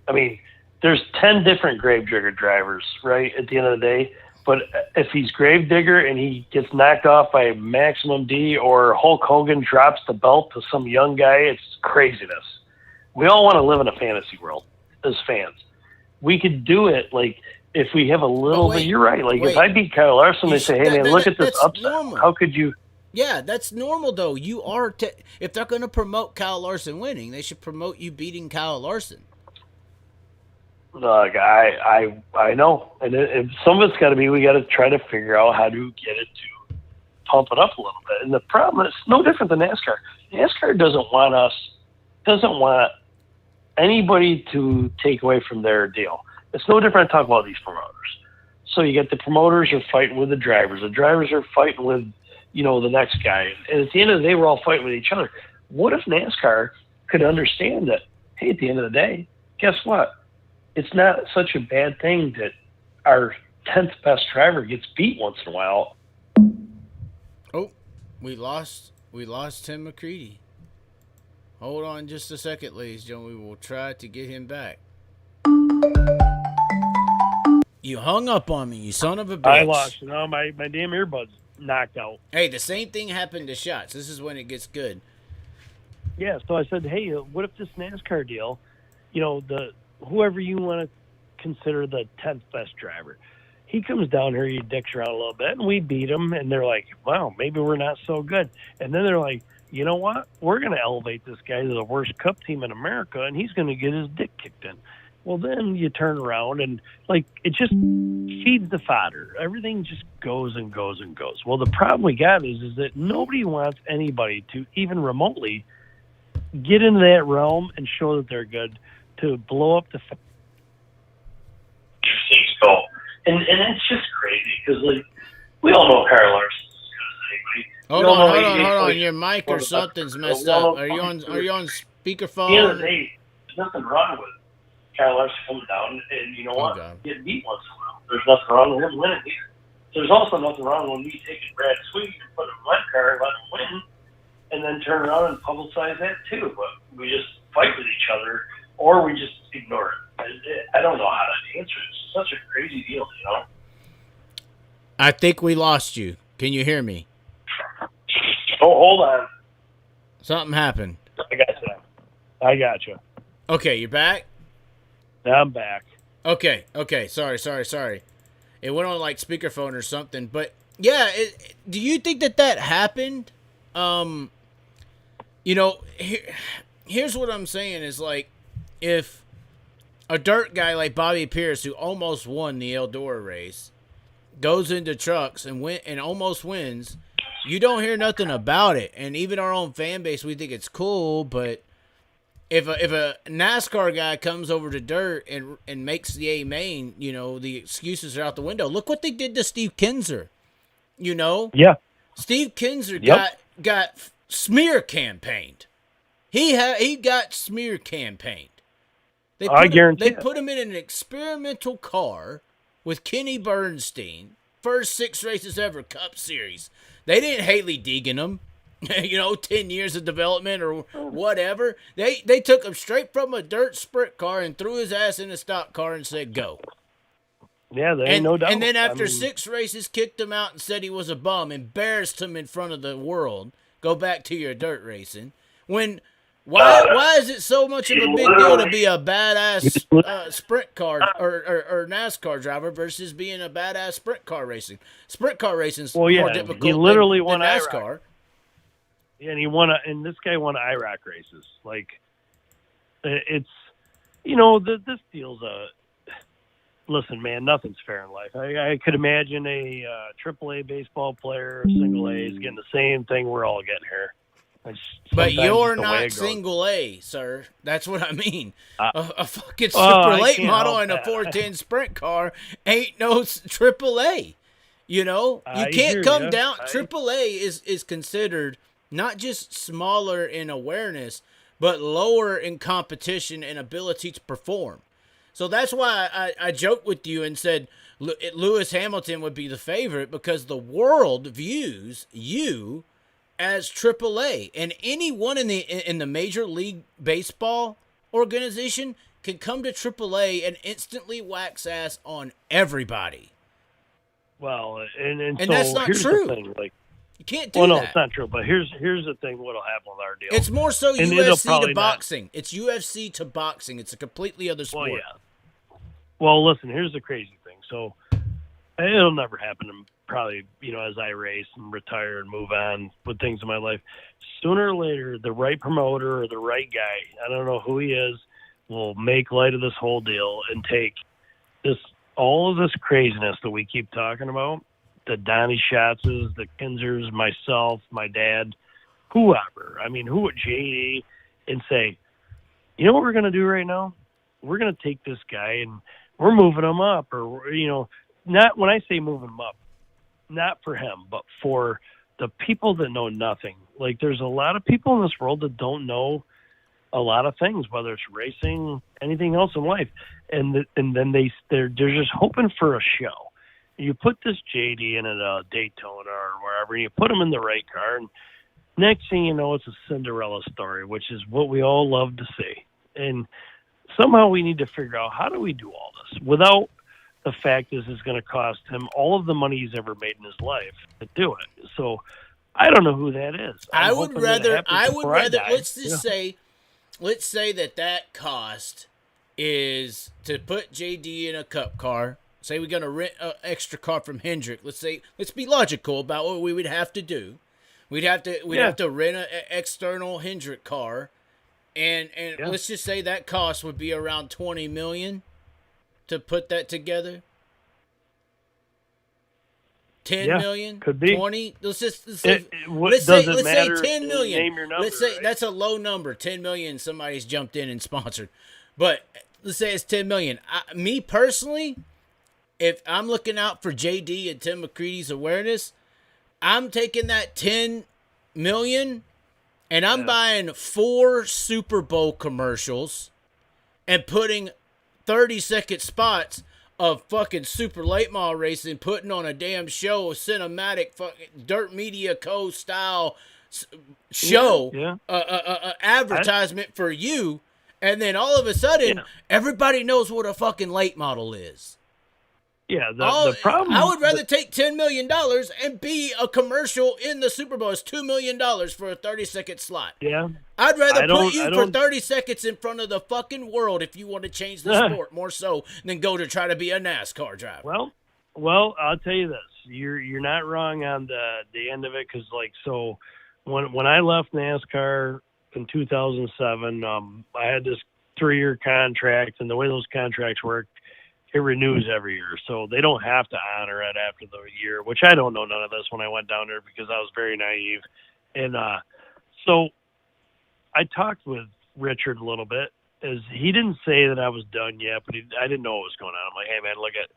I mean, there's 10 different gravedigger drivers, right, at the end of the day. But if he's gravedigger and he gets knocked off by Maximum D or Hulk Hogan drops the belt to some young guy, it's craziness. We all want to live in a fantasy world as fans. We could do it, like, if we have a little bit. You're right. Like, if I beat Kyle Larson, they say, hey, man, look at this upset. Normal. How could you? Yeah, that's normal, though. You are if they're going to promote Kyle Larson winning, they should promote you beating Kyle Larson. Look, I know, and some of it's got to be, we got to try to figure out how to get it to pump it up a little bit. And the problem is no different than NASCAR. NASCAR doesn't want anybody to take away from their deal. It's no different to talk about these promoters. So you get the promoters are fighting with the drivers are fighting with, the next guy. And at the end of the day, we're all fighting with each other. What if NASCAR could understand that, hey, at the end of the day, guess what? It's not such a bad thing that our 10th best driver gets beat once in a while. Oh, we lost Tim McCreadie. Hold on just a second, ladies and gentlemen. We will try to get him back. You hung up on me, you son of a bitch. I lost. No, my damn earbuds knocked out. Hey, the same thing happened to Shots. This is when it gets good. Yeah, so I said, hey, what if this NASCAR deal, whoever you want to consider the 10th best driver, he comes down here, he dicks around a little bit, and we beat him, and they're like, wow, maybe we're not so good. And then they're like, you know what? We're going to elevate this guy to the worst cup team in America, and he's going to get his dick kicked in. Well, then you turn around, and, it just feeds the fodder. Everything just goes and goes and goes. Well, the problem we got is that nobody wants anybody to even remotely get into that realm and show that they're good to blow up the goal. And it's just crazy because we all know Kyle Larson's as good as anybody. Hold on. Your mic or something's messed up. Are you on speakerphone? At the end of the day, there's nothing wrong with Kyle Larson coming down and you know what? Getting beat once in a while. There's nothing wrong with him winning either. There's also nothing wrong when we take Brad Sweet and put him in my car and let him win and then turn around and publicize that too. But we just fight with each other or we just ignore it. I don't know how to answer it. It's such a crazy deal, I think we lost you. Can you hear me? Oh, hold on. Something happened. I got you. Okay, you're back? I'm back. Okay. Sorry. It went on speakerphone or something. But, yeah, do you think that happened? Here's what I'm saying is, if a dirt guy like Bobby Pierce, who almost won the Eldora race, goes into trucks and almost wins, you don't hear nothing about it. And even our own fan base, we think it's cool. But if a NASCAR guy comes over to dirt and makes the A main, the excuses are out the window. Look what they did to Steve Kinser. Yeah. Steve Kinser got smear campaigned. He got smear campaigned. I guarantee they put him in an experimental car with Kenny Bernstein. First 6 races ever, Cup Series. They didn't Haley Deegan him. 10 years of development or whatever. They took him straight from a dirt sprint car and threw his ass in a stock car and said, go. Yeah, there ain't no doubt. And then after 6 races, kicked him out and said he was a bum, embarrassed him in front of the world. Go back to your dirt racing. Why is it so much of a big deal to be a badass sprint car or NASCAR driver versus being a badass sprint car racing? Sprint car racing is more difficult he literally than won NASCAR. Yeah, and this guy won IROC races. It's this deal's listen, man, nothing's fair in life. I could imagine a AAA baseball player, single A, is getting the same thing we're all getting here. But you're not single A, sir. That's what I mean. A fucking Super Late model and a 410 sprint car ain't no Triple A. You can't come down. Triple A is considered not just smaller in awareness, but lower in competition and ability to perform. So that's why I joked with you and said Lewis Hamilton would be the favorite because the world views you as AAA, and anyone in the Major League Baseball organization can come to AAA and instantly wax ass on everybody. Well, and so that's not here's true. The thing, you can't do that. No, it's not true. But here's the thing: what'll happen with our deal? It's more so UFC to boxing. It's UFC to boxing. It's a completely other sport. Well, yeah. Well, listen. Here's the crazy thing. So it'll never happen to probably, as I race and retire and move on with things in my life. Sooner or later, the right promoter or the right guy, I don't know who he is, will make light of this whole deal and take all of this craziness that we keep talking about, the Donnie Schatzes, the Kinsers, myself, my dad, whoever. JD, and say, you know what we're going to do right now? We're going to take this guy and we're moving him up, or, not when I say moving him up, not for him, but for the people that know nothing. There's a lot of people in this world that don't know a lot of things, whether it's racing, anything else in life. And then they're just hoping for a show. You put this JD in at a Daytona or wherever, and you put him in the right car, and next thing you know, it's a Cinderella story, which is what we all love to see. And somehow we need to figure out, how do we do all this without the fact is it's going to cost him all of the money he's ever made in his life to do it. So I don't know who that is. I would rather. Let's Yeah. just say, let's say that cost is to put JD in a cup car. Say we're gonna rent an extra car from Hendrick. Let's be logical about what we would have to do. We'd have to rent an external Hendrick car, and let's just say that cost would be around $20 million to put that together. 10 million, could be 20. Let's say 10 million. Name your number, let's say right? that's a low number. 10 million. Somebody's jumped in and sponsored, but let's say it's 10 million. Me personally, if I'm looking out for JD and Tim McCreadie's awareness, I'm taking that 10 million and I'm buying 4 Super Bowl commercials and putting 30-second spots of fucking super late model racing, putting on a damn show, a cinematic fucking Dirt Media Co. style show, advertisement for you, and then all of a sudden, everybody knows what a fucking late model is. Yeah, the problem. I would rather take $10 million and be a commercial in the Super Bowl. It's $2 million for a 30-second slot. Yeah. I'd rather put you for 30 seconds in front of the fucking world if you want to change the sport more so than go to try to be a NASCAR driver. Well, I'll tell you this. You're not wrong on the end of it, because so when I left NASCAR in 2007, I had this 3-year contract, and the way those contracts work, it renews every year, so they don't have to honor it after the year, which I don't know none of this when I went down there because I was very naive. And so I talked with Richard a little bit, as he didn't say that I was done yet, but I didn't know what was going on. I'm like, hey, man, look at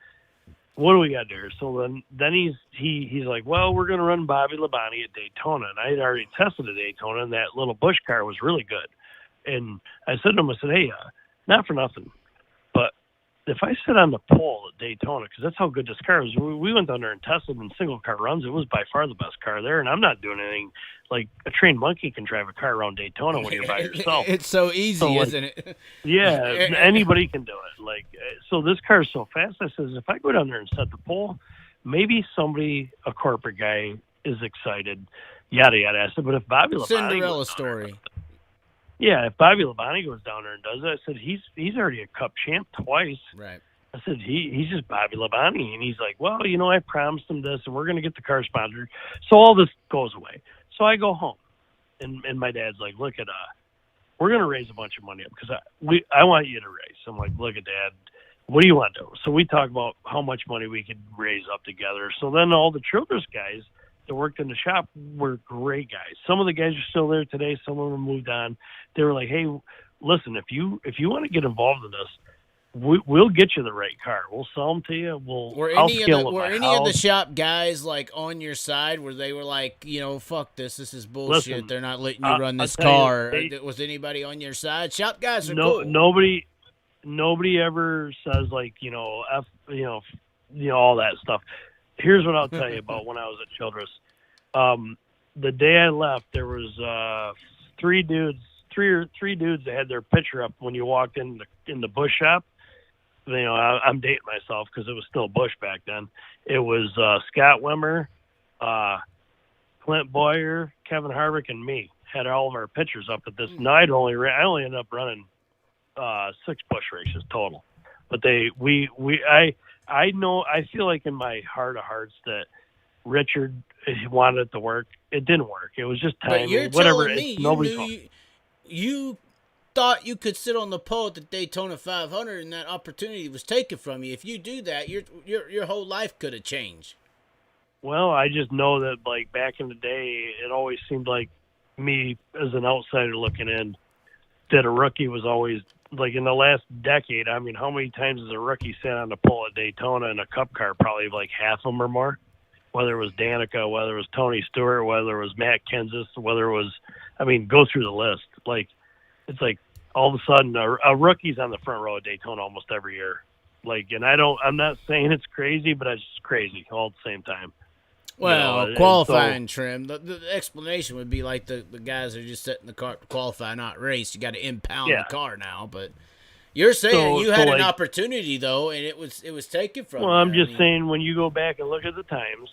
what do we got there? So then he's like, well, we're going to run Bobby Labonte at Daytona. And I had already tested at Daytona, and that little Busch car was really good. And I said to him, I said, hey, not for nothing, but if I sit on the pole at Daytona, because that's how good this car is, we went down there and tested in single car runs. It was by far the best car there, and I'm not doing anything. Like, a trained monkey can drive a car around Daytona when you're by yourself. It's so easy, isn't it? Yeah, anybody can do it. So this car is so fast. I says, if I go down there and set the pole, maybe somebody, a corporate guy, is excited, yada, yada. I said, but if Bobby Labonte Cinderella story. Yeah, if Bobby Labonte goes down there and does it, I said, he's already a Cup champ twice. Right. I said, he's just Bobby Labonte. And he's like, well, I promised him this, and we're going to get the car sponsored. So all this goes away. So I go home, and my dad's like, look at, we're going to raise a bunch of money up because I want you to race. I'm like, look at Dad, what do you want to do? So we talk about how much money we could raise up together. So then all the Childress guys that worked in the shop were great guys. Some of the guys are still there today. Some of them moved on. They were like, hey, listen, if you want to get involved in this, we'll get you the right car. We'll sell them to you. Were any of the shop guys like on your side where they were like, fuck this is bullshit. Listen, they're not letting you run this car. Was anybody on your side? Shop guys are cool. Nobody ever says like, all that stuff. Here's what I'll tell you about when I was at Childress. The day I left, there was 3 dudes that had their picture up when you walked in the Busch shop. I'm dating myself because it was still Busch back then. It was Scott Wimmer, Clint Boyer, Kevin Harvick, and me had all of our pictures up at this. No, I only ended up running 6 Busch races total, but I feel like in my heart of hearts that Richard wanted it to work. It didn't work. It was just timing. But you're whatever. telling me you thought you could sit on the pole at the Daytona 500 and that opportunity was taken from you. If you do that, your whole life could have changed. Well, I just know that like back in the day, it always seemed like me as an outsider looking in that a rookie was always like in the last decade. I mean, how many times has a rookie sat on the pole at Daytona in a Cup car? Probably like half of them or more. Whether it was Danica, whether it was Tony Stewart, whether it was Matt Kenseth, whether it was, go through the list. Like, it's like all of a sudden a rookie's on the front row at Daytona almost every year. Like, and I'm not saying it's crazy, but it's crazy all at the same time. Well, qualifying trim. The explanation would be like the guys are just setting the car to qualify, not race. You got to impound the car now, but you're saying you had an opportunity though, and it was taken from. Well, I'm just saying when you go back and look at the times,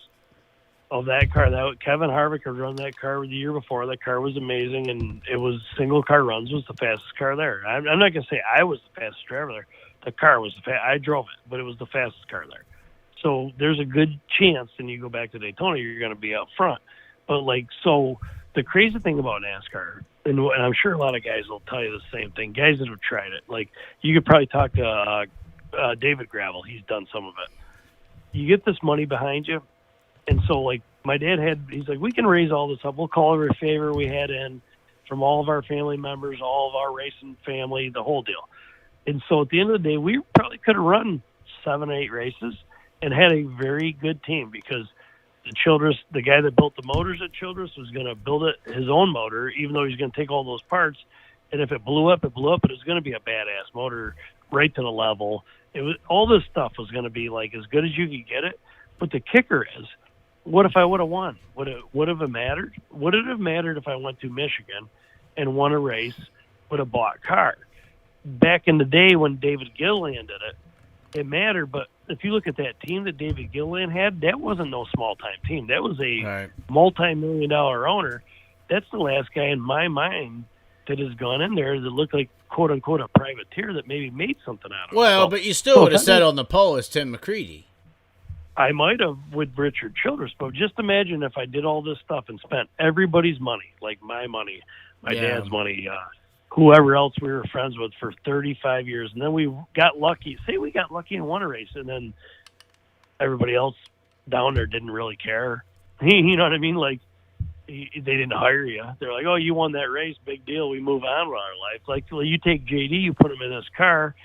of that car. Kevin Harvick had run that car the year before. That car was amazing, and it was single car runs was the fastest car there. I'm not gonna say I was the fastest driver there. The car was I drove it, but it was the fastest car there. So there's a good chance, and you go back to Daytona, you're going to be up front. But so the crazy thing about NASCAR, and I'm sure a lot of guys will tell you the same thing. Guys that have tried it, like you could probably talk to David Gravel. He's done some of it. You get this money behind you. And so, like, my dad he's like, we can raise all this up. We'll call every favor we had in from all of our family members, all of our racing family, the whole deal. And so at the end of the day, we probably could have run 7 or 8 races and had a very good team because the guy that built the motors at Childress was going to build his own motor, even though he's going to take all those parts. And if it blew up, it blew up, but it's going to be a badass motor right to the level. All this stuff was going to be like as good as you could get it. But the kicker is, what if I would have won? Would it have mattered? Would it have mattered if I went to Michigan and won a race with a bought car? Back in the day when David Gilliland did it mattered. But if you look at that team that David Gilliland had, that wasn't no small-time team. That was a multi-million-dollar owner. That's the last guy in my mind that has gone in there that looked like, quote-unquote, a privateer that maybe made something out of it. Well, but you still would have sat on the pole as Tim McCreadie. I might have with Richard Childress, but just imagine if I did all this stuff and spent everybody's money, like my money, my dad's money, whoever else we were friends with for 35 years. And then we got lucky. Say we got lucky and won a race, and then everybody else down there didn't really care. You know what I mean? Like, they didn't hire you. They're like, oh, you won that race. Big deal. We move on with our life. Like, well, you take JD, you put him in this car,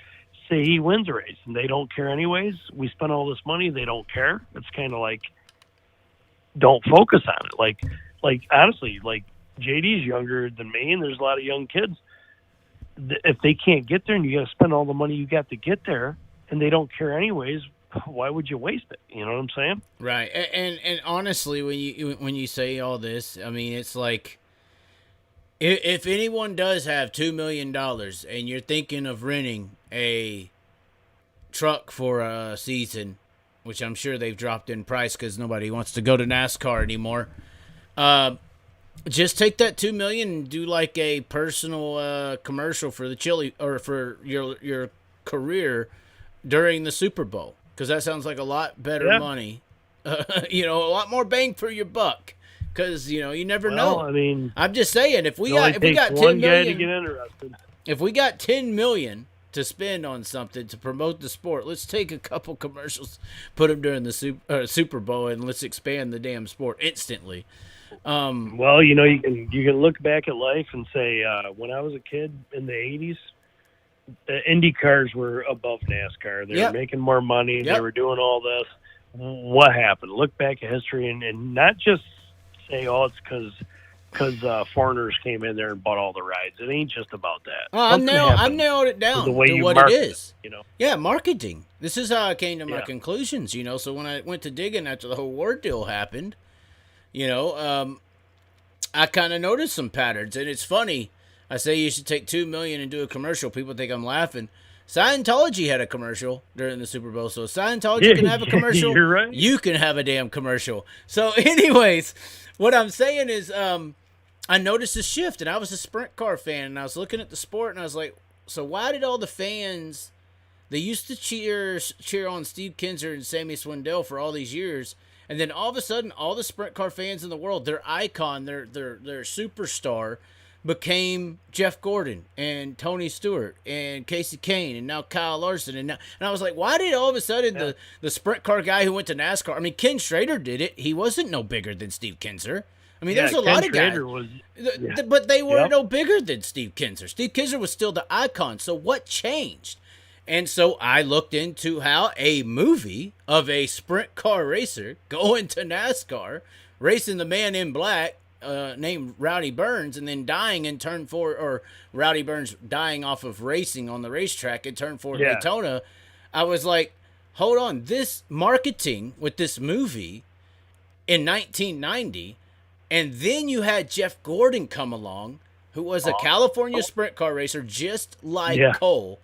say he wins a race, and they don't care anyways. We spent all this money. They don't care. It's kind of like, don't focus on it. Like honestly, like JD's younger than me, and there's a lot of young kids. If they can't get there and you got to spend all the money you got to get there and they don't care anyways, why would you waste it? You know what I'm saying? Right. And honestly, when you say all this, I mean, it's like, if anyone does have $2 million and you're thinking of renting a truck for a season, which I'm sure they've dropped in price because nobody wants to go to NASCAR anymore, just take that $2 million and do like a personal commercial for the Chili or for your career during the Super Bowl, because that sounds like a lot better money, a lot more bang for your buck. Because you never know. I mean, I'm just saying, if we got 10 million, to get interested. If we got 10 million to spend on something to promote the sport, let's take a couple commercials, put them during the Super Bowl, and let's expand the damn sport instantly. Well, you can look back at life and say, when I was a kid in the '80s, the Indy cars were above NASCAR. They were making more money. They were doing all this. What happened? Look back at history and not just say, oh, it's because foreigners came in there and bought all the rides. It ain't just about that. I've nailed it down the way to you what it is. Yeah, marketing. This is how I came to my conclusions. So when I went to digging after the whole war deal happened, I kind of noticed some patterns, and it's funny. I say you should take $2 million and do a commercial. People think I'm laughing. Scientology had a commercial during the Super Bowl, so Scientology can have a commercial. You're right. You can have a damn commercial. So, anyways, what I'm saying is, I noticed a shift, and I was a sprint car fan, and I was looking at the sport, and I was like, so why did all the fans, they used to cheer on Steve Kinser and Sammy Swindell for all these years, and then all of a sudden, all the sprint car fans in the world, their icon, their superstar, became Jeff Gordon and Tony Stewart and Casey Kane and now Kyle Larson and I was like, why did all of a sudden the sprint car guy who went to NASCAR? I mean, Ken Schrader did it. He wasn't no bigger than Steve Kinser. I mean, there's a lot of guys, but they were no bigger than Steve Kinser. Steve Kinser was still the icon. So what changed? And so I looked into how a movie of a sprint car racer going to NASCAR, racing the man in black, named Rowdy Burns, and then dying in turn 4, or Rowdy Burns dying off of racing on the racetrack in turn 4 Daytona. I was like, hold on, this marketing with this movie in 1990, and then you had Jeff Gordon come along, who was a California sprint car racer just like Cole,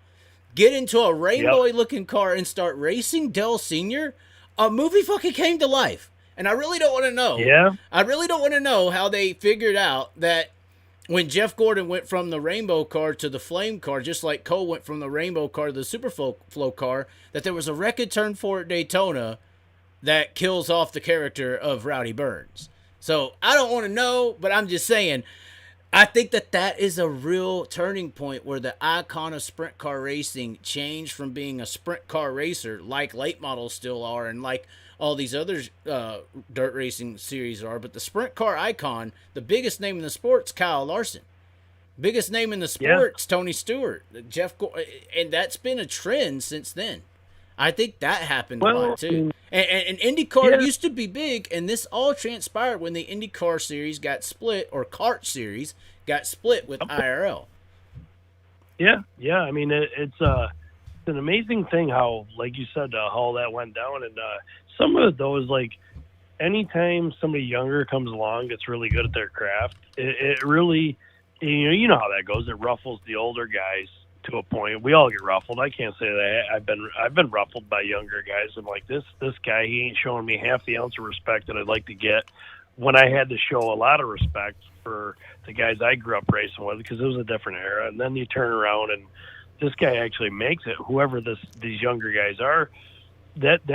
get into a rainbowy looking car and start racing Dell Sr., a movie fucking came to life. And I really don't want to know. Yeah. I really don't want to know how they figured out that when Jeff Gordon went from the rainbow car to the flame car, just like Cole went from the rainbow car to the super flow car, that there was a wreck at turn 4 at Daytona that kills off the character of Rowdy Burns. So I don't want to know, but I'm just saying, I think that is a real turning point where the icon of sprint car racing changed from being a sprint car racer, like late models still are, and like all these other dirt racing series are, but the sprint car icon, the biggest name in the sport's Kyle Larson. Biggest name in the sport's Tony Stewart, and that's been a trend since then. I think that happened a lot too. And IndyCar used to be big, and this all transpired when the IndyCar series got split, or kart series got split with IRL. Yeah. I mean, it's an amazing thing how, like you said, how that went down. And some of those, like, anytime somebody younger comes along that's really good at their craft, it really, you know how that goes. It ruffles the older guys to a point. We all get ruffled. I can't say that I've been ruffled by younger guys. I'm like, this guy, he ain't showing me half the ounce of respect that I'd like to get, when I had to show a lot of respect for the guys I grew up racing with, because it was a different era. And then you turn around and this guy actually makes it, whoever these younger guys are, that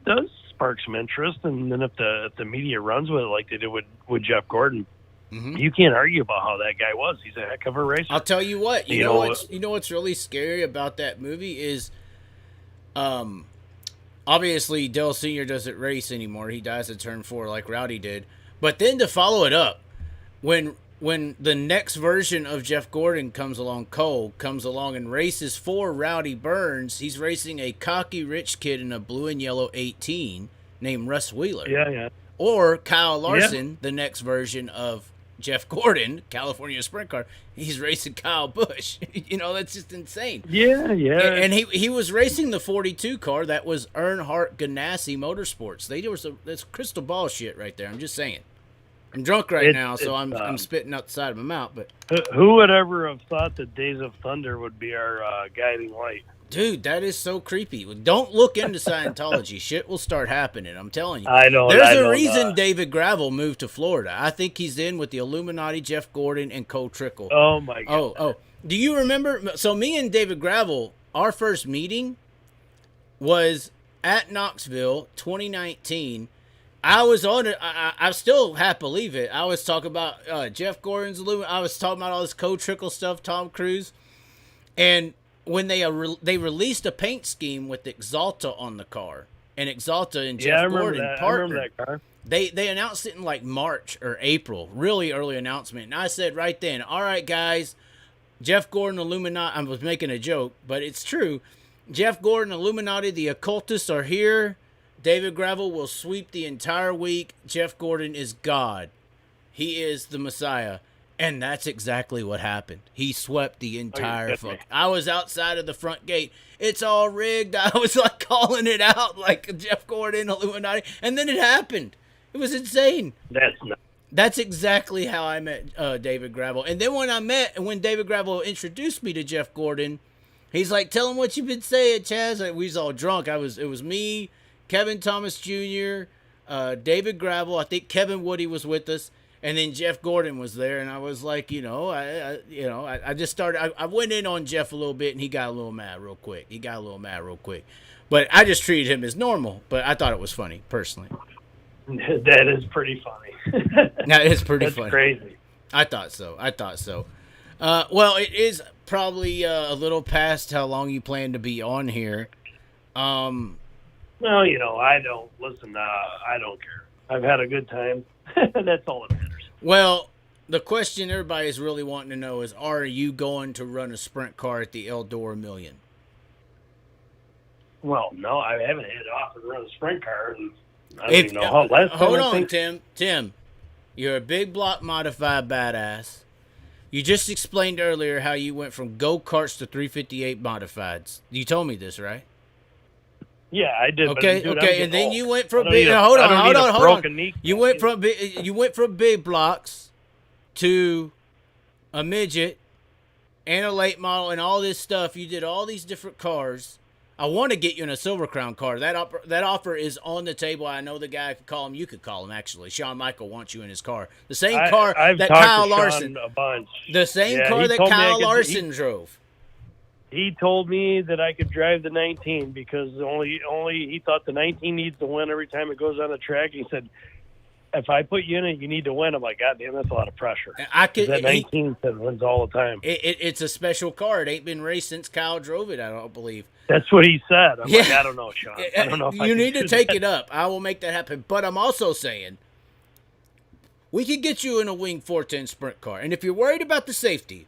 does spark some interest. And then if the media runs with it like they did with Jeff Gordon, you can't argue about how that guy was. He's a heck of a racer. I'll tell you what. You know what's really scary about that movie is, obviously Dale Sr. doesn't race anymore. He dies at turn 4 like Rowdy did. But then to follow it up, when the next version of Jeff Gordon comes along, Cole comes along and races for Rowdy Burns, he's racing a cocky rich kid in a blue and yellow 18 named Russ Wheeler. Yeah. Or Kyle Larson, the next version of Jeff Gordon, California Sprint Car, he's racing Kyle Busch. That's just insane. Yeah. And he was racing the 42 car that was Earnhardt Ganassi Motorsports. That's crystal ball shit right there. I'm just saying. I'm drunk right now, so I'm spitting out the side of my mouth. But who would ever have thought that Days of Thunder would be our guiding light? Dude, that is so creepy. Don't look into Scientology. Shit will start happening. I'm telling you. I know. There's a reason David Gravel moved to Florida. I think he's in with the Illuminati, Jeff Gordon, and Cole Trickle. Oh, my God. Oh. Do you remember? So me and David Gravel, our first meeting was at Knoxville, 2019. I was on it. I still half believe it. I was talking about Jeff Gordon's Illuminati. I was talking about all this Cole Trickle stuff, Tom Cruise. And when they released a paint scheme with Exalta on the car, and Exalta and Jeff Gordon partnered. I remember that car. They announced it in like March or April, really early announcement. And I said right then, all right, guys, Jeff Gordon, Illuminati. I was making a joke, but it's true. Jeff Gordon, Illuminati, the occultists are here. David Gravel will sweep the entire week. Jeff Gordon is God. He is the Messiah. And that's exactly what happened. He swept the entire fuck. I was outside of the front gate. It's all rigged. I was like calling it out like Jeff Gordon, Illuminati. And then it happened. It was insane. That's exactly how I met David Gravel. And then when David Gravel introduced me to Jeff Gordon, he's like, tell him what you've been saying, Chaz. Like, we was all drunk. It was me, Kevin Thomas Jr., David Gravel. I think Kevin Woody was with us. And then Jeff Gordon was there, and I was like, I just started. I went in on Jeff a little bit, and he got a little mad real quick. But I just treated him as normal. But I thought it was funny, personally. That is pretty funny. That is pretty funny. That's crazy. I thought so. Well, it is probably a little past how long you plan to be on here. Well, I don't listen. I don't care. I've had a good time. That's all that matters. Well, the question everybody's really wanting to know is, are you going to run a sprint car at the Eldora Million? Well, no, I haven't hit off and run a sprint car. And I don't even know how last time. Hold on, Tim. You're a big block modified badass. You just explained earlier how you went from go-karts to 358 modifieds. You told me this, right? Yeah, I did. Okay, and then you went from big. Hold on. You went from big blocks to a midget and a late model and all this stuff. You did all these different cars. I want to get you in a Silver Crown car. That offer is on the table. I know the guy could call him. You could call him, actually. Shawn Michael wants you in his car. The same car I've that talked Kyle to Sean Larson. a bunch. The same Yeah, car he that told me Kyle Larson drove. He told me that I could drive the 19 because only he thought the 19 needs to win every time it goes on the track. He said, if I put you in it, you need to win. I'm like, God damn, that's a lot of pressure. That 19 said wins all the time. It's a special car. It ain't been raced since Kyle drove it, I don't believe. That's what he said. I'm like, I don't know, Sean. I don't know if you need to take it up. I will make that happen. But I'm also saying we could get you in a Wing 410 sprint car. And if you're worried about the safety,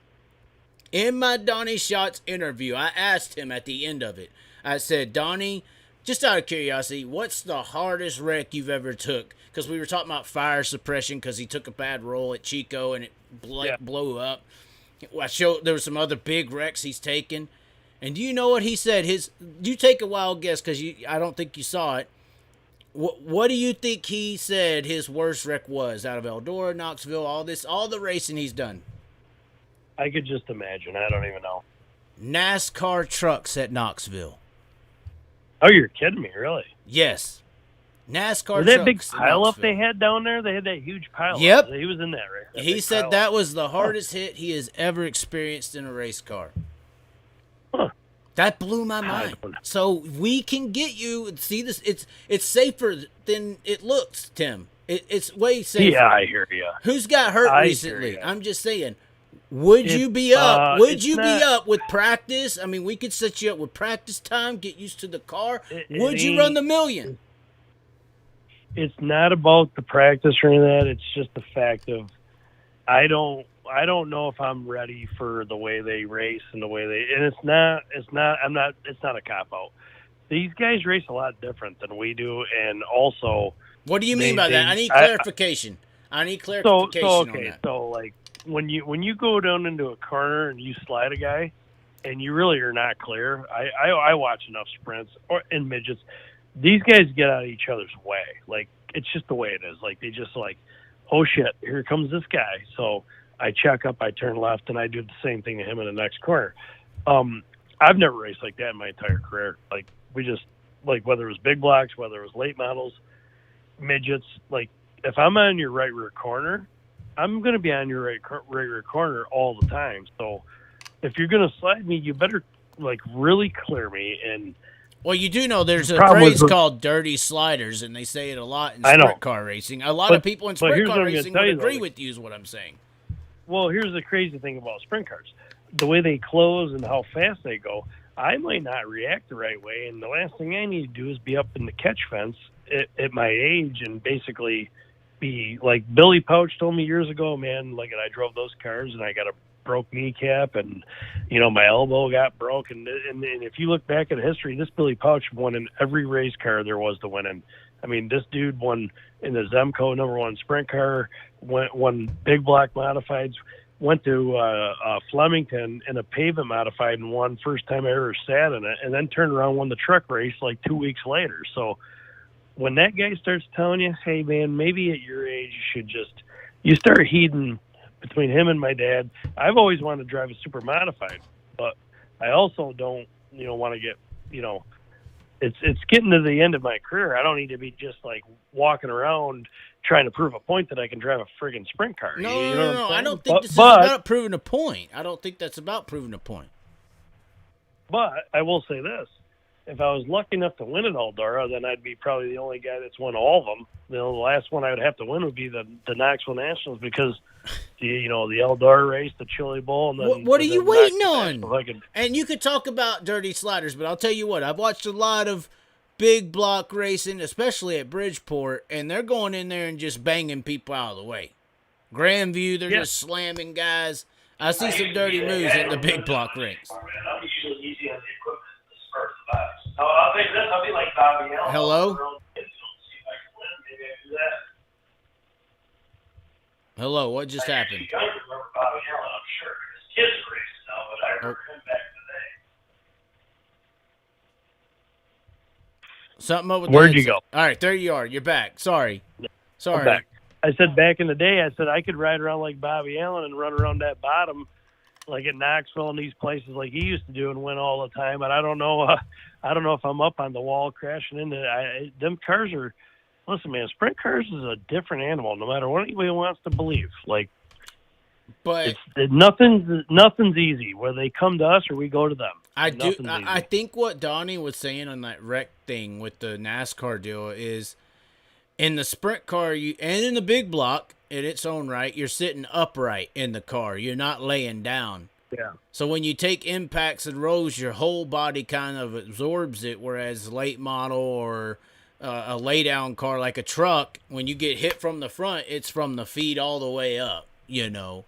in my Donnie Schatz interview, I asked him at the end of it, I said, Donnie, just out of curiosity, what's the hardest wreck you've ever took? Because we were talking about fire suppression because he took a bad roll at Chico and it blew up. I showed there were some other big wrecks he's taken. And do you know what he said? You take a wild guess because I don't think you saw it. What do you think he said his worst wreck was out of Eldora, Knoxville, all the racing he's done? I could just imagine. I don't even know. NASCAR trucks at Knoxville. Oh, you're kidding me, really? Yes. NASCAR was that big pileup they had down there? They had that huge pileup. Yep. He was in that race. He said that was the hardest hit he has ever experienced in a race car. Huh. That blew my mind. So we can get you. See this? It's safer than it looks, Tim. It's way safer. Yeah, I hear you. Who's got hurt recently? I'm just saying. Would you be up? Would you be up with practice? I mean, we could set you up with practice time, get used to the car. Would you run the million? It's not about the practice or any of that. It's just the fact of I don't know if I'm ready for the way they race and the way it's not a cop out. These guys race a lot different than we do, and also what do you mean by that? I need clarification. I need clarification on that. So like when you go down into a corner and you slide a guy and you really are not clear. I watch enough sprints and midgets. These guys get out of each other's way. Like it's just the way it is. Like they just like, oh shit, here comes this guy. So I check up, I turn left, and I do the same thing to him in the next corner. I've never raced like that in my entire career. Like we just like whether it was big blocks, whether it was late models, midgets. Like if I'm on your right rear corner, I'm going to be on your right rear corner all the time. So if you're going to slide me, you better like really clear me. And well, you do know there's a phrase called dirty sliders, and they say it a lot in sprint car racing. A lot of people in sprint car racing would agree with you is what I'm saying. Well, here's the crazy thing about sprint cars. The way they close and how fast they go, I might not react the right way, and the last thing I need to do is be up in the catch fence at my age and basically be like Billy Pouch told me years ago, man, like I drove those cars and I got a broke kneecap and, you know, my elbow got broke. And if you look back at history, this Billy Pouch won in every race car there was to win in. I mean, this dude won in the Zemco #1 sprint car, won big block modifieds, went to Flemington in a pavement modified and won first time I ever sat in it, and then turned around and won the truck race like 2 weeks later. So when that guy starts telling you, hey, man, maybe at your age you start heeding between him and my dad. I've always wanted to drive a super modified, but I also don't, want to get, it's getting to the end of my career. I don't need to be just like walking around trying to prove a point that I can drive a friggin' sprint car. No. I don't think this is about proving a point. I don't think that's about proving a point. But I will say this. If I was lucky enough to win at Eldora, then I'd be probably the only guy that's won all of them. The last one I would have to win would be the Knoxville Nationals because, the Eldora race, the Chili Bowl. And then, what are you waiting on? And you could talk about dirty sliders, but I'll tell you what, I've watched a lot of big block racing, especially at Bridgeport, and they're going in there and just banging people out of the way. Grandview, they're just slamming guys. I see some dirty moves in the big block rinks. I'm usually easy on the equipment to spur the vibes. No, I'll think this. I'll be like Bobby Allen. Hello? Hello, what just happened? You guys remember Bobby Allen, I'm sure. His kids are racing now, but I remember him back in the day. Something up with Where'd you go? All right, there you are. You're back. Sorry. I'm back. I said back in the day, I said I could ride around like Bobby Allen and run around that bottom like at Knoxville and these places like he used to do and win all the time. And I don't know if I'm up on the wall crashing into them cars are. Listen, man, sprint cars is a different animal, no matter what anybody wants to believe. Like, but nothing's easy. Whether they come to us or we go to them. I think what Donnie was saying on that wreck thing with the NASCAR deal is, in the sprint car, and in the big block in its own right, you're sitting upright in the car. You're not laying down. Yeah. So when you take impacts and rolls, your whole body kind of absorbs it. Whereas late model or a lay down car like a truck, when you get hit from the front, it's from the feet all the way up. Yeah.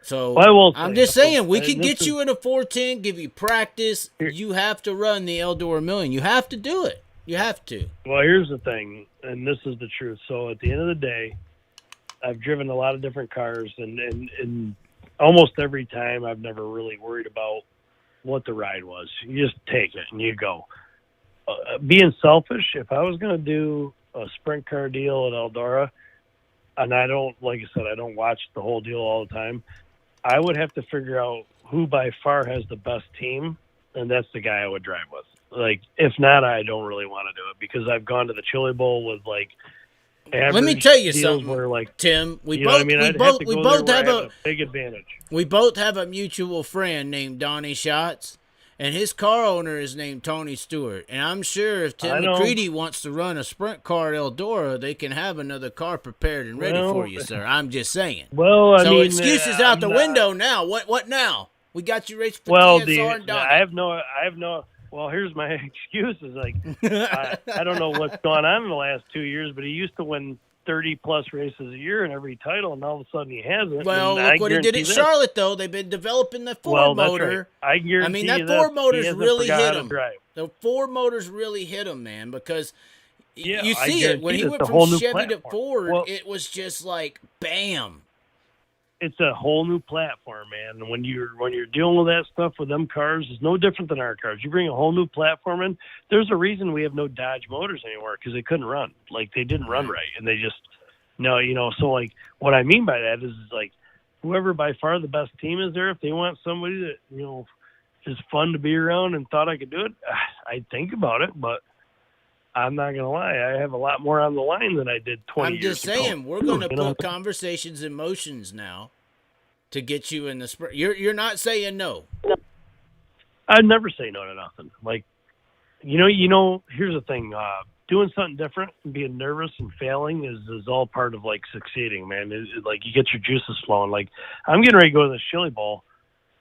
So well, I'm just saying, we can get you in a 410, give you practice. You have to run the Eldora Million. You have to do it. You have to. Well, here's the thing, and this is the truth. So at the end of the day, I've driven a lot of different cars, and almost every time I've never really worried about what the ride was. You just take it and you go. Being selfish, if I was going to do a sprint car deal at Eldora, and I don't, like I said, I don't watch the whole deal all the time, I would have to figure out who by far has the best team, and that's the guy I would drive with. Like, if not, I don't really want to do it because I've gone to the Chili Bowl with like. Let me tell you something, where, like, Tim. We both have a big advantage. We both have a mutual friend named Donnie Schatz, and his car owner is named Tony Stewart. And I'm sure if Tim McCreadie wants to run a sprint car at Eldora, they can have another car prepared and ready for you, sir. I'm just saying. Well, I mean, excuses out the window now. What now? We got you racing for TSR and Donnie. I have no. Well, here's my excuse. Is like I don't know what's gone on in the last 2 years, but he used to win 30-plus races a year in every title, and all of a sudden he hasn't. Well, look what he did at Charlotte, though. They've been developing the Ford motor. Right. I mean, that Ford motor's really hit him. Drive. The Ford motor's really hit him, man, because you I see it. When he went from Chevy to Ford, it was just like, bam. It's a whole new platform, man. When you're dealing with that stuff with them cars, it's no different than our cars. You bring a whole new platform in. There's a reason we have no Dodge motors anymore because they couldn't run. Like, they didn't run right, and they just So like, what I mean by that is like, whoever by far the best team is there, if they want somebody that is fun to be around and thought I could do it, I'd think about it, but. I'm not going to lie. I have a lot more on the line than I did 20 years ago. I'm just saying, we're going to put conversations in motions now to get you in the sprint. You're not saying no. I'd never say no to nothing. Like, here's the thing. Doing something different and being nervous and failing is all part of, like, succeeding, man. Like, you get your juices flowing. Like, I'm getting ready to go to the Chili Bowl,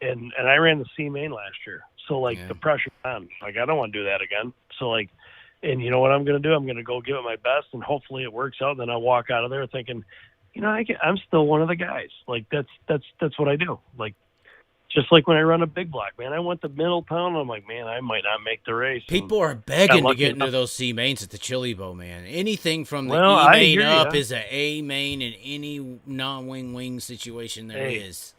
and I ran the C main last year. So, like, the pressure's on. Like, I don't want to do that again. So, like, and you know what I'm going to do? I'm going to go give it my best, and hopefully it works out. And then I'll walk out of there thinking, I'm still one of the guys. Like, that's what I do. Like, just like when I run a big block, man. I went to Middletown, and I'm like, man, I might not make the race. People are begging to get into those C mains at the Chili Bowl, man. Anything from the E main up is an A main in any non-wing situation there is.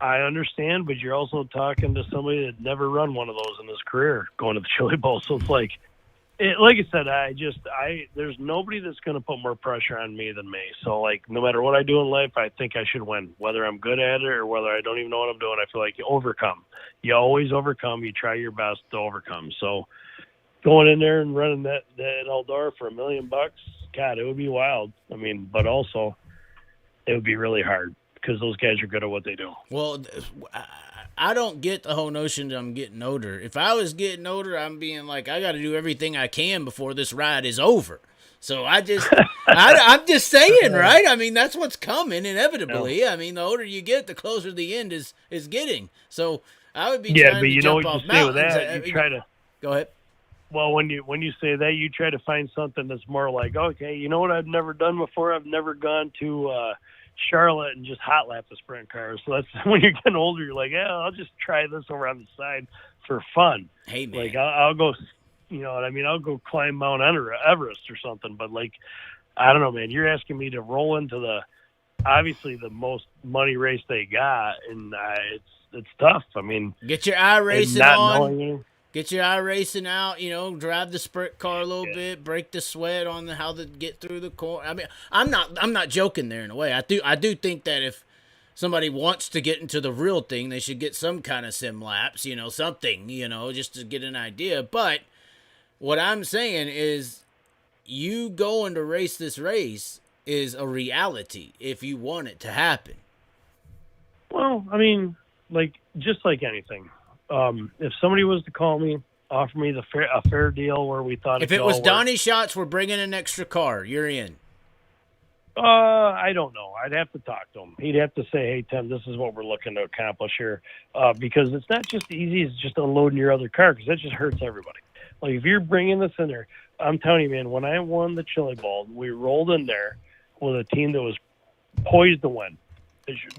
I understand, but you're also talking to somebody that never run one of those in his career going to the Chili Bowl. So it's like, like I said, there's nobody that's going to put more pressure on me than me. So, like, no matter what I do in life, I think I should win. Whether I'm good at it or whether I don't even know what I'm doing, I feel like you overcome. You always overcome. You try your best to overcome. So, going in there and running that Eldora for $1 million, God, it would be wild. I mean, but also, it would be really hard because those guys are good at what they do. Well, I don't get the whole notion that I'm getting older. If I was getting older, I'm being like, I got to do everything I can before this ride is over. So I'm just saying, right? I mean, that's what's coming inevitably. Yeah. I mean, the older you get, the closer the end is getting. So I would be trying to jump off mountains. That, you try to go ahead. Well, when you say that, you try to find something that's more like, okay, you know what I've never done before? I've never gone to Charlotte and just hot lap the sprint cars. So that's when you're getting older, you're like, yeah, I'll just try this over on the side for fun. Hey, man. Like, I'll go, you know what I mean? I'll go climb Mount Everest or something. But, like, I don't know, man. You're asking me to roll into obviously the most money race they got, and it's tough. I mean, get your eye racing on. Get your eye racing out, drive the sprint car a little bit, break the sweat on how to get through the corner. I mean, I'm not joking there in a way. I do think that if somebody wants to get into the real thing, they should get some kind of sim laps, something, just to get an idea. But what I'm saying is, you going to race this race is a reality if you want it to happen. Well, I mean, just like anything, if somebody was to call me, offer me a fair deal where we thought if it was Donnie Schatz, we're bringing an extra car, you're in. I don't know. I'd have to talk to him. He'd have to say, "Hey, Tim, this is what we're looking to accomplish here," because it's not just easy as just unloading your other car, because that just hurts everybody. Like, if you're bringing this in there, I'm telling you, man, when I won the Chili Bowl, we rolled in there with a team that was poised to win,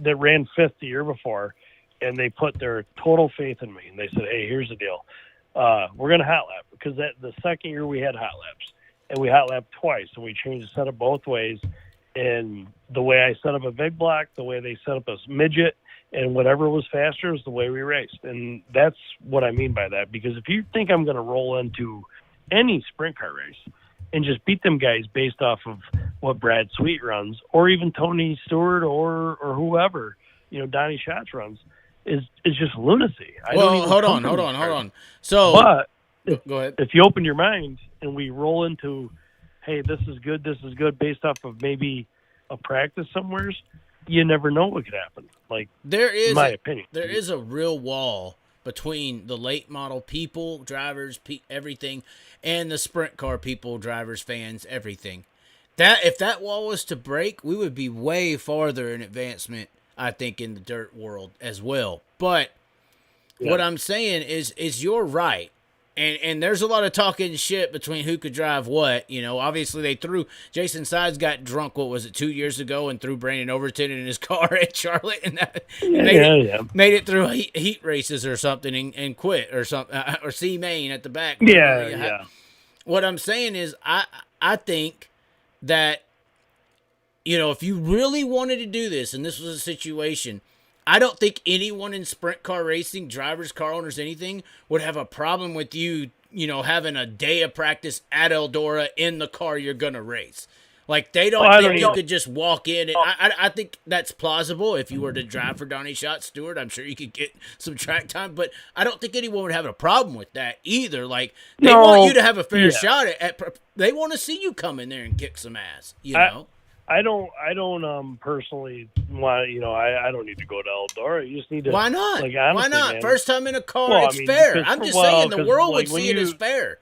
that ran fifth the year before, and they put their total faith in me. And they said, "Hey, here's the deal. We're going to hot lap," because the second year we had hot laps, and we hot lapped twice, and we changed the setup both ways. And the way I set up a big block, the way they set up a midget, and whatever was faster is the way we raced. And that's what I mean by that. Because if you think I'm going to roll into any sprint car race and just beat them guys based off of what Brad Sweet runs, or even Tony Stewart or whoever, Donnie Schatz runs, is just lunacy. Hold on. So, but go ahead. If you open your mind and we roll into, hey, this is good based off of maybe a practice somewheres, you never know what could happen. Like, in my opinion. There is a real wall between the late model people, drivers, everything, and the sprint car people, drivers, fans, everything. If that wall was to break, we would be way farther in advancement, I think, in the dirt world as well. But what I'm saying is you're right. And there's a lot of talking shit between who could drive what. Obviously they threw Jason Sides got drunk. What was it, 2 years ago, and threw Brandon Overton in his car at Charlotte, and made it through heat races or something and quit or something, or C Main at the back. Yeah. What I'm saying is, I think that if you really wanted to do this, and this was a situation, I don't think anyone in sprint car racing, drivers, car owners, anything, would have a problem with you, having a day of practice at Eldora in the car you're going to race. Like, they don't think you could just walk in. I think that's plausible. If you were to drive for Donnie Schatz Stewart, I'm sure you could get some track time. But I don't think anyone would have a problem with that either. Like, they want you to have a fair shot they want to see you come in there and kick some ass, I don't personally want, I don't need to go to Eldora. You just need to. Why not? Like, honestly, why not? Man, First time in a car, it's fair. I'm just saying the world would see it as fair.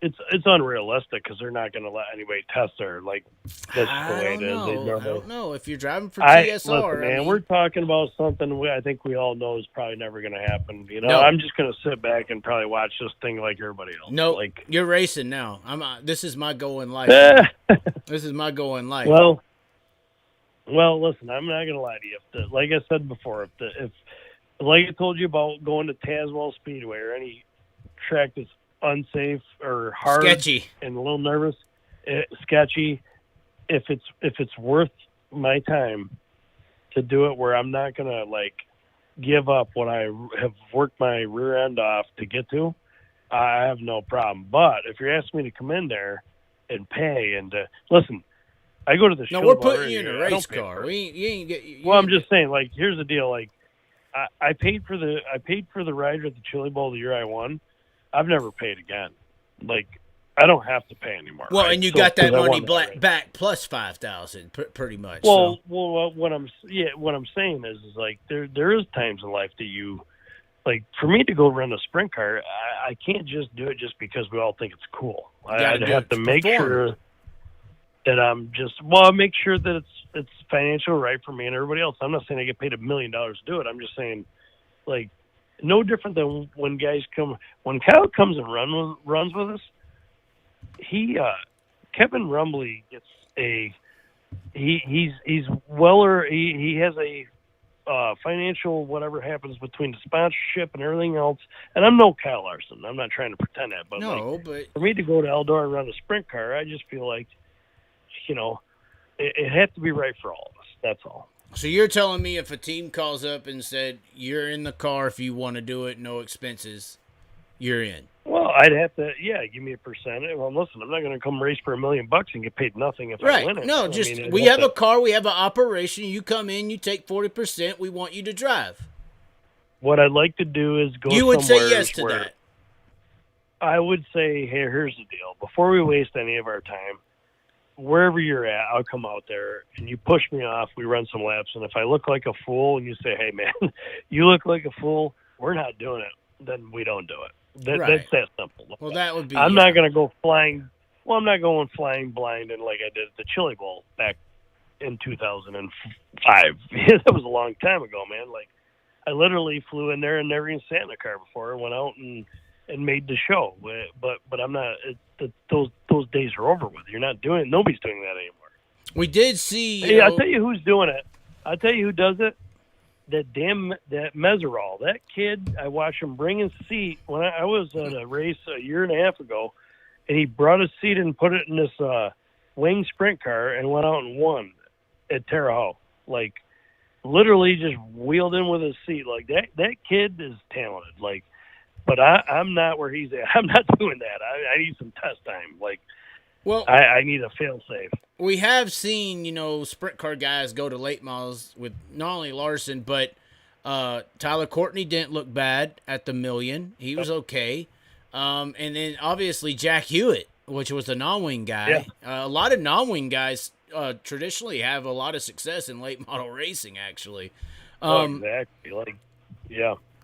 It's unrealistic because they're not going to let anybody test their, like, that's the way it is. I don't know. If you're driving for TSR, listen, man, we're talking about something I think we all know is probably never going to happen. No. I'm just going to sit back and probably watch this thing like everybody else. No, like, you're racing now. This is my goal in life. This is my goal in life. Well, listen, I'm not going to lie to you. Like I said before, if like I told you about going to Tazewell Speedway or any track that's unsafe or hard, sketchy, and a little nervous, sketchy, if it's worth my time to do it, where I'm not going to, like, give up what I have worked my rear end off to get to, I have no problem. But if you're asking me to come in there and pay and listen, I go to the show. No, we're putting you in a race car. I'm just saying, like, here's the deal. Like, I paid for the rider at the Chili Bowl the year I won. I've never paid again. Like, I don't have to pay anymore. Well, right? And you got that money back plus $5,000, pretty much. Well, what I'm saying is like there is times in life that you, like, for me to go run a sprint car, I can't just do it just because we all think it's cool. I'd have to make sure that make sure that it's financial right for me and everybody else. I'm not saying I get paid $1 million to do it. I'm just saying, like, no different than when Kyle comes and runs with us. Kevin Rumbley gets he has a financial whatever happens between the sponsorship and everything else. And I'm no Kyle Larson. I'm not trying to pretend that, but but for me to go to Eldora and run a sprint car, I just feel like, it had to be right for all of us. That's all. So you're telling me if a team calls up and said, you're in the car if you want to do it, no expenses, you're in? Well, Well, I'd have to, give me a percentage. Well, listen, I'm not going to come race for $1 million and get paid nothing if I win it. No, we have a car, we have an operation. You come in, you take 40%. We want you to drive. What I'd like to do is go. You would say yes to that. I would say, hey, here's the deal. Before we waste any of our time, wherever you're at, I'll come out there and you push me off. We run some laps, and if I look like a fool, and you say, hey man, you look like a fool, we're not doing it. Then we don't do it. That's that simple. Well, that would be. I'm not going to go flying. Well, I'm not going flying blind and like I did at the Chili Bowl back in 2005. That was a long time ago, man. Like I literally flew in there and never even sat in a car before. I went out and made the show. But I'm not. Those days are over with. You're not doing. Nobody's doing that anymore. We did see. Hey, I'll tell you who's doing it. I'll tell you who does it. That Meserol, that kid, I watched him bring his seat when I was at a race a year and a half ago, and he brought his seat and put it in this wing sprint car and went out and won at Terre Haute. Like, literally just wheeled in with his seat. Like, that kid is talented. Like, but I'm not where he's at. I'm not doing that. I need some test time. Like, well, I need a fail-safe. We have seen, sprint car guys go to late models with not only Larson, but Tyler Courtney didn't look bad at the million. He was okay. And then, obviously, Jack Hewitt, which was a non-wing guy. Yeah. A lot of non-wing guys traditionally have a lot of success in late model racing, actually. Exactly.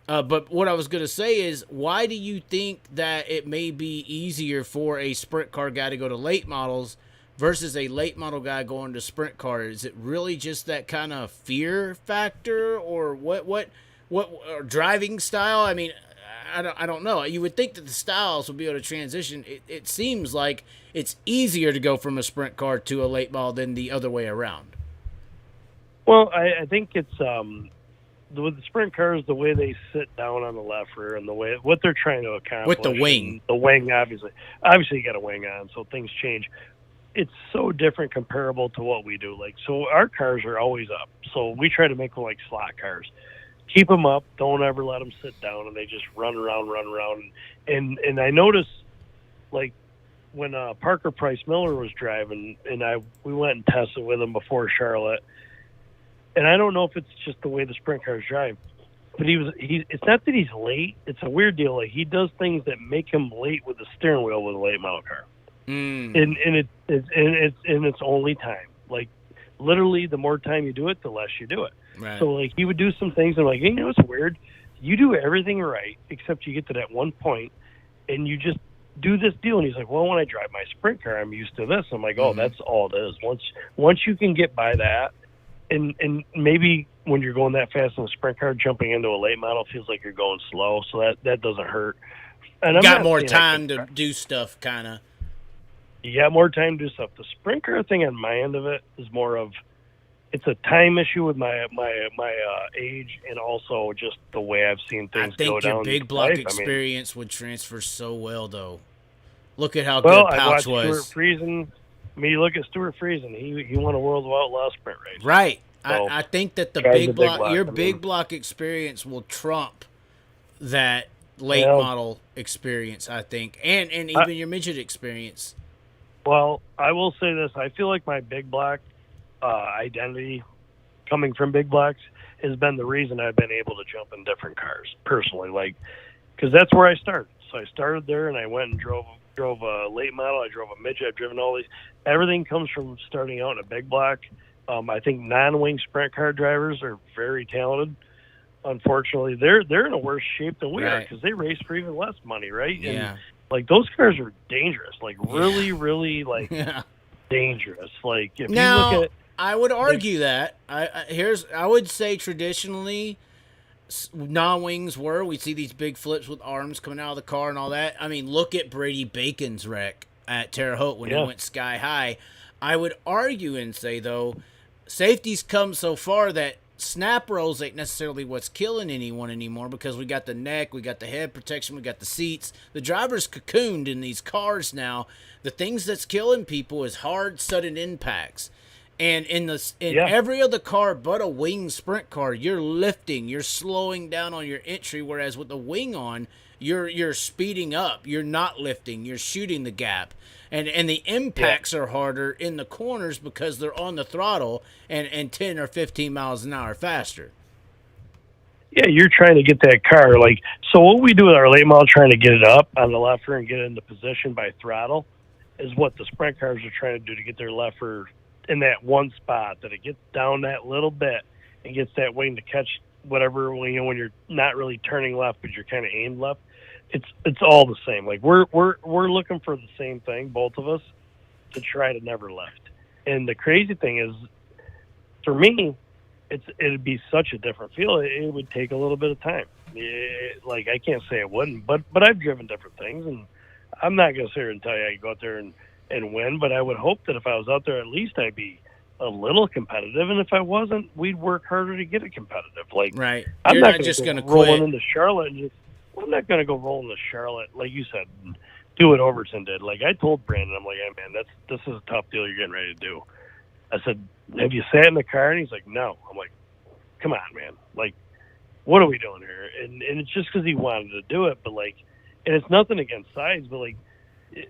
But what I was going to say is, why do you think that it may be easier for a sprint car guy to go to late models versus a late model guy going to sprint car? Is it really just that kind of fear factor, or what or driving style? I mean, I don't know. You would think that the styles would be able to transition. It seems like it's easier to go from a sprint car to a late model than the other way around. Well, I think it's with the sprint cars, the way they sit down on the left rear and the way what they're trying to accomplish with the wing. The wing, obviously you got a wing on, so things change. It's so different comparable to what we do. Like, so our cars are always up. So we try to make them like slot cars. Keep them up. Don't ever let them sit down, and they just run around. And I noticed, like, when Parker Price Miller was driving, and we went and tested with him before Charlotte. And I don't know if it's just the way the sprint cars drive, but it's not that he's late. It's a weird deal. Like, he does things that make him late with the steering wheel with a late model car. And it's only time. Like, literally, the more time you do it, the less you do it. Right. So, like, he would do some things, and I'm like, hey, it's weird. You do everything right, except you get to that one point, and you just do this deal. And he's like, well, when I drive my sprint car, I'm used to this. I'm like, oh, that's all it is. Once you can get by that, and maybe when you're going that fast in a sprint car, jumping into a late model feels like you're going slow, so that doesn't hurt. And you got more time to do stuff, kind of. You got more time to do stuff. The sprint car thing on my end of it is more of, it's a time issue with my age, and also just the way I've seen things go down. I think your big block experience would transfer so well, though. Look at how good Pouch was. Stuart Friesen. I mean, you look at Stuart Friesen. He won a World of Outlaw sprint race. Right. So, I think that your big block experience will trump that late model experience, I think, and even your midget experience. Well, I will say this. I feel like my big block identity coming from big blocks has been the reason I've been able to jump in different cars personally, like, because that's where I started. So I started there, and I went and drove a late model. I drove a midget. I've driven all these. Everything comes from starting out in a big block. I think non-wing sprint car drivers are very talented. Unfortunately, they're in a worse shape than we are, because they race for even less money, right? Yeah. And, like, those cars are dangerous, like really, really, like dangerous. Like, if you look at, I would argue that I would say traditionally non-wings we see these big flips with arms coming out of the car and all that. I mean, look at Brady Bacon's wreck at Terre Haute when he went sky high. I would argue and say, though, safety's come so far that snap rolls ain't necessarily what's killing anyone anymore, because we got the neck, we got the head protection, we got the seats. The driver's cocooned in these cars now. The things that's killing people is hard, sudden impacts. And in Yeah. every other car but a wing sprint car, you're lifting, you're slowing down on your entry. Whereas with the wing on, you're speeding up. You're not lifting. You're shooting the gap, and the impacts are harder in the corners because they're on the throttle and 10 or 15 miles an hour faster. Yeah, you're trying to get that car. Like, so what we do with our late model, trying to get it up on the left rear and get it into position by throttle, is what the sprint cars are trying to do to get their left rear in that one spot, that it gets down that little bit and gets that wing to catch whatever, when you're not really turning left, but you're kind of aimed left. It's all the same. Like, we're looking for the same thing, both of us, to try to never lift. And the crazy thing is, for me, it'd be such a different feel. It would take a little bit of time. Like, I can't say it wouldn't, but I've driven different things, and I'm not going to sit here and tell you I could go out there and win, but I would hope that if I was out there, at least I'd be a little competitive, and if I wasn't, we'd work harder to get it competitive. Like, Right. I'm You're not not just going to rolling quit. into Charlotte and just, I'm not going to go rolling to Charlotte, like you said, and do what Overton did. Like, I told Brandon, I'm like, hey, man, this is a tough deal you're getting ready to do. I said, have you sat in the car? And he's like, no. I'm like, come on, man. Like, what are we doing here? And it's just because he wanted to do it, but, like, and it's nothing against size, but, like,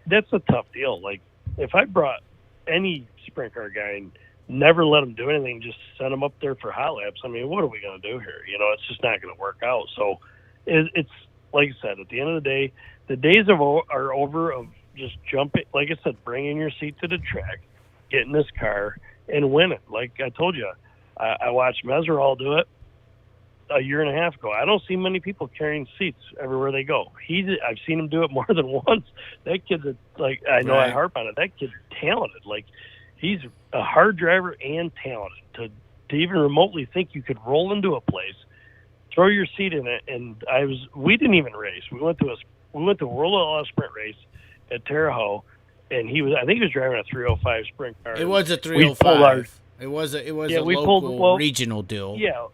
that's a tough deal. Like, if I brought any sprint car guy and never let him do anything, just send him up there for hot laps, I mean, what are we going to do here? You know, it's just not going to work out. So it's like I said, at the end of the day, the days are over of just jumping. Like I said, bringing your seat to the track, get in this car, and win it. Like I told you, I watched Meserol do it a year and a half ago. I don't see many people carrying seats everywhere they go. I've seen him do it more than once. That kid's like, I know I harp on it. That kid's talented. Like, he's a hard driver and talented. To even remotely think you could roll into a place, throw your seat in it, and we didn't even race. We went to World Outlaw sprint race at Terre Haute, and I think he was driving a 305 sprint car. It was a 305. It was a local regional deal. Yeah,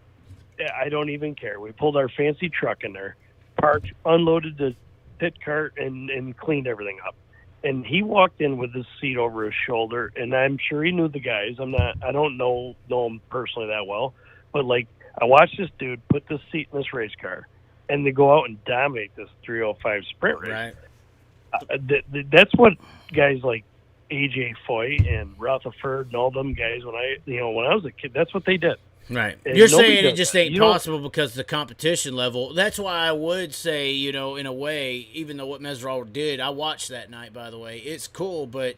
I don't even care. We pulled our fancy truck in there, parked, unloaded the pit cart, and cleaned everything up. And he walked in with his seat over his shoulder, and I'm sure he knew the guys. I don't know them personally that well, but, like, I watched this dude put this seat in this race car, and they go out and dominate this 305 sprint race. Right. That's what guys like AJ Foyt and Rutherford and all them guys, when I was a kid, that's what they did. Right. And you're saying it just that. ain't possible because the competition level. That's why I would say, in a way, even though what Meserol did, I watched that night, by the way, it's cool, but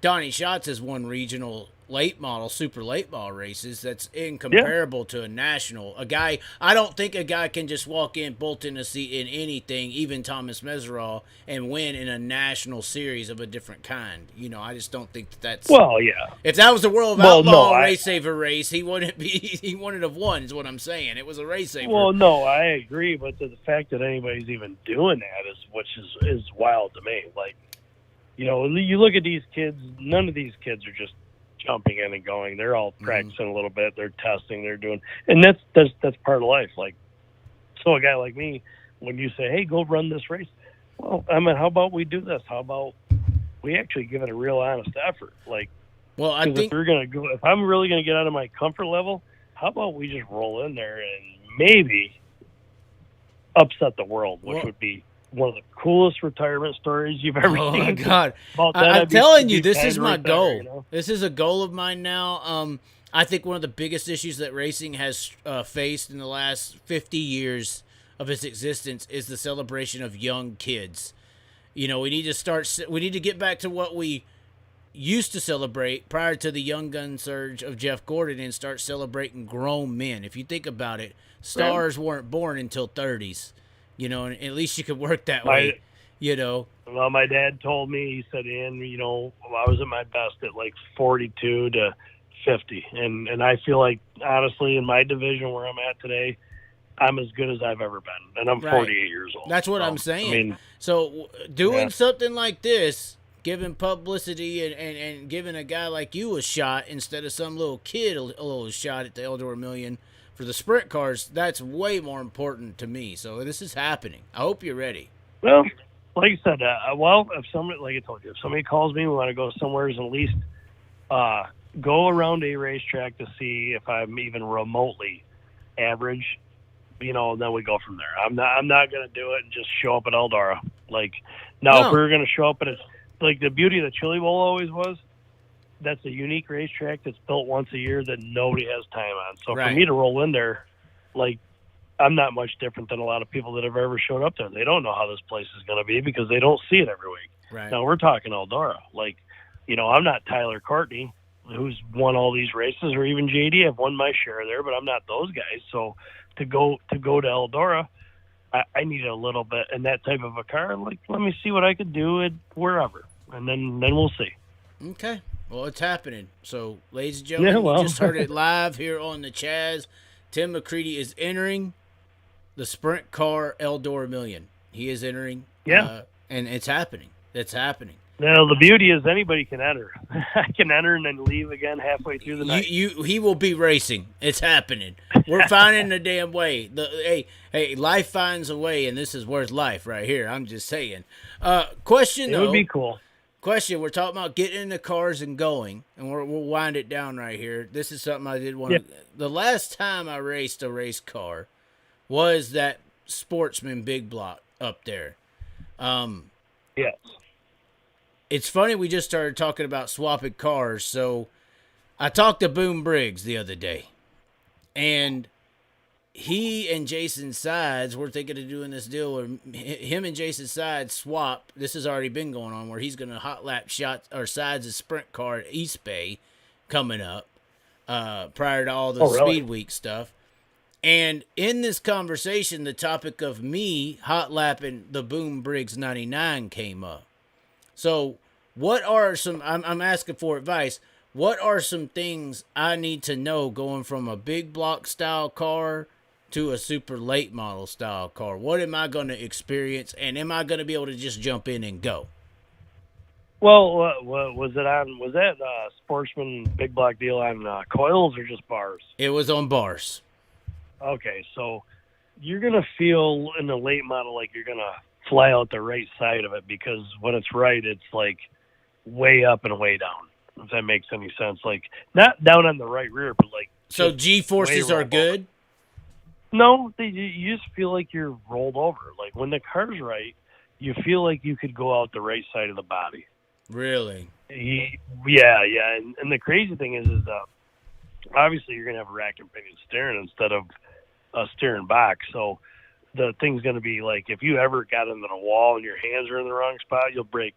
Donnie Schatz has won regional late model, super late model races. That's incomparable to a national. I don't think a guy can just walk in, bolt in a seat in anything, even Thomas Meserol, and win in a national series of a different kind. I just don't think that's. Well, yeah. If that was the World of Outlaw Race Saver race, he wouldn't have won, is what I'm saying. It was a race saver. Well, no, I agree, but the fact that anybody's even doing that is wild to me. Like, you look at these kids, none of these kids are just jumping in and going. They're all practicing a little bit. They're testing. They're doing, and that's part of life. Like, so a guy like me, when you say, "Hey, go run this race," well, I mean, how about we do this? How about we actually give it a real honest effort? Like, well, I think if I'm really gonna get out of my comfort level, how about we just roll in there and maybe upset the world, which would be one of the coolest retirement stories you've ever seen. Oh, my God. I'm telling you, this is my goal. This is a goal of mine now. I think one of the biggest issues that racing has faced in the last 50 years of its existence is the celebration of young kids. We need to get back to what we used to celebrate prior to the young gun surge of Jeff Gordon and start celebrating grown men. If you think about it, stars weren't born until 30s. And at least you could work that way, Well, my dad told me, he said, Ian, I was at my best at like 42 to 50. And I feel like, honestly, in my division where I'm at today, I'm as good as I've ever been. And I'm 48 years old. That's what I'm saying. So doing something like this, giving publicity and giving a guy like you a shot instead of some little kid a little shot at the Eldora Million for the sprint cars, that's way more important to me. So this is happening. I hope you're ready. Well, like I said, if somebody, like I told you, if somebody calls me, we want to go somewhere and at least go around a racetrack to see if I'm even remotely average, then we go from there. I'm not going to do it and just show up at Eldora. Like, now, No. if we were going to show up at like the beauty of the Chili Bowl always was, that's a unique racetrack that's built once a year that nobody has time on. So Right. for me to roll in there, like, I'm not much different than a lot of people that have ever showed up there. They don't know how this place is going to be because they don't see it every week. Right. Now, we're talking Eldora. Like, I'm not Tyler Courtney, who's won all these races, or even JD. I've won my share there, but I'm not those guys. So to go to Eldora, I need a little bit in that type of a car. Like, let me see what I could do at wherever, and then we'll see. Okay. Well, it's happening. So, ladies and gentlemen, you just heard it live here on the Chaz. Tim McCreadie is entering the sprint car Eldora Million. He is entering. Yeah. And it's happening. It's happening. Now, the beauty is anybody can enter. I can enter and then leave again halfway through the night. He will be racing. It's happening. We're finding the damn way. Hey, life finds a way, and this is worth life right here. I'm just saying. Question, though. It would be cool. Question, we're talking about getting in the cars and going, and we'll wind it down right here. This is something I did want to... Yeah. The last time I raced a race car was that Sportsman Big Block up there. Yes. It's funny we just started talking about swapping cars, so I talked to Boom Briggs the other day, and he and Jason Sides were thinking of doing this deal where him and Jason Sides swap. This has already been going on, where he's going to hot lap shot or Sides' sprint car at East Bay coming up prior to all the Speed Week stuff. And in this conversation, the topic of me hot lapping the Boom Briggs 99 came up. So what are some, I'm asking for advice, what are some things I need to know going from a big block style car to a super late model style car? What am I going to experience, and am I going to be able to just jump in and go? Well, was that Sportsman Big Block deal on coils or just bars? It was on bars. Okay, so you're going to feel in the late model like you're going to fly out the right side of it, because when it's right, it's like way up and way down, if that makes any sense. Like, not down on the right rear, but like... So G-forces are good? Over. No, you just feel like you're rolled over. Like, when the car's right, you feel like you could go out the right side of the body. Really? Yeah. And the crazy thing is obviously you're going to have a rack and pinion steering instead of a steering box. So the thing's going to be like, if you ever got into the wall and your hands are in the wrong spot, you'll break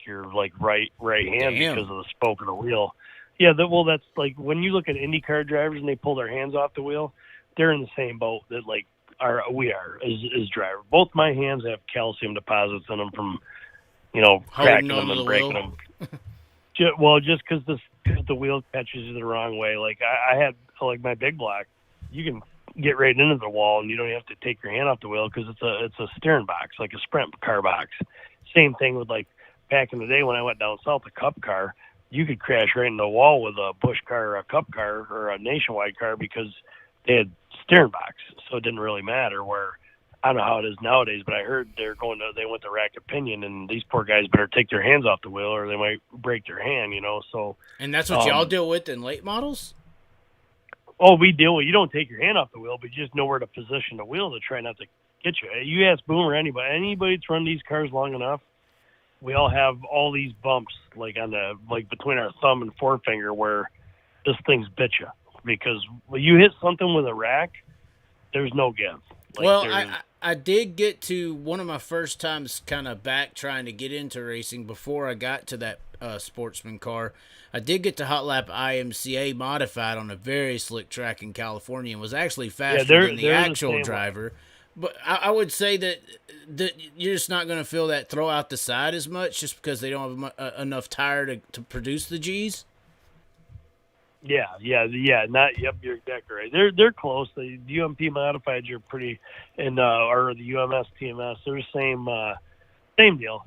your like right hand. Damn. Because of the spoke of the wheel. Yeah, that's like when you look at IndyCar drivers and they pull their hands off the wheel, they're in the same boat that like we are as driver. Both my hands have calcium deposits in them from cracking them and breaking them. Just because the wheel catches you the wrong way. Like I had like my big block, you can get right into the wall and you don't have to take your hand off the wheel because it's a steering box, like a sprint car box. Same thing with like back in the day when I went down south, a Cup car, you could crash right in the wall with a Busch car or a Cup car or a Nationwide car because they had steering box, so it didn't really matter. Where I don't know how it is nowadays, but I heard they went to rack and pinion, and these poor guys better take their hands off the wheel or they might break their hand, So, and that's what y'all deal with in late models? Oh, we deal with, you don't take your hand off the wheel, but you just know where to position the wheel to try not to get you. You ask Boom or anybody that's run these cars long enough, we all have all these bumps like between our thumb and forefinger where this thing's bit you. Because when you hit something with a rack, there's no give. I did get to one of my first times kind of back trying to get into racing before I got to that Sportsman car. I did get to hot lap IMCA modified on a very slick track in California and was actually faster than the actual driver. But I would say that you're just not going to feel that throw out the side as much just because they don't have enough tire to produce the G's. Yeah. You're exactly right. They're close. The UMP modifieds are pretty, or the UMS TMS, they're the same deal.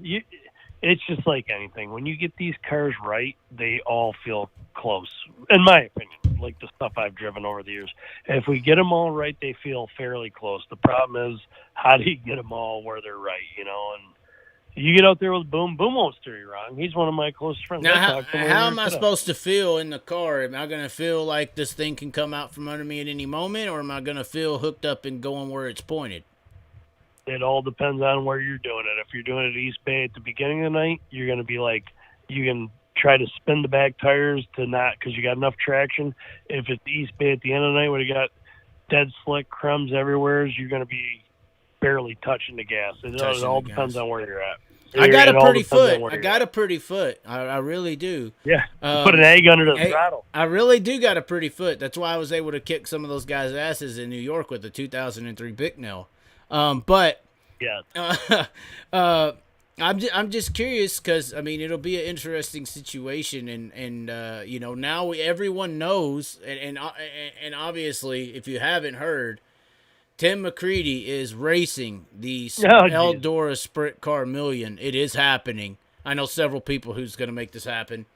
It's just like anything. When you get these cars right, they all feel close, in my opinion. Like the stuff I've driven over the years. If we get them all right, they feel fairly close. The problem is, how do you get them all where they're right? You get out there with Boom. Boom won't steer you wrong. He's one of my closest friends. Now, how am I supposed to feel in the car? Am I going to feel like this thing can come out from under me at any moment, or am I going to feel hooked up and going where it's pointed? It all depends on where you're doing it. If you're doing it at East Bay at the beginning of the night, you're going to be like, you can try to spin the back tires to not, because you got enough traction. If it's East Bay at the end of the night where you got dead slick crumbs everywhere, you're going to be barely touching the gas. It all depends on where you're at. I got a pretty foot. I really do. Yeah. Put an egg under the throttle. I really do got a pretty foot. That's why I was able to kick some of those guys' asses in New York with the 2003 Bicknell. But yeah. I'm just curious because I mean it'll be an interesting situation and you know now everyone knows and obviously if you haven't heard, Tim McCreadie is racing the Eldora Sprint Car Million. It is happening. I know several people who's going to make this happen.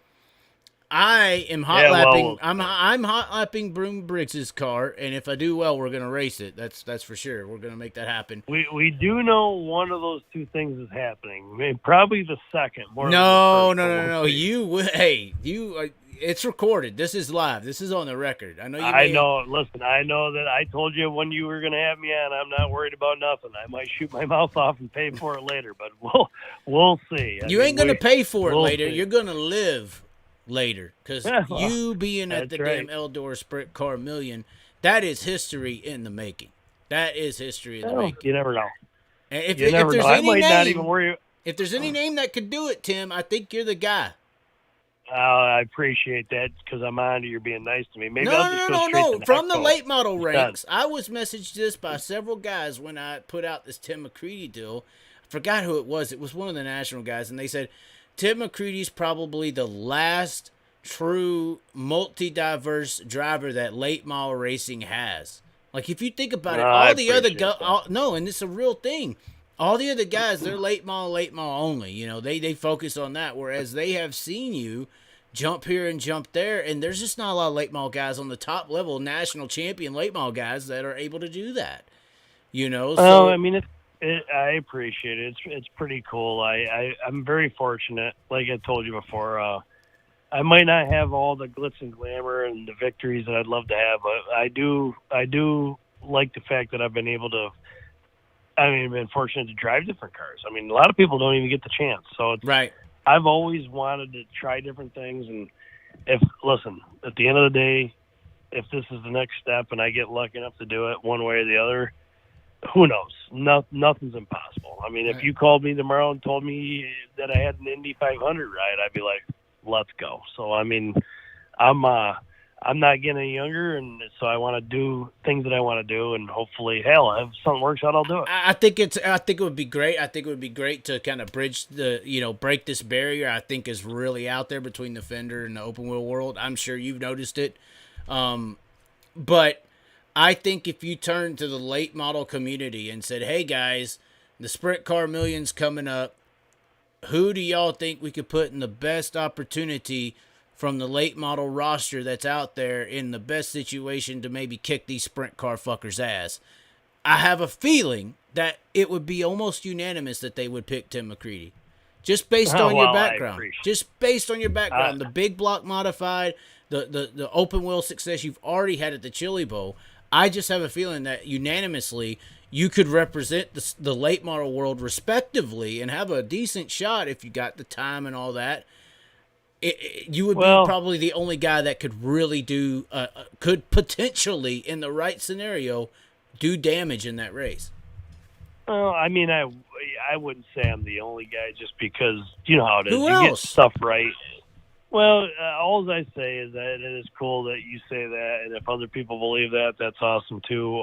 I am hot lapping. I'm hot lapping Broom Briggs's car, and if I do well, we're going to race it. That's for sure. We're going to make that happen. We do know one of those two things is happening. I mean, probably the second. No. It's recorded. This is live. This is on the record. I know you. Listen, I know that I told you when you were going to have me on. I'm not worried about nothing. I might shoot my mouth off and pay for it later, but we'll see. You ain't going to pay for it later. See. You're going to live later because you being at the damn Eldora Sprint Car Million, that is history in the making. That is history in the making. You never know. And if there's any name that could do it, Tim, I think you're the guy. I appreciate that because I'm on to you being nice to me. Maybe No. From the late model ranks, I was messaged this by several guys when I put out this Tim McCreadie deal. I forgot who it was. It was one of the national guys, and they said Tim McCreadie's probably the last true multi-diverse driver that late model racing has. Like if you think about it, all the other guys, and it's a real thing. All the other guys, they're late model only. You know, they focus on that, whereas they have seen you jump here and jump there, and there's just not a lot of late model guys on the top level, national champion late model guys that are able to do that. You know? So, I mean, I appreciate it. It's pretty cool. I'm very fortunate. Like I told you before, I might not have all the glitz and glamour and the victories that I'd love to have, but I do like the fact that I've been able to. I've been fortunate to drive different cars. I mean, a lot of people don't even get the chance. So it's, right. I've always wanted to try different things. And at the end of the day, if this is the next step and I get lucky enough to do it one way or the other, who knows? Nothing's impossible. I mean, if you called me tomorrow and told me that I had an Indy 500 ride, I'd be like, let's go. So, I mean, I'm not getting any younger, and so I want to do things that I want to do, and hopefully, if something works out, I'll do it. I think it would be great. I think it would be great to kind of bridge break this barrier. I think is really out there between the fender and the open wheel world. I'm sure you've noticed it, but I think if you turn to the late model community and said, "Hey guys, the Sprint Car Million's coming up. Who do y'all think we could put in the best opportunity?" From the late model roster that's out there in the best situation to maybe kick these sprint car fuckers' ass. I have a feeling that it would be almost unanimous that they would pick Tim McCreadie. Just based on your background. Just based on your background. The big block modified, the open wheel success you've already had at the Chili Bowl. I just have a feeling that unanimously you could represent the late model world respectively and have a decent shot if you got the time and all that. You would be probably the only guy that could really could potentially, in the right scenario, do damage in that race. Well, I mean, I wouldn't say I'm the only guy just because you know how it is. Who you else? Get stuff right. Well, all I say is that it is cool that you say that, and if other people believe that, that's awesome too.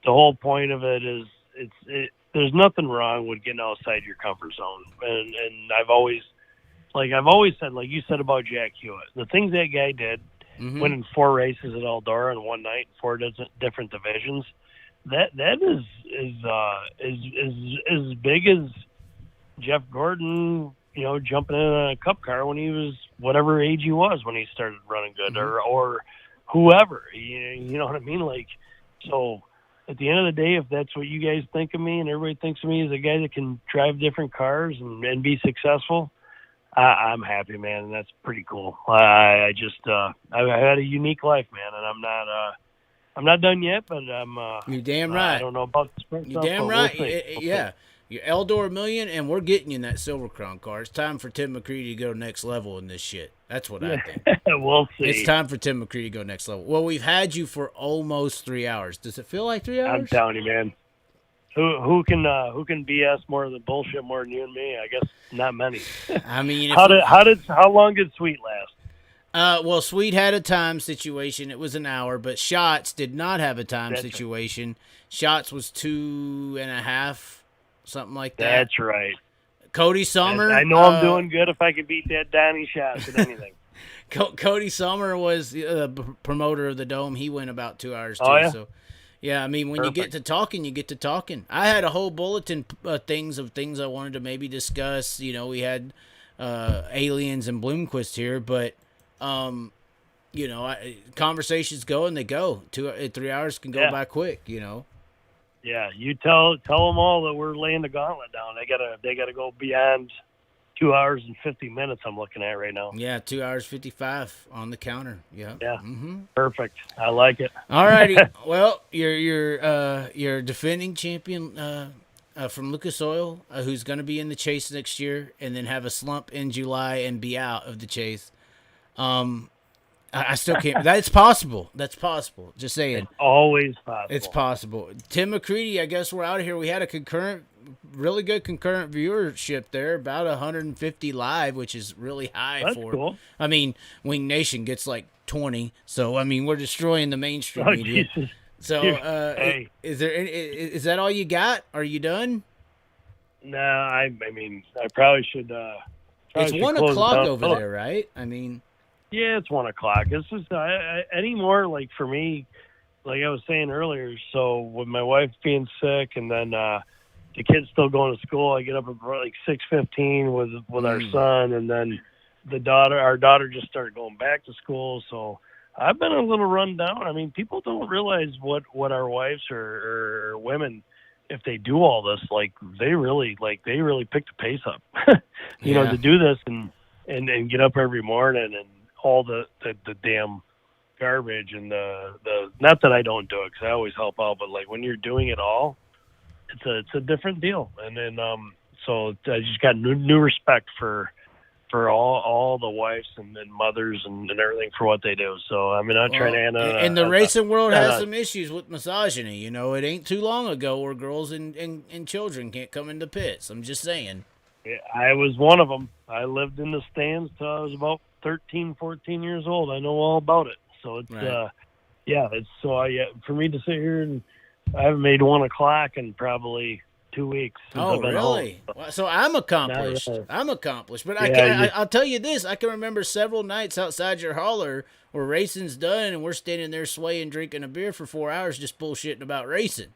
The whole point of it is there's nothing wrong with getting outside your comfort zone, and I've always said, like you said about Jack Hewitt, the things that guy did, winning 4 races at Eldora in one night, 4 different divisions, that is as big as Jeff Gordon, jumping in a cup car when he was whatever age he was when he started running good, or whoever, you know what I mean? Like, so at the end of the day, if that's what you guys think of me and everybody thinks of me as a guy that can drive different cars and be successful, I'm happy, man, and that's pretty cool. I just I've had a unique life, man, and I'm not done yet, but You're damn right. I don't know about the sprint You're stuff, damn but right. we'll see. Yeah. You're Eldora million, and we're getting you in that Silver Crown car. It's time for Tim McCreadie to go next level in this shit. That's what I think. We'll see. It's time for Tim McCreadie to go next level. Well, we've had you for almost 3 hours. Does it feel like 3 hours? I'm telling you, man. Who can BS more than bullshit more than you and me? I guess not many. I mean, how long did Sweet last? Well, Sweet had a time situation. It was an hour, but Shots did not have a time That's situation. Shots was 2.5, something like that. That's right. Cody Sommer. I know I'm doing good if I can beat that Donnie Shots at anything. Cody Sommer was the promoter of the Dome. He went about 2 hours too. Oh, yeah? So, yeah, I mean, when you get to talking, you get to talking. I had a whole bulletin things I wanted to maybe discuss. You know, we had aliens and Bloomquist here, but you know, conversations go and they go. 3 hours can go by quick. You know. Yeah, you tell them all that we're laying the gauntlet down. They gotta go beyond 2 hours and 50 minutes. I'm looking at right now. Yeah, 2 hours 55 on the counter. Yeah. Yeah. Mm-hmm. Perfect. I like it. All righty. Well, you're defending champion from Lucas Oil, who's going to be in the chase next year, and then have a slump in July and be out of the chase. I still can't. That's possible. That's possible. Just saying. It's always possible. It's possible. Tim McCreadie, I guess we're out of here. We had a really good concurrent viewership there, about 150 live, which is really high. That's cool. I mean, Wing Nation gets like 20, so I mean we're destroying the mainstream media. Jesus. So, hey. is that all you got? Are you done? No, I mean, I probably should. It's 1 o'clock over there, right? I mean. Yeah, it's 1 o'clock. It's just anymore. Like for me, like I was saying earlier. So with my wife being sick, and then the kids still going to school, I get up at like 6:15 with our son, and then our daughter just started going back to school. So I've been a little run down. I mean, people don't realize what our wives or women, if they do all this, they really pick the pace up. you know, to do this and get up every morning and all the damn garbage and the not that I don't do it because I always help out, but like when you're doing it all, it's a different deal. And then so I just got new respect for all the wives and mothers and everything for what they do. So I mean, I'm trying to. And the racing world has some issues with misogyny. You know, it ain't too long ago where girls and children can't come into pits. I'm just saying. I was one of them. I lived in the stands till I was about 13, 14 years old. I know all about it. So it's right. it's so for me to sit here and I haven't made 1 o'clock in probably 2 weeks. Oh, really? Home. So I'm accomplished. I'm accomplished. But I'll tell you this. I can remember several nights outside your holler where racing's done and we're standing there swaying, drinking a beer for 4 hours just bullshitting about racing.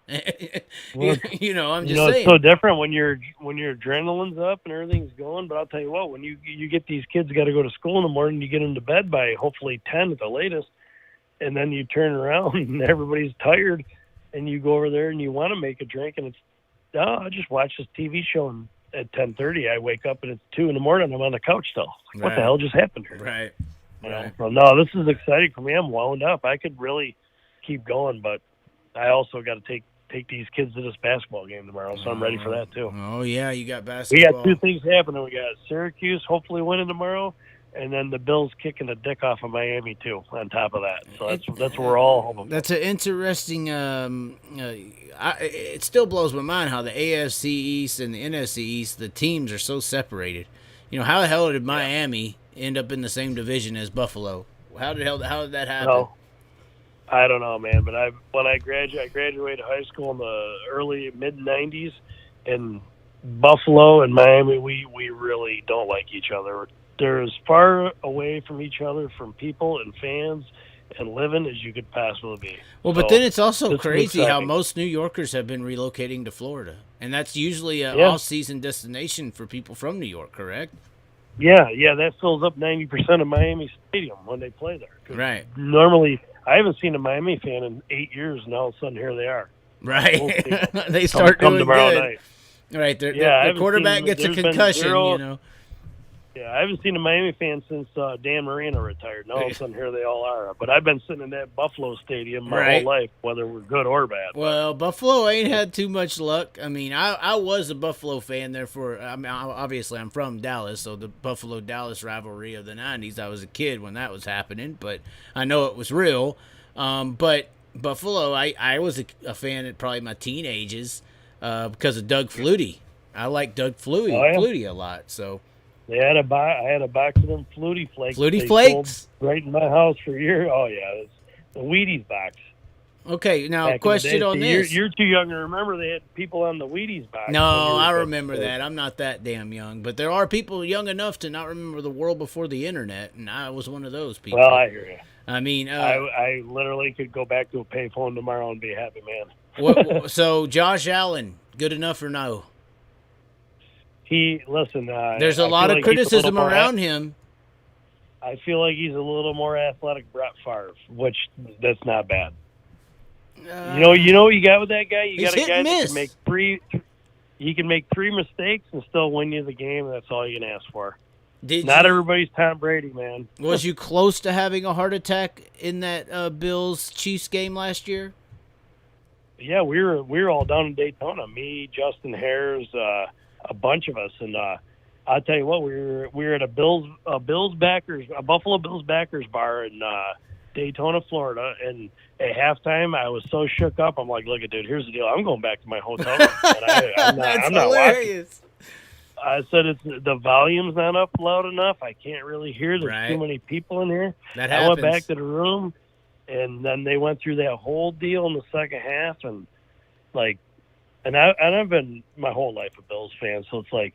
Well, you know, I'm just saying. saying. It's so different when your adrenaline's up and everything's going. But I'll tell you what, when you get these kids got to go to school in the morning, you get them to bed by hopefully 10 at the latest, and then you turn around and everybody's tired, and you go over there and you want to make a drink, and it's I just watched this TV show and at 10:30 I wake up and it's 2 a.m. I'm on the couch still. Like, what the hell just happened here? Right. You know? Well, no, this is exciting for me. I'm wound up. I could really keep going, but I also got to take these kids to this basketball game tomorrow, so I'm ready for that too. Oh yeah, you got basketball. We got 2 things happening. We got Syracuse hopefully winning tomorrow, and then the Bills kicking the dick off of Miami too. On top of that, so that's what we're all hoping for. That's an interesting. It still blows my mind how the AFC East and the NFC East, the teams are so separated. You know, how the hell did Miami end up in the same division as Buffalo? How did that happen? No, I don't know, man. But I graduated high school in the early mid-90s, and Buffalo and Miami, we really don't like each other. They're as far away from each other, from people and fans and living as you could possibly be. Well, but then it's also crazy how most New Yorkers have been relocating to Florida, and that's usually an off-season destination for people from New York, correct? Yeah, that fills up 90% of Miami Stadium when they play there. Right. Normally, I haven't seen a Miami fan in 8 years, and all of a sudden here they are. Right. We'll see. They start come doing tomorrow good. night. Right. Yeah, I The haven't quarterback seen- gets a there's been concussion, zero- you know. Yeah, I haven't seen a Miami fan since Dan Marino retired. Now all of a sudden here they all are. But I've been sitting in that Buffalo stadium my Right. whole life, whether we're good or bad. Well, Buffalo ain't had too much luck. I mean, I was a Buffalo fan there I mean, obviously I'm from Dallas, so the Buffalo-Dallas rivalry of the 90s, I was a kid when that was happening, but I know it was real. But Buffalo, I was a fan at probably my teen ages because of Doug Flutie. I like Doug Flutie a lot, so. I had a box of them Flutie Flakes. Flutie They Flakes? sold right in my house for years. Oh, yeah. It's the Wheaties box. Okay, now Back in the question day. on See, this. You're too young to remember they had people on the Wheaties box. No, when you were I a kid. remember that. I'm not that damn young, but there are people young enough to not remember the world before the internet, and I was one of those people. Well, I hear you. I mean, I literally could go back to a payphone tomorrow and be a happy man. so Josh Allen, good enough or no? There's There's a lot of criticism around him. I feel like he's a little more athletic Brett Favre, which that's not bad. You know what you got with that guy? You He's got a hit guy and that miss. can make three. He can make three mistakes and still win you the game. And that's all you can ask for. Not everybody's Tom Brady, man. Was you close to having a heart attack in that Bills Chiefs game last year? Yeah, we were all down in Daytona. Me, Justin Hares, a bunch of us, and I'll tell you what, we were at a Buffalo Bills backers bar in Daytona, Florida, and at halftime I was so shook up. I'm like, look, dude, here's the deal. I'm going back to my hotel room. And I'm not watching. I said the volume's not up loud enough. I can't really hear. There's too many people in here. That I happens. went back to the room, and then they went through that whole deal in the second half, and I've been my whole life a Bills fan, so it's like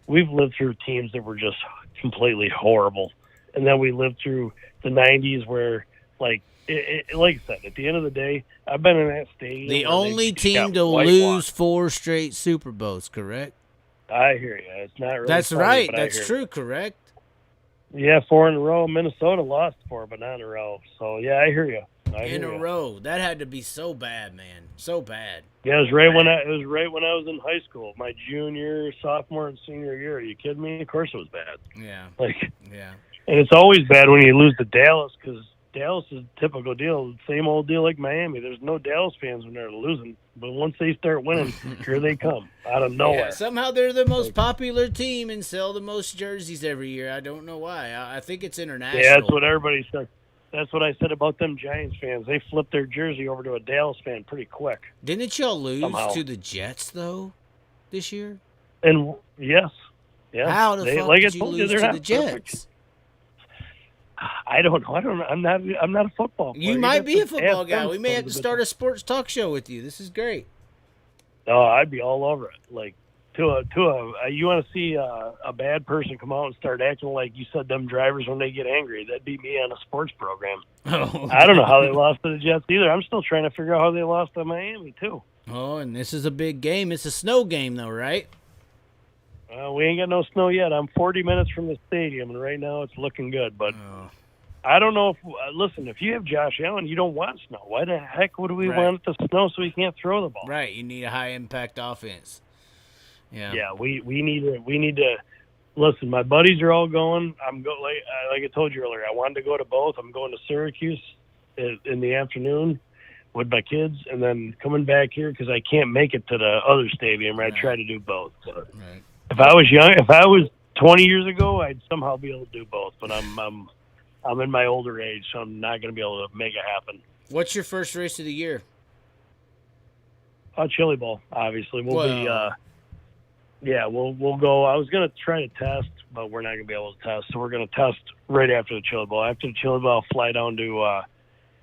we've lived through teams that were just completely horrible, and then we lived through the '90s where, like I said, at the end of the day, I've been in that stadium. The where only they just team got to whitewashed. lose 4 straight Super Bowls, correct? I hear you. It's not really. That's funny, right. but I That's hear true, you. correct? Yeah, 4 in a row. Minnesota lost 4, but not in a row. So yeah, I hear you. In a row. That had to be so bad, man. So bad. Yeah, it was right when I was in high school, my junior, sophomore, and senior year. Are you kidding me? Of course it was bad. Yeah. Yeah. And it's always bad when you lose to Dallas because Dallas is a typical deal, same old deal like Miami. There's no Dallas fans when they're losing, but once they start winning, here they come out of nowhere. Yeah, somehow they're the most popular team and sell the most jerseys every year. I don't know why. I think it's international. Yeah, that's what everybody said. That's what I said about them Giants fans. They flipped their jersey over to a Dallas fan pretty quick. Didn't y'all lose somehow. to the Jets, though, this year? And yes. Yeah. How the fuck like did I you told lose they're to not the Jets? perfect. I don't know. I'm not a football player. You might be a have to football ask guy. them We may have to something. start a sports talk show with you. This is great. Oh, I'd be all over it. Like you want to see a bad person come out and start acting like you said them drivers when they get angry. That'd be me on a sports program. Oh. I don't know how they lost to the Jets either. I'm still trying to figure out how they lost to Miami too. Oh, and this is a big game. It's a snow game, though, right? We ain't got no snow yet. I'm 40 minutes from the stadium, and right now it's looking good. But Oh. I don't know if listen, if you have Josh Allen, you don't want snow. Why the heck would we want it to snow so he can't throw the ball? Right. You need a high impact offense. Yeah. Yeah, we need to listen. My buddies are all going. Like I told you earlier. I wanted to go to both. I'm going to Syracuse in the afternoon with my kids, and then coming back here because I can't make it to the other stadium. I try to do both. But Right. if I was 20 years ago, I'd somehow be able to do both. But I'm in my older age, so I'm not going to be able to make it happen. What's your first race of the year? Chili Bowl, obviously. We'll go. I was going to try to test, but we're not going to be able to test. So we're going to test right after the Chili Bowl. After the Chili Bowl, I'll fly down to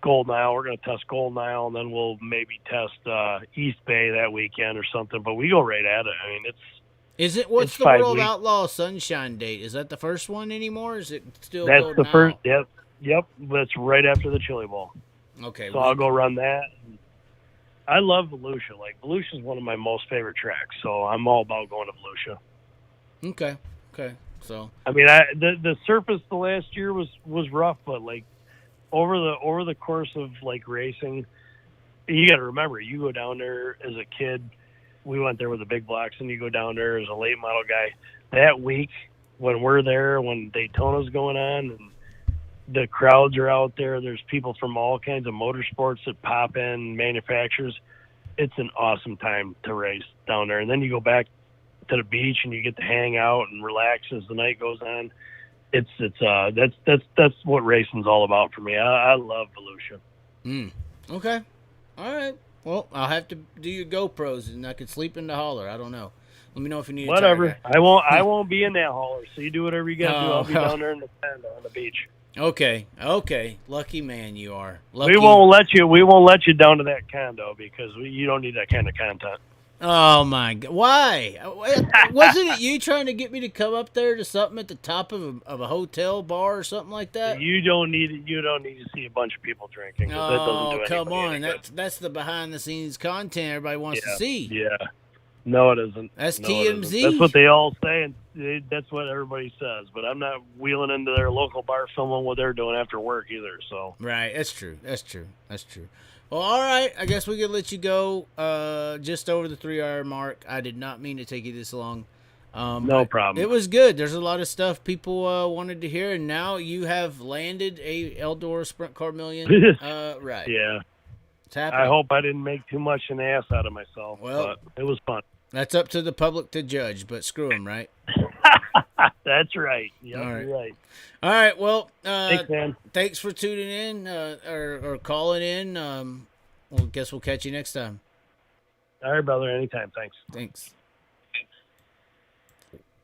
Golden Isle. We're going to test Golden Isle, and then we'll maybe test East Bay that weekend or something. But we go right at it. I mean, What's it's the 5 World weeks. Outlaw Sunshine Date? Is that the first one anymore? Or is it still That's Golden the first. Isle? Yep. That's right after the Chili Bowl. Okay. So I'll go run that. I love Volusia. Like, Volusia is one of my most favorite tracks, so I'm all about going to Volusia. Okay. So I mean, the surface the last year was rough, but like over the course of like racing, you got to remember, you go down there as a kid. We went there with the big blocks, and you go down there as a late model guy. That week when we're there, when Daytona's going on, and the crowds are out there, there's people from all kinds of motorsports that pop in, manufacturers. It's an awesome time to race down there. And then you go back to the beach and you get to hang out and relax as the night goes on. That's what racing's all about for me. I love Volusia. Okay. All right. Well, I'll have to do your GoPros and I could sleep in the holler. I don't know. Let me know if you need Whatever. a tire guy. I won't be in that hauler, so you do whatever you got to do. I'll be down there in the tent on the beach. Okay. Lucky man you are. Lucky. We won't let you down to that condo because you don't need that kind of content. Oh my God! Why? Wasn't it you trying to get me to come up there to something at the top of a hotel bar or something like that? You don't need to see a bunch of people drinking. 'Cause that doesn't do come on! any good. That's the behind the scenes content everybody wants to see. Yeah. No, it isn't. That's No, TMZ. That's what they all say, and that's what everybody says. But I'm not wheeling into their local bar filming what they're doing after work either. So Right, that's true. Well, all right. I guess we could let you go. Just over the 3-hour mark. I did not mean to take you this long. no problem. It was good. There's a lot of stuff people wanted to hear, and now you have landed a Eldora Sprint Car Million. Right. Yeah. It's happening. I hope I didn't make too much an ass out of myself. Well, but it was fun. That's up to the public to judge, but screw them, right? That's right. Yeah, All right. you're right. All right. Well, Thanks, man. thanks for tuning in or calling in. Well, guess we'll catch you next time. All right, brother. Anytime. Thanks. Thanks.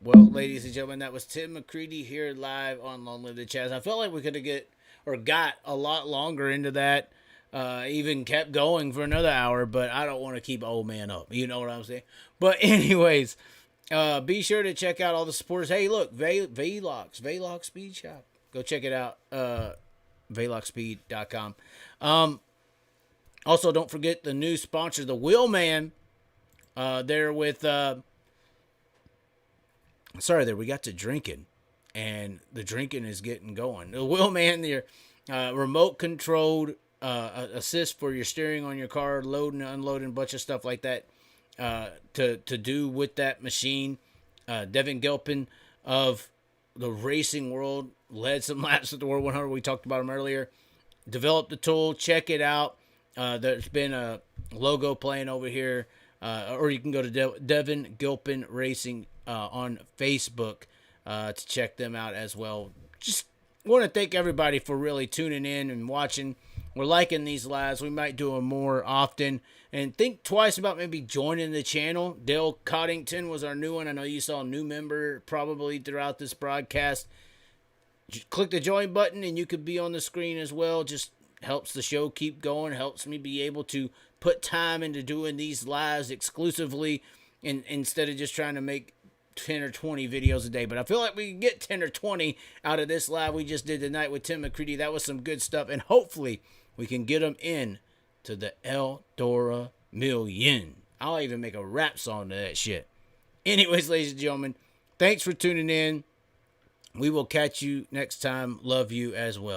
Well, ladies and gentlemen, that was Tim McCreadie here live on Long Live the Chaz. I felt like we could have got a lot longer into that. Even kept going for another hour, but I don't want to keep old man up. You know what I'm saying? But anyways, be sure to check out all the supporters. Hey, look, Velox Speed Shop. Go check it out. VeloxSpeed.com. Also, don't forget the new sponsor, the Wheelman. They're with. We got to drinking, and the drinking is getting going. The Wheelman, they're remote controlled. Assist for your steering on your car, loading and unloading, a bunch of stuff like that to do with that machine. Devin Gilpin of the racing world led some laps at the World 100. We talked about him earlier. Developed the tool. Check it out. There's been a logo playing over here, or you can go to Devin Gilpin Racing on Facebook to check them out as well. Just want to thank everybody for really tuning in and watching. We're liking these lives. We might do them more often. And think twice about maybe joining the channel. Dale Coddington was our new one. I know you saw a new member probably throughout this broadcast. Just click the join button and you could be on the screen as well. Just helps the show keep going. Helps me be able to put time into doing these lives exclusively instead of just trying to make 10 or 20 videos a day. But I feel like we can get 10 or 20 out of this live we just did tonight with Tim McCreadie. That was some good stuff. And hopefully we can get them in to the Eldora Million. I'll even make a rap song to that shit. Anyways, ladies and gentlemen, thanks for tuning in. We will catch you next time. Love you as well.